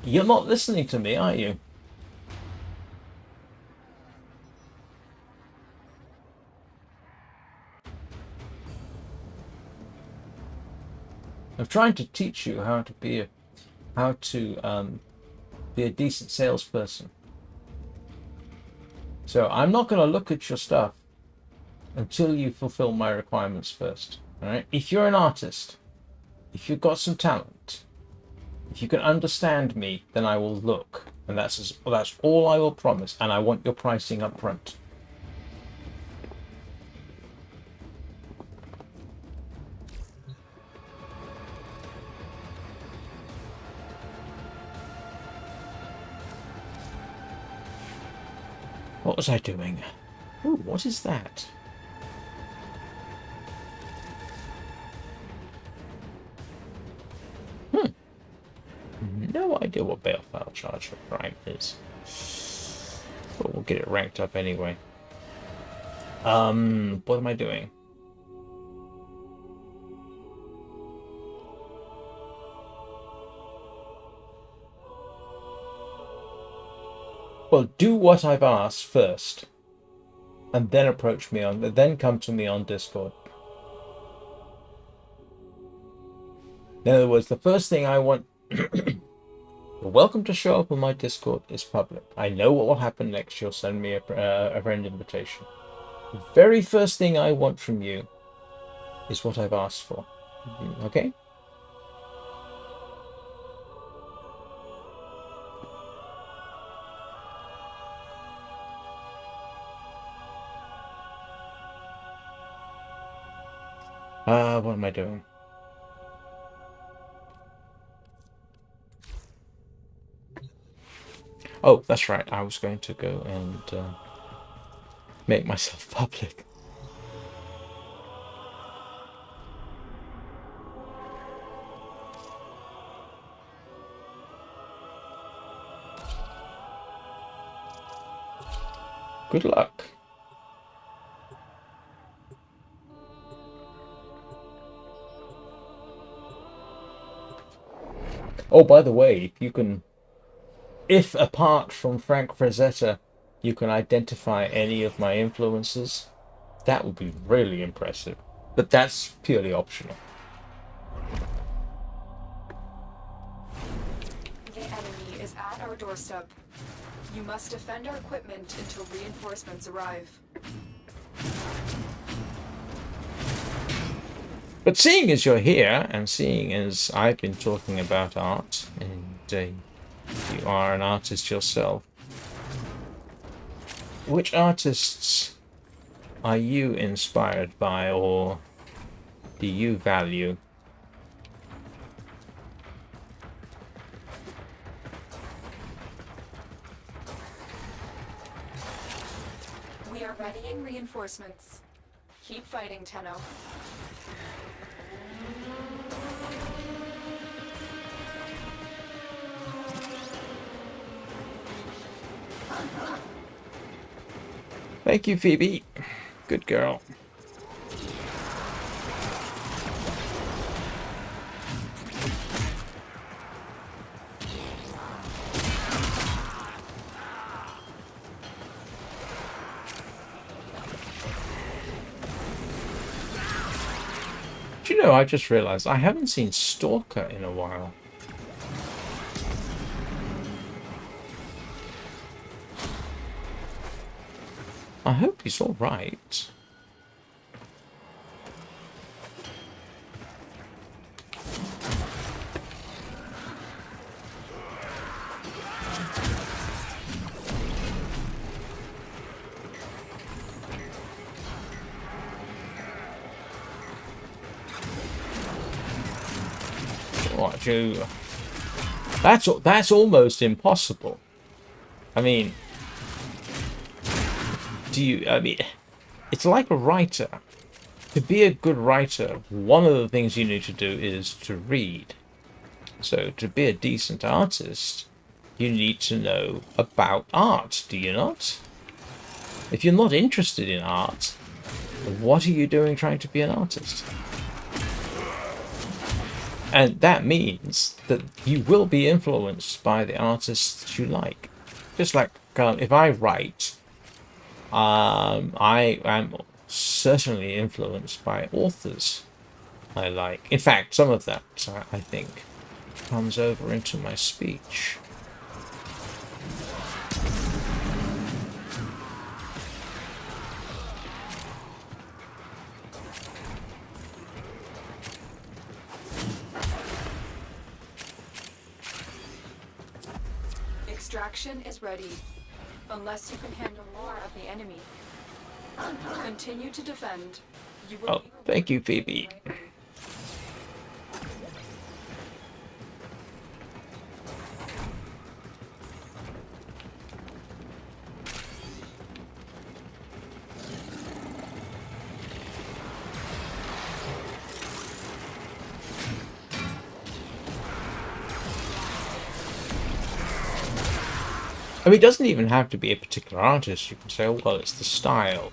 You're not listening to me, are you? I'm trying to teach you how to be a decent salesperson. So I'm not going to look at your stuff until you fulfill my requirements first. All right? If you're an artist, if you've got some talent, if you can understand me, then I will look, and that's all I will promise. And I want your pricing up front. What was I doing? Ooh, what is that? No idea what Balefile Charge of Prime is. But we'll get it ranked up anyway. What am I doing? Well, do what I've asked first, and then then come to me on Discord. In other words, the first thing I want, you're welcome to show up on my Discord. It's public. I know what will happen next. You'll send me a friend invitation. The very first thing I want from you is what I've asked for. Okay? What am I doing? Oh, that's right. I was going to go and make myself public. Good luck. Oh, by the way, if apart from Frank Frazetta, you can identify any of my influences, that would be really impressive. But that's purely optional. The enemy is at our doorstep. You must defend our equipment until reinforcements arrive. But seeing as you're here, and seeing as I've been talking about art, and you are an artist yourself, which artists are you inspired by, or do you value? We are readying reinforcements. Keep fighting, Tenno. Thank you, Phoebe. Good girl. Do you know, I just realized I haven't seen Stalker in a while. I hope he's all right. What you? That's almost impossible. I mean, I mean, it's like a writer. To be a good writer, one of the things you need to do is to read. So to be a decent artist, you need to know about art, do you not? If you're not interested in art, what are you doing trying to be an artist? And that means that you will be influenced by the artists you like. Just like if I write, I am certainly influenced by authors I like. In fact, some of that, I think, comes over into my speech. Extraction is ready, unless you can handle more of the enemy. Continue to defend. You will be Thank you, Phoebe. I mean, it doesn't even have to be a particular artist. You can say, oh, well, it's the style.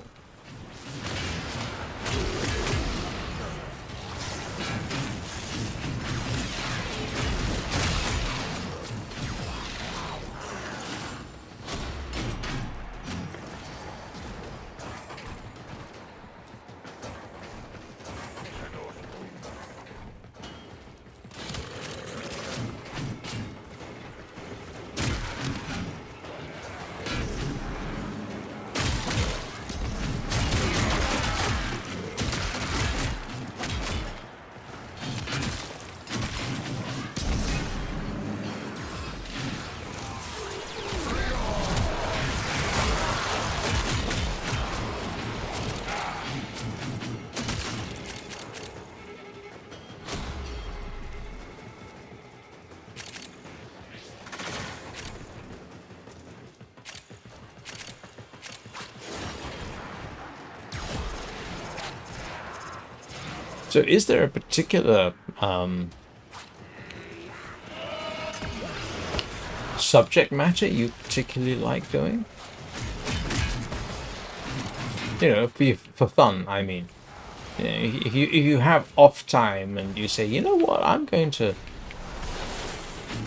So is there a particular subject matter you particularly like doing? You know, for fun, I mean. You know, if you have off time and you say, you know what, I'm going to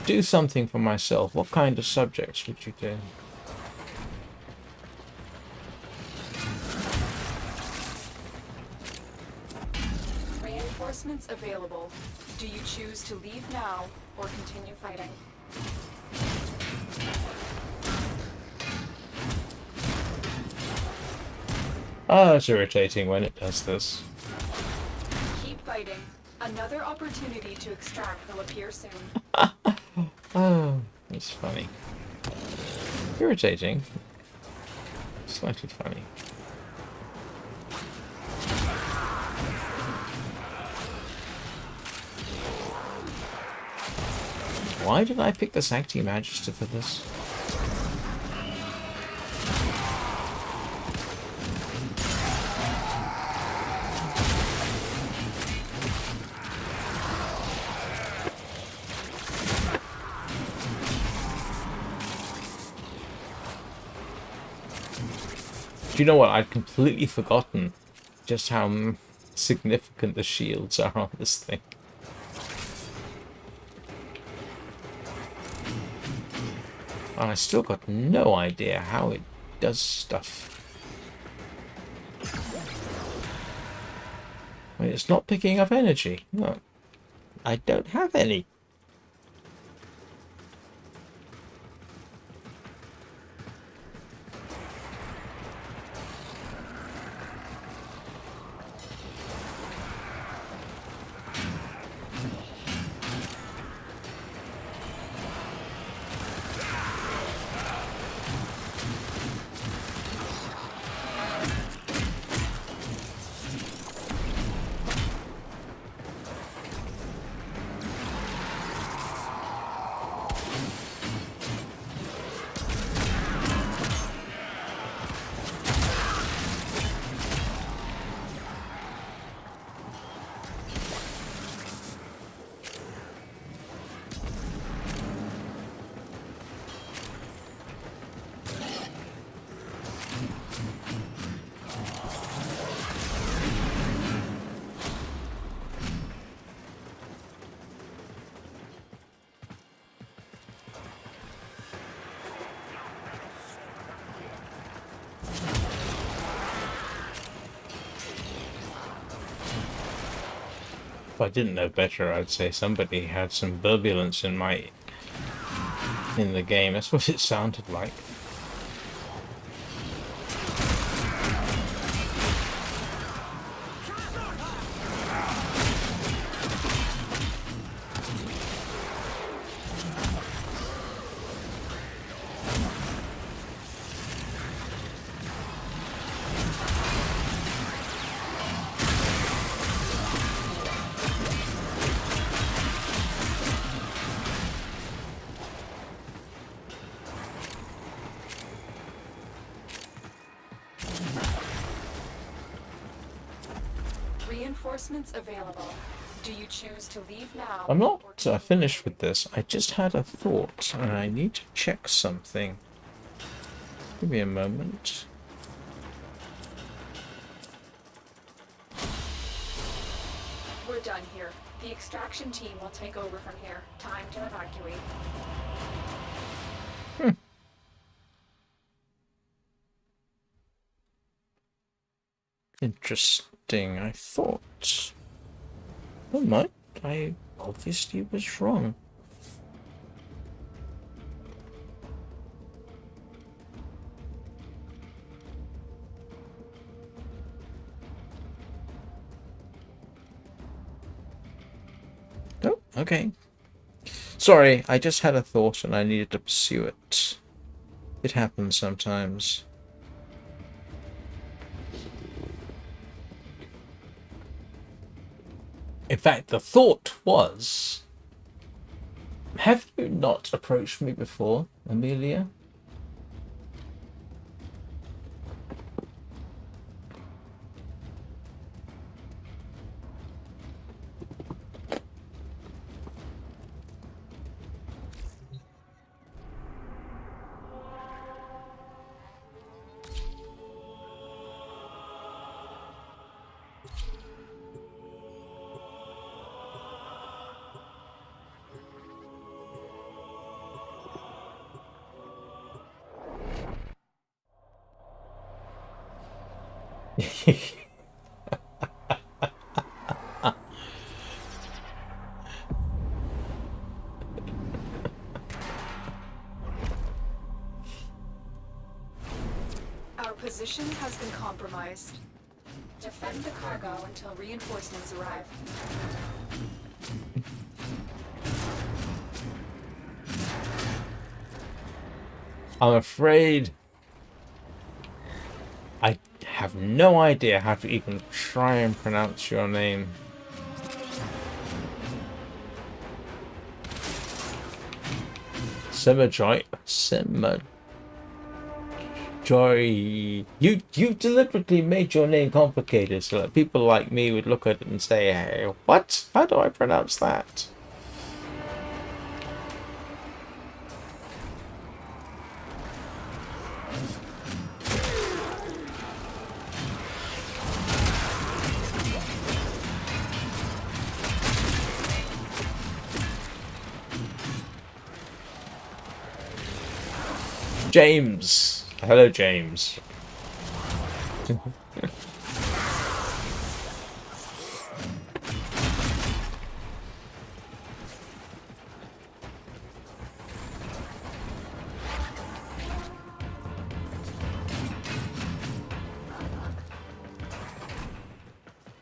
do something for myself, what kind of subjects would you do? Reinforcements available. Do you choose to leave now or continue fighting? Oh, it's irritating when it does this. Keep fighting. Another opportunity to extract will appear soon. Oh, that's funny. Irritating. Slightly funny. Why did I pick the Sancti Magister for this? Do you know what? I'd completely forgotten just how significant the shields are on this thing. And I still got no idea how it does stuff. I mean, it's not picking up energy. No, I don't have any. If I didn't know better, I'd say somebody had some turbulence in the game. That's what it sounded like. Reinforcements available. Do you choose to leave now? I'm not finished with this. I just had a thought, and I need to check something. Give me a moment. We're done here. The extraction team will take over from here. Time to evacuate. Interesting. I thought... Oh my, I obviously was wrong. Oh, okay. Sorry, I just had a thought and I needed to pursue it. It happens sometimes. In fact, the thought was... Have you not approached me before, Amelia? Our position has been compromised. Defend the cargo until reinforcements arrive. I'm afraid I have no idea how to even try and pronounce your name. Semajoy. You deliberately made your name complicated so that people like me would look at it and say, hey, what? How do I pronounce that? James. Hello, James.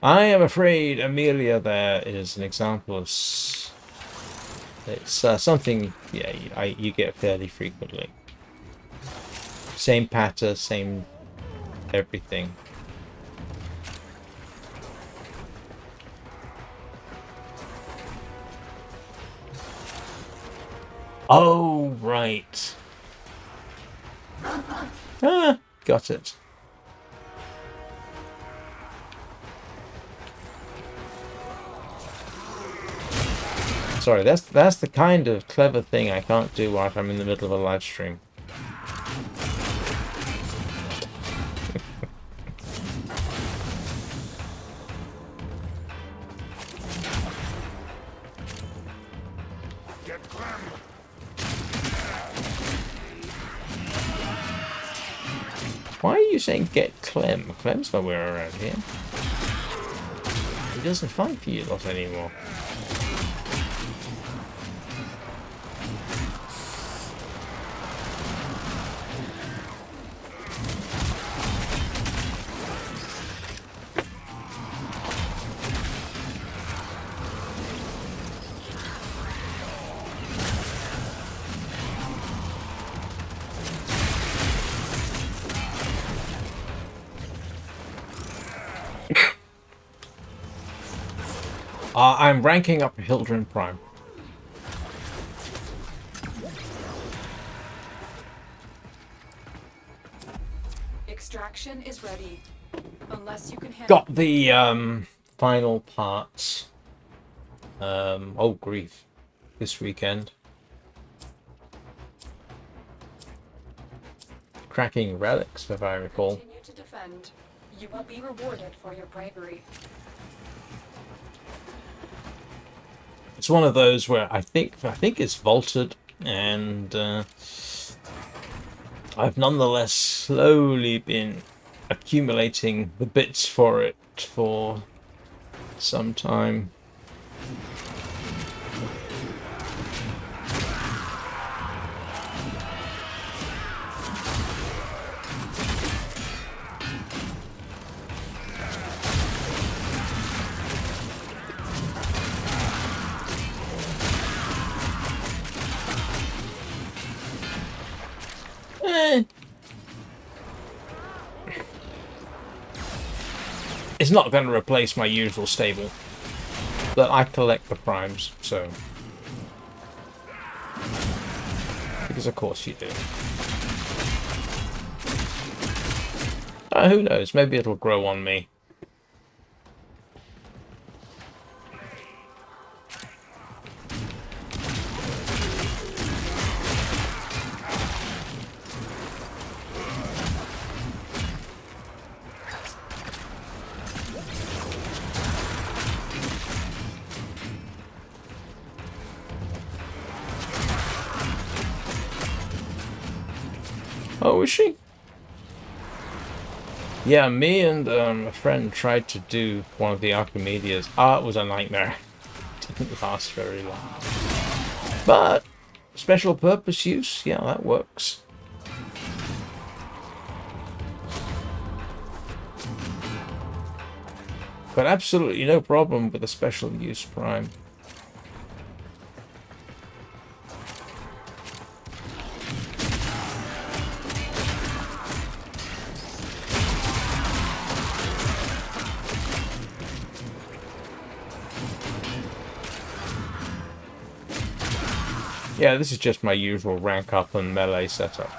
I am afraid Amelia there is an example of... It's something, yeah, you get fairly frequently. Same patter, same everything. Oh, right. Ah, got it. Sorry, that's the kind of clever thing I can't do while I'm in the middle of a live stream. Why are you saying get Clem? Clem's nowhere around here. doesn't fight for you lot anymore. I'm ranking up Hildren Prime. Extraction is ready. Unless you can handle... Got the final parts. Oh grief. This weekend. Cracking relics, if I recall. Continue to defend. You will be rewarded for your bravery. It's one of those where I think it's vaulted, and I've nonetheless slowly been accumulating the bits for it for some time. It's not going to replace my usual stable, but I collect the primes, so... Because of course you do. Who knows, maybe it'll grow on me. Oh, is she? Yeah, me and a friend tried to do one of the Archimedes. It was a nightmare. Didn't last very long. But special purpose use, yeah, that works. But absolutely no problem with a special use prime. Yeah, this is just my usual rank up and melee setup.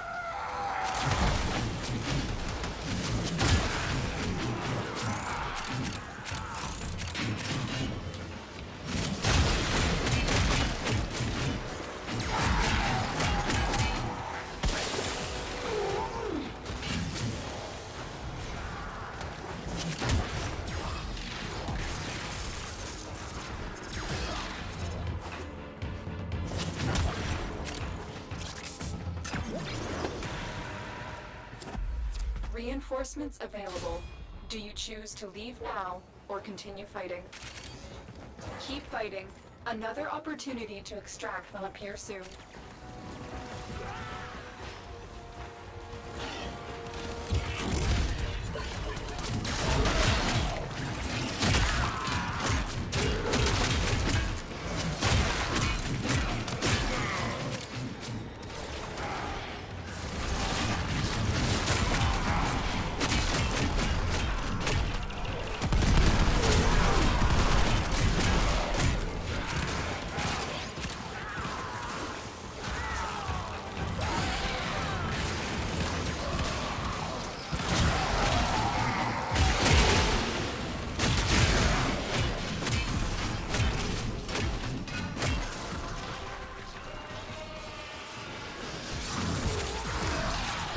Reinforcements available. Do you choose to leave now or continue fighting? Keep fighting. Another opportunity to extract will appear soon.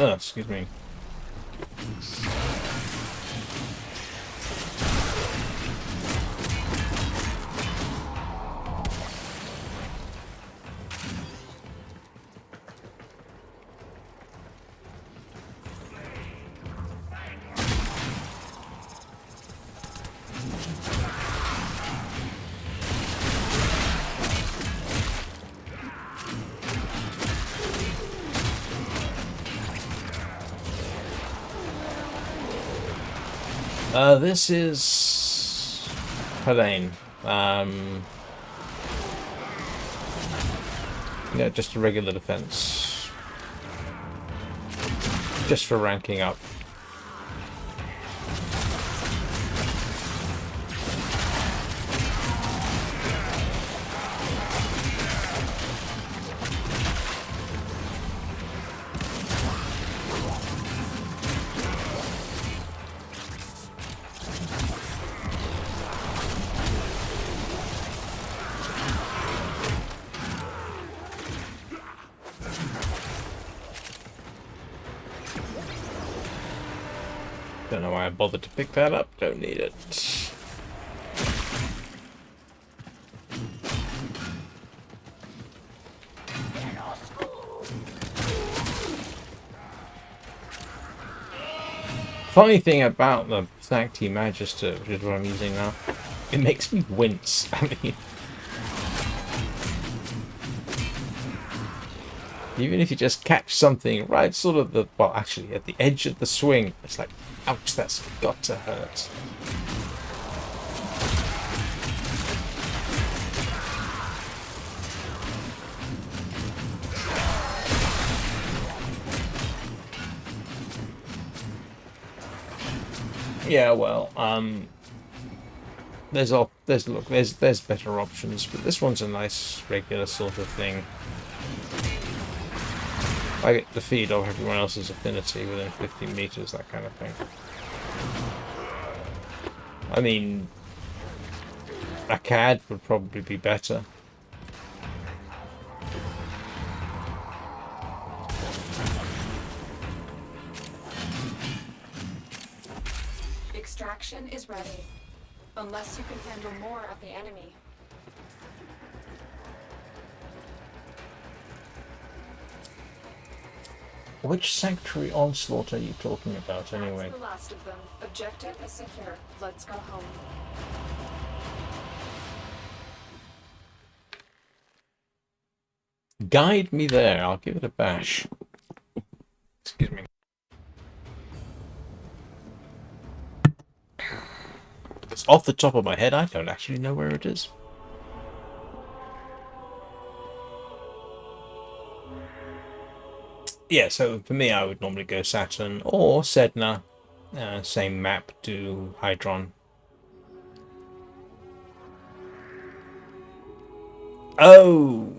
Oh, excuse me. This is Helene. Yeah, just a regular defense. Just for ranking up. Don't know why I bothered to pick that up. Don't need it. Funny thing about the Sancti Magister, which is what I'm using now, it makes me wince. I mean, even if you just catch something right sort of the, well, actually at the edge of the swing, it's like, ouch, that's got to hurt. Yeah, well, there's better options, but this one's a nice regular sort of thing. I get the feed of everyone else's affinity within 50 meters, that kind of thing. I mean, a CAD would probably be better. Extraction is ready, unless you can handle more of the enemy. Which Sanctuary Onslaught are you talking about, anyway? That's the last of them. Objective is secure. Let's go home. Guide me there. I'll give it a bash. Excuse me. It's off the top of my head. I don't actually know where it is. Yeah, so for me, I would normally go Saturn or Sedna. Same map, do Hydron. Oh,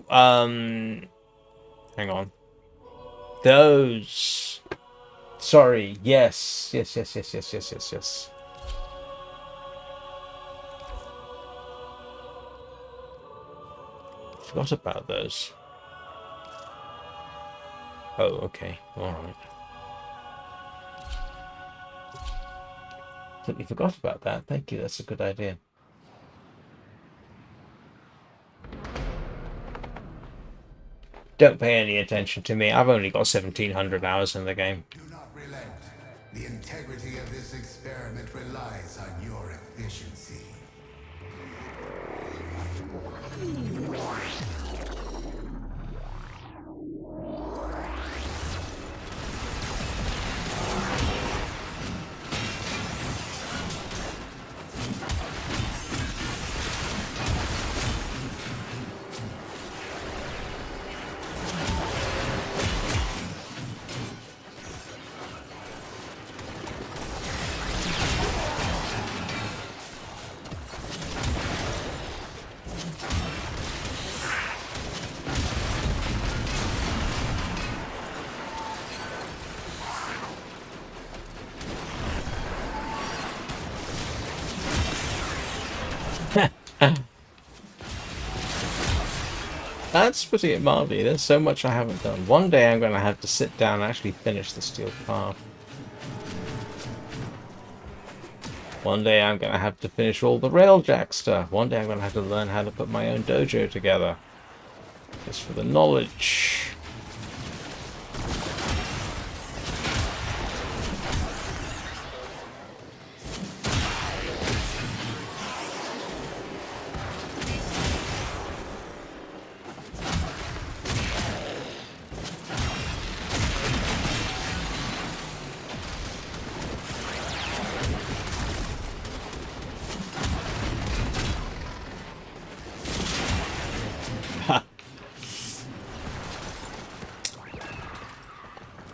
hang on. Those. Sorry. Yes. Forgot about those. Oh, okay. Alright. Completely forgot about that. Thank you, that's a good idea. Don't pay any attention to me. I've only got 1,700 hours in the game. Do not relent. The integrity of this experiment relies on your efficiency. That's putting it mildly. There's so much I haven't done. One day I'm going to have to sit down and actually finish the Steel Path. One day I'm going to have to finish all the Railjack stuff. One day I'm going to have to learn how to put my own dojo together. Just for the knowledge.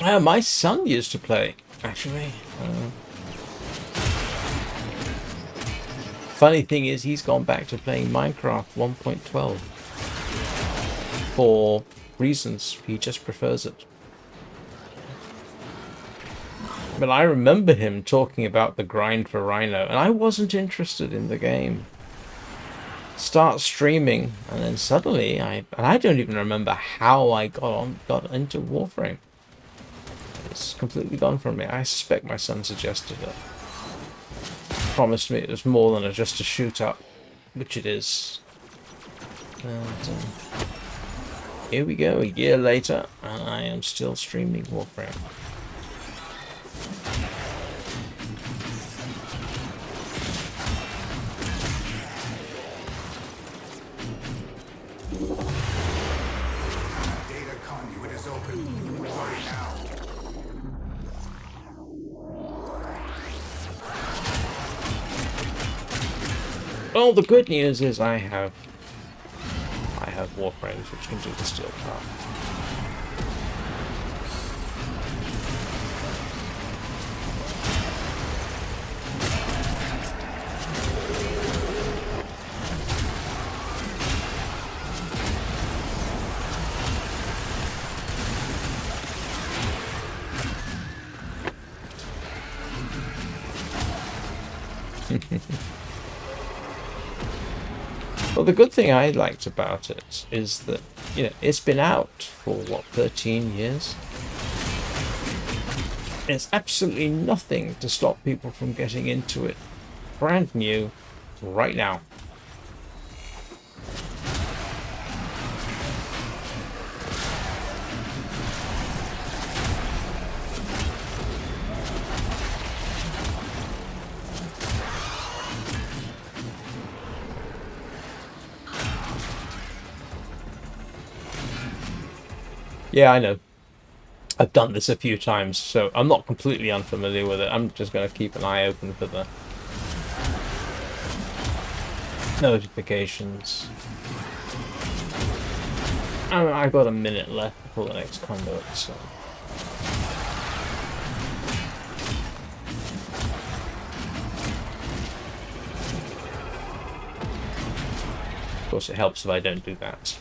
My son used to play, actually. Funny thing is, he's gone back to playing Minecraft 1.12 for reasons. He just prefers it. But I remember him talking about the grind for Rhino, and I wasn't interested in the game. Start streaming, and then suddenly I don't even remember how I got into Warframe. It's completely gone from me. I suspect my son suggested it. Promised me it was more than just a shoot up, which it is. And, here we go, a year later, and I am still streaming Warframe. Data conduit is open right now. Well, the good news is I have Warframes which can do the Steel Path. Well, the good thing I liked about it is that, you know, it's been out for, what, 13 years? There's absolutely nothing to stop people from getting into it brand new right now. Yeah, I know. I've done this a few times, so I'm not completely unfamiliar with it. I'm just going to keep an eye open for the notifications. I've got a minute left before the next conduit, so... Of course, it helps if I don't do that.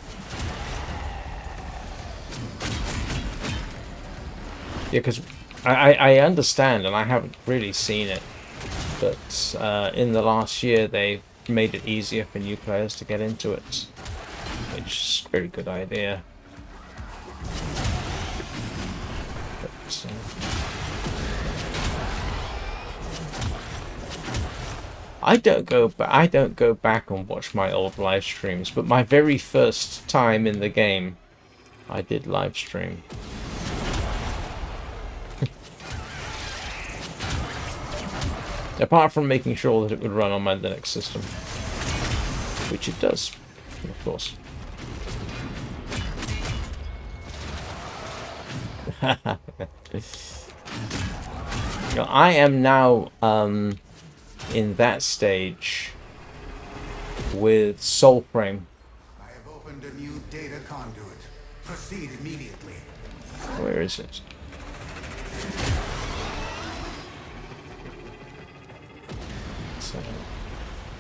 Yeah, because I understand, and I haven't really seen it, but in the last year they've made it easier for new players to get into it, which is a very good idea. But, I don't go back and watch my old live streams, but my very first time in the game, I did live stream. Apart from making sure that it would run on my Linux system, which it does, of course. I am now in that stage with Soulframe. I have opened a new data conduit. Proceed immediately. Where is it? So,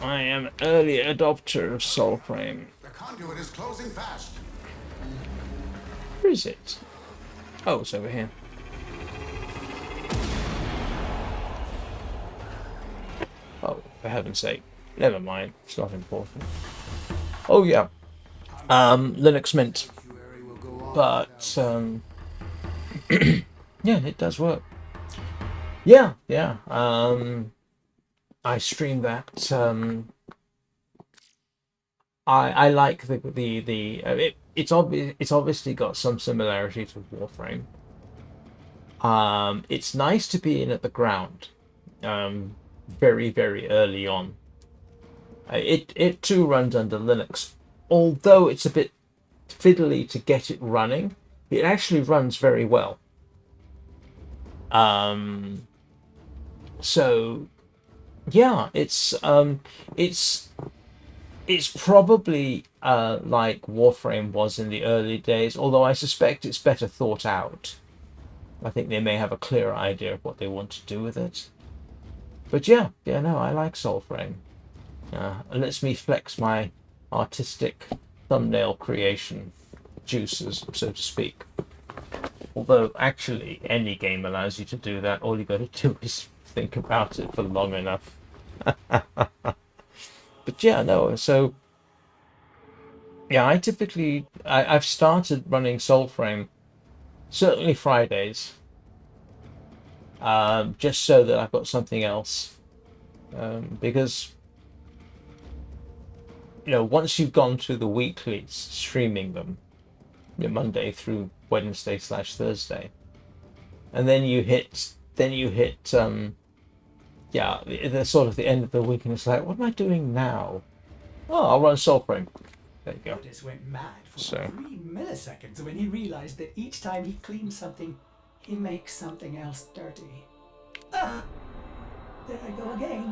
I am early adopter of Soulframe. The conduit is closing fast. Where is it? Oh, it's over here. Oh, for heaven's sake. Never mind. It's not important. Oh, yeah. Linux Mint. But, yeah, it does work. Yeah. I stream that. I like it's obviously got some similarity to Warframe. It's nice to be in at the ground, very, very early on. It too runs under Linux, although it's a bit fiddly to get it running. It actually runs very well. So yeah, it's probably like Warframe was in the early days, although I suspect it's better thought out. I think they may have a clearer idea of what they want to do with it. But yeah, no, I like Soulframe. It lets me flex my artistic thumbnail creation juices, so to speak. Although, actually, any game allows you to do that. All you got to do is think about it for long enough. But yeah, no, so... Yeah, I've started running Soulframe, certainly Fridays, just so that I've got something else. Because, you know, once you've gone through the weeklies, streaming them, Monday through Wednesday/Thursday, and then you hit the sort of the end of the week, and it's like, what am I doing now? Oh, I'll run Soulframe. There you go. Otis went mad for So. 3 milliseconds when he realized that each time he cleans something, he makes something else dirty. Ah! There I go again.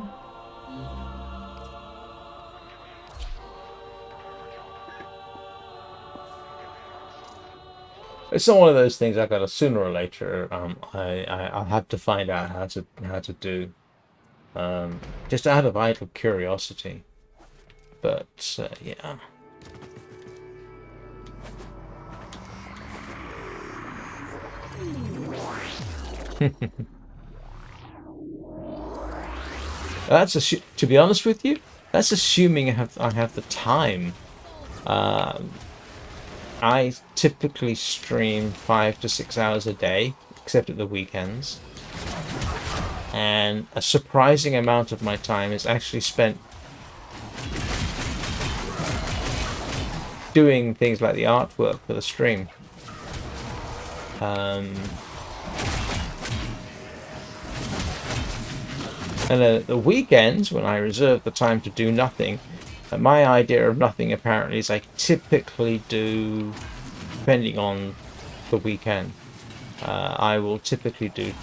It's not one of those things I've got to sooner or later. I'll have to find out how to do, just out of idle curiosity. But yeah. To be honest with you, that's assuming I have the time. I typically stream 5 to 6 hours a day, except at the weekends. And a surprising amount of my time is actually spent doing things like the artwork for the stream. And at the weekends, when I reserve the time to do nothing, my idea of nothing apparently is I typically do, depending on the weekend, I will typically do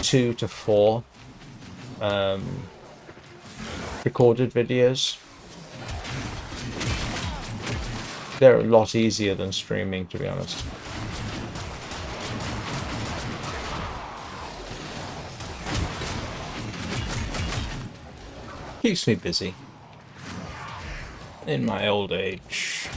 2 to 4 recorded videos. They're a lot easier than streaming, to be honest. Keeps me busy in my old age.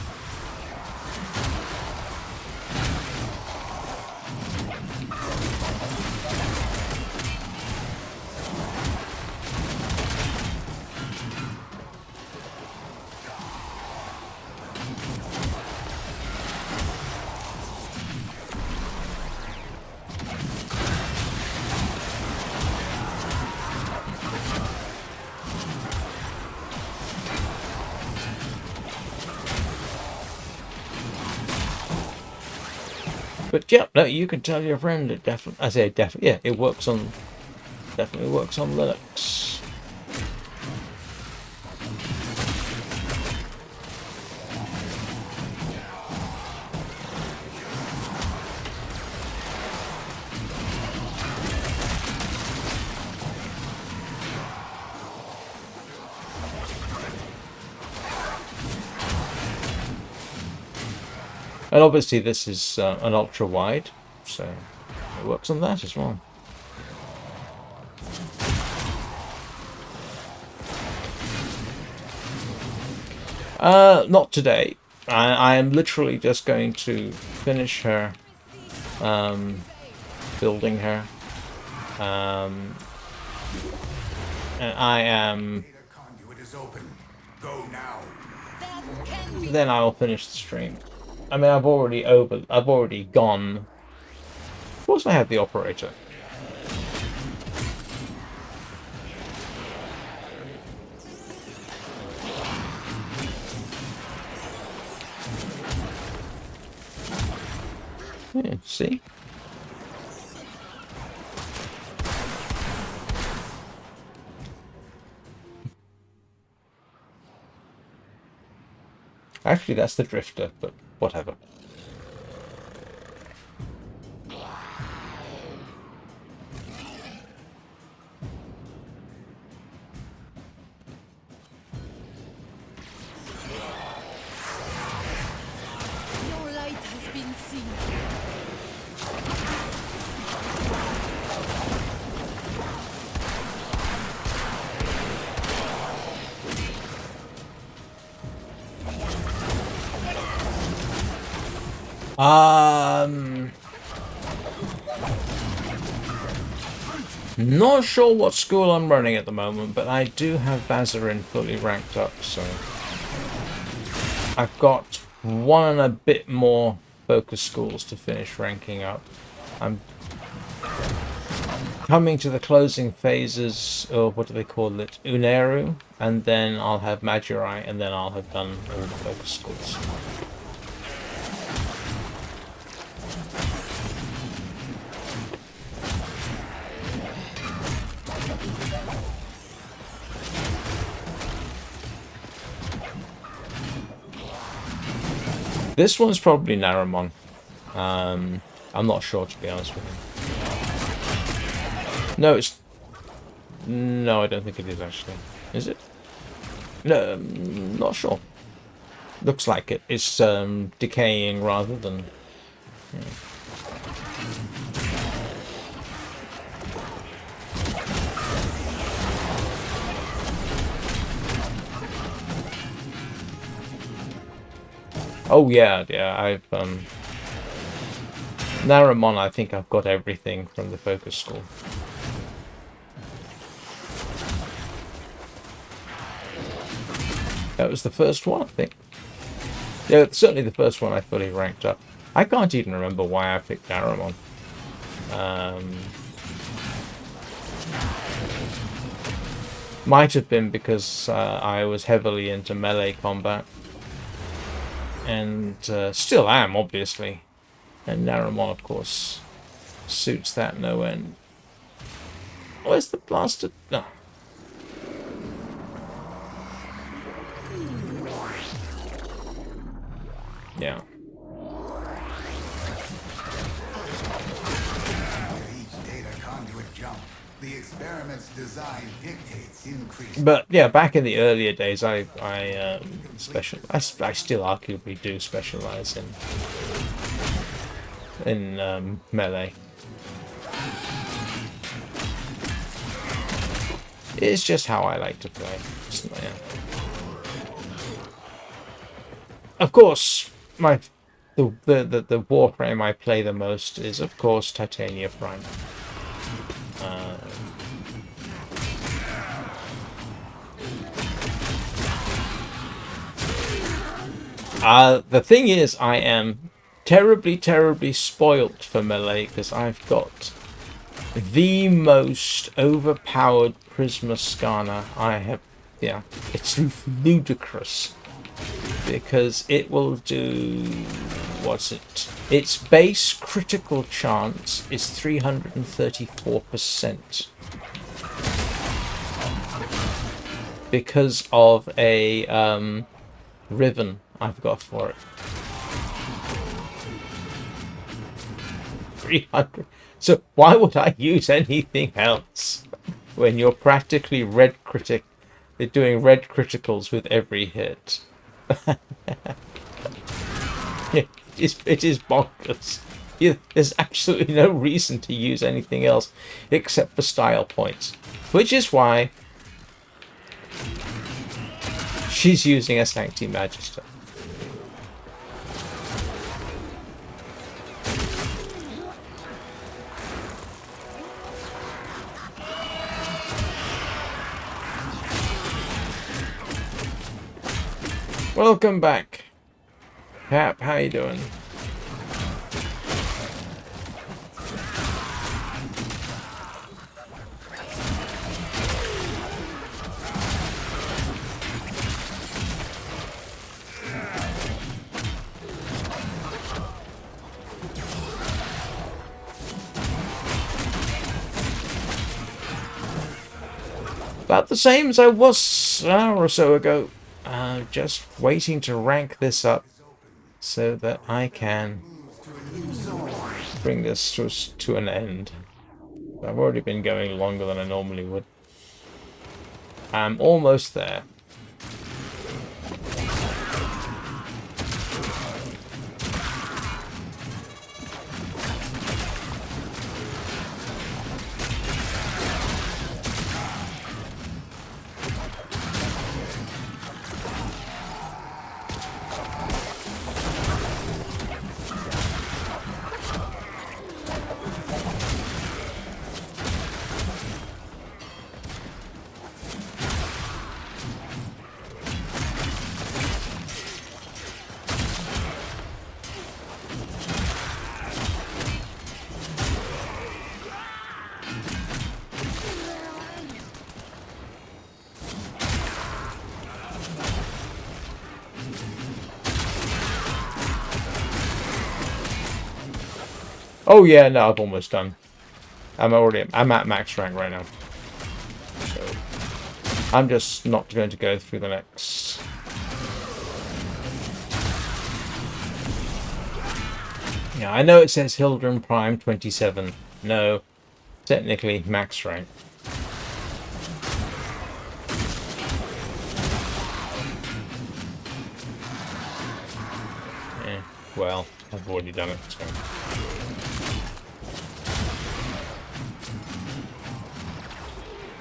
But yeah, no, you can tell your friend it definitely. I say definitely. Yeah, it works on. Definitely works on Linux. And obviously this is an ultra wide, so it works on that as well. Not today. I am literally just going to finish her, building her. And I am. Then I will finish the stream. I mean, I've already gone. Of course I have the operator. Yeah, see? Actually, that's the drifter, but whatever. Your light has been seen. Not sure what school I'm running at the moment, but I do have Bazarin fully ranked up, so I've got one and a bit more focus schools to finish ranking up. I'm coming to the closing phases of, what do they call it, Uneru, and then I'll have Madurai, and then I'll have done all the focus schools. This one's probably Naramon. I'm not sure, to be honest with you. No, it's... No, I don't think it is, actually. Is it? No, not sure. Looks like it. It's decaying rather than... Yeah. Oh yeah, I've Naramon, I think I've got everything from the focus school. That was the first one, I think. Yeah, certainly the first one I fully ranked up. I can't even remember why I picked Naramon. Might have been because I was heavily into melee combat. And still am, obviously. And Naramon, of course, suits that no end. Where's the blaster? No. Yeah. Each data conduit jump, the experiment's design dictates increase. But yeah, back in the earlier days, I still arguably do specialize in melee. It's just how I like to play. So, yeah. Of course, the Warframe I play the most is, of course, Titania Prime. The thing is, I am terribly, terribly spoilt for melee because I've got the most overpowered Prisma Scanner I have. Yeah, it's ludicrous because it will do. What's it? Its base critical chance is 334% because of a ribbon I've got for it. 300. So why would I use anything else when you're practically red critic? They're doing red criticals with every hit. It is bonkers. There's absolutely no reason to use anything else except for style points, which is why she's using a Sancti Magister. Welcome back. Cap, how you doing? About the same as I was an hour or so ago. Just waiting to rank this up so that I can bring this to an end. I've already been going longer than I normally would. I'm almost there. Oh yeah, no, I've almost done. I'm at max rank right now. So I'm just not going to go through the next. Yeah, I know it says Hildren Prime 27. No, technically max rank. Well, I've already done it, so.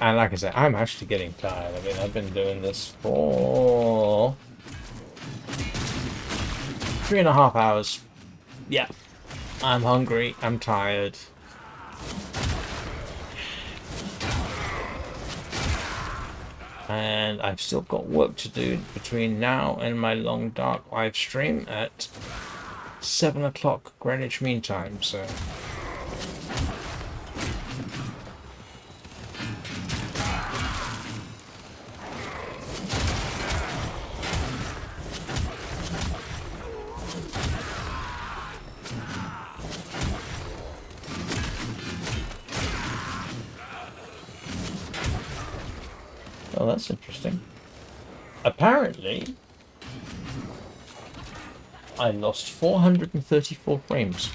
And like I said, I'm actually getting tired. I mean, I've been doing this for 3.5 hours. Yeah. I'm hungry. I'm tired. And I've still got work to do between now and my long dark live stream at 7 o'clock Greenwich Mean Time, so. Oh, that's interesting. Apparently, I lost 434 frames.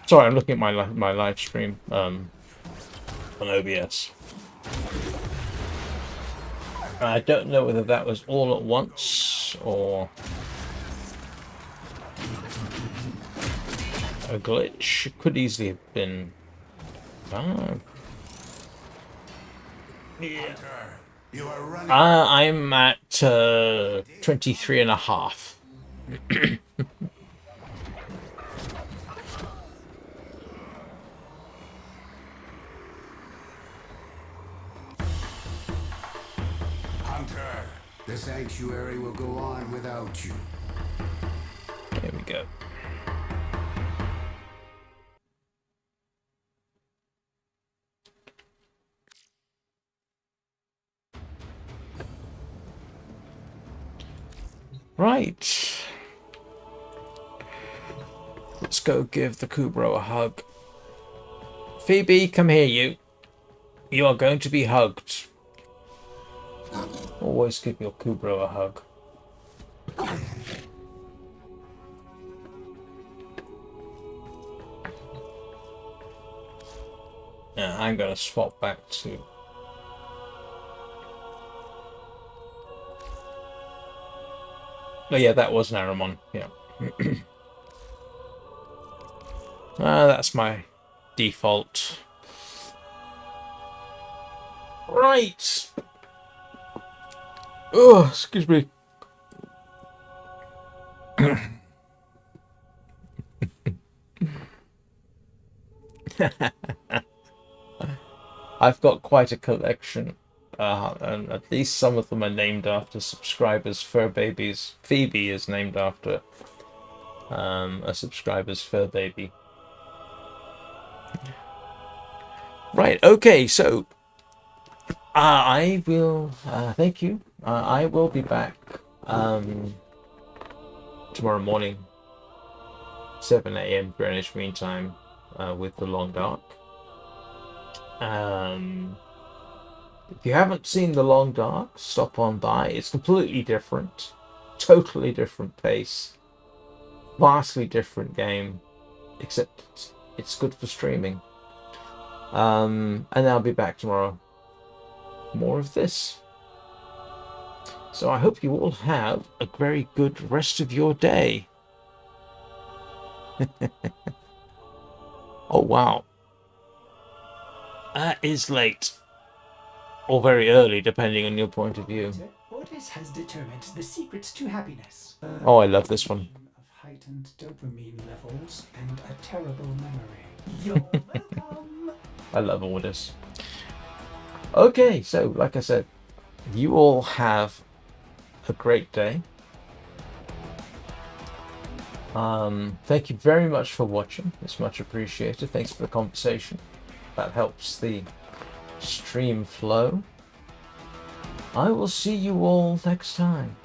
Sorry, I'm looking at my live stream on OBS. I don't know whether that was all at once or a glitch. It could easily have been. Yeah. You are running. I'm at 23.5. Hunter, the sanctuary will go on without you. There we go. Right. Let's go give the Kubro a hug. Phoebe, come here, you. You are going to be hugged. Always give your Kubro a hug. Yeah, I'm going to swap back to... Oh yeah, that was Naramon, yeah. That's my default. Right! Oh, excuse me. I've got quite a collection. And at least some of them are named after subscribers' fur babies. Phoebe is named after a subscriber's fur baby. Right, okay, so I will thank you. I will be back tomorrow morning, 7 AM Greenwich Mean Time, with the Long Dark. If you haven't seen The Long Dark, stop on by. It's completely different. Totally different pace. Vastly different game. Except it's good for streaming. And I'll be back tomorrow. More of this. So I hope you all have a very good rest of your day. Oh, wow. That is late. Or very early, depending on your point of view. Ordis has determined the secrets to happiness. Oh, I love this one. Of heightened dopamine levels and a terrible memory. You're welcome. I love all this. Okay, so like I said, you all have a great day. Thank you very much for watching. It's much appreciated. Thanks for the conversation. That helps the stream flow. I will see you all next time.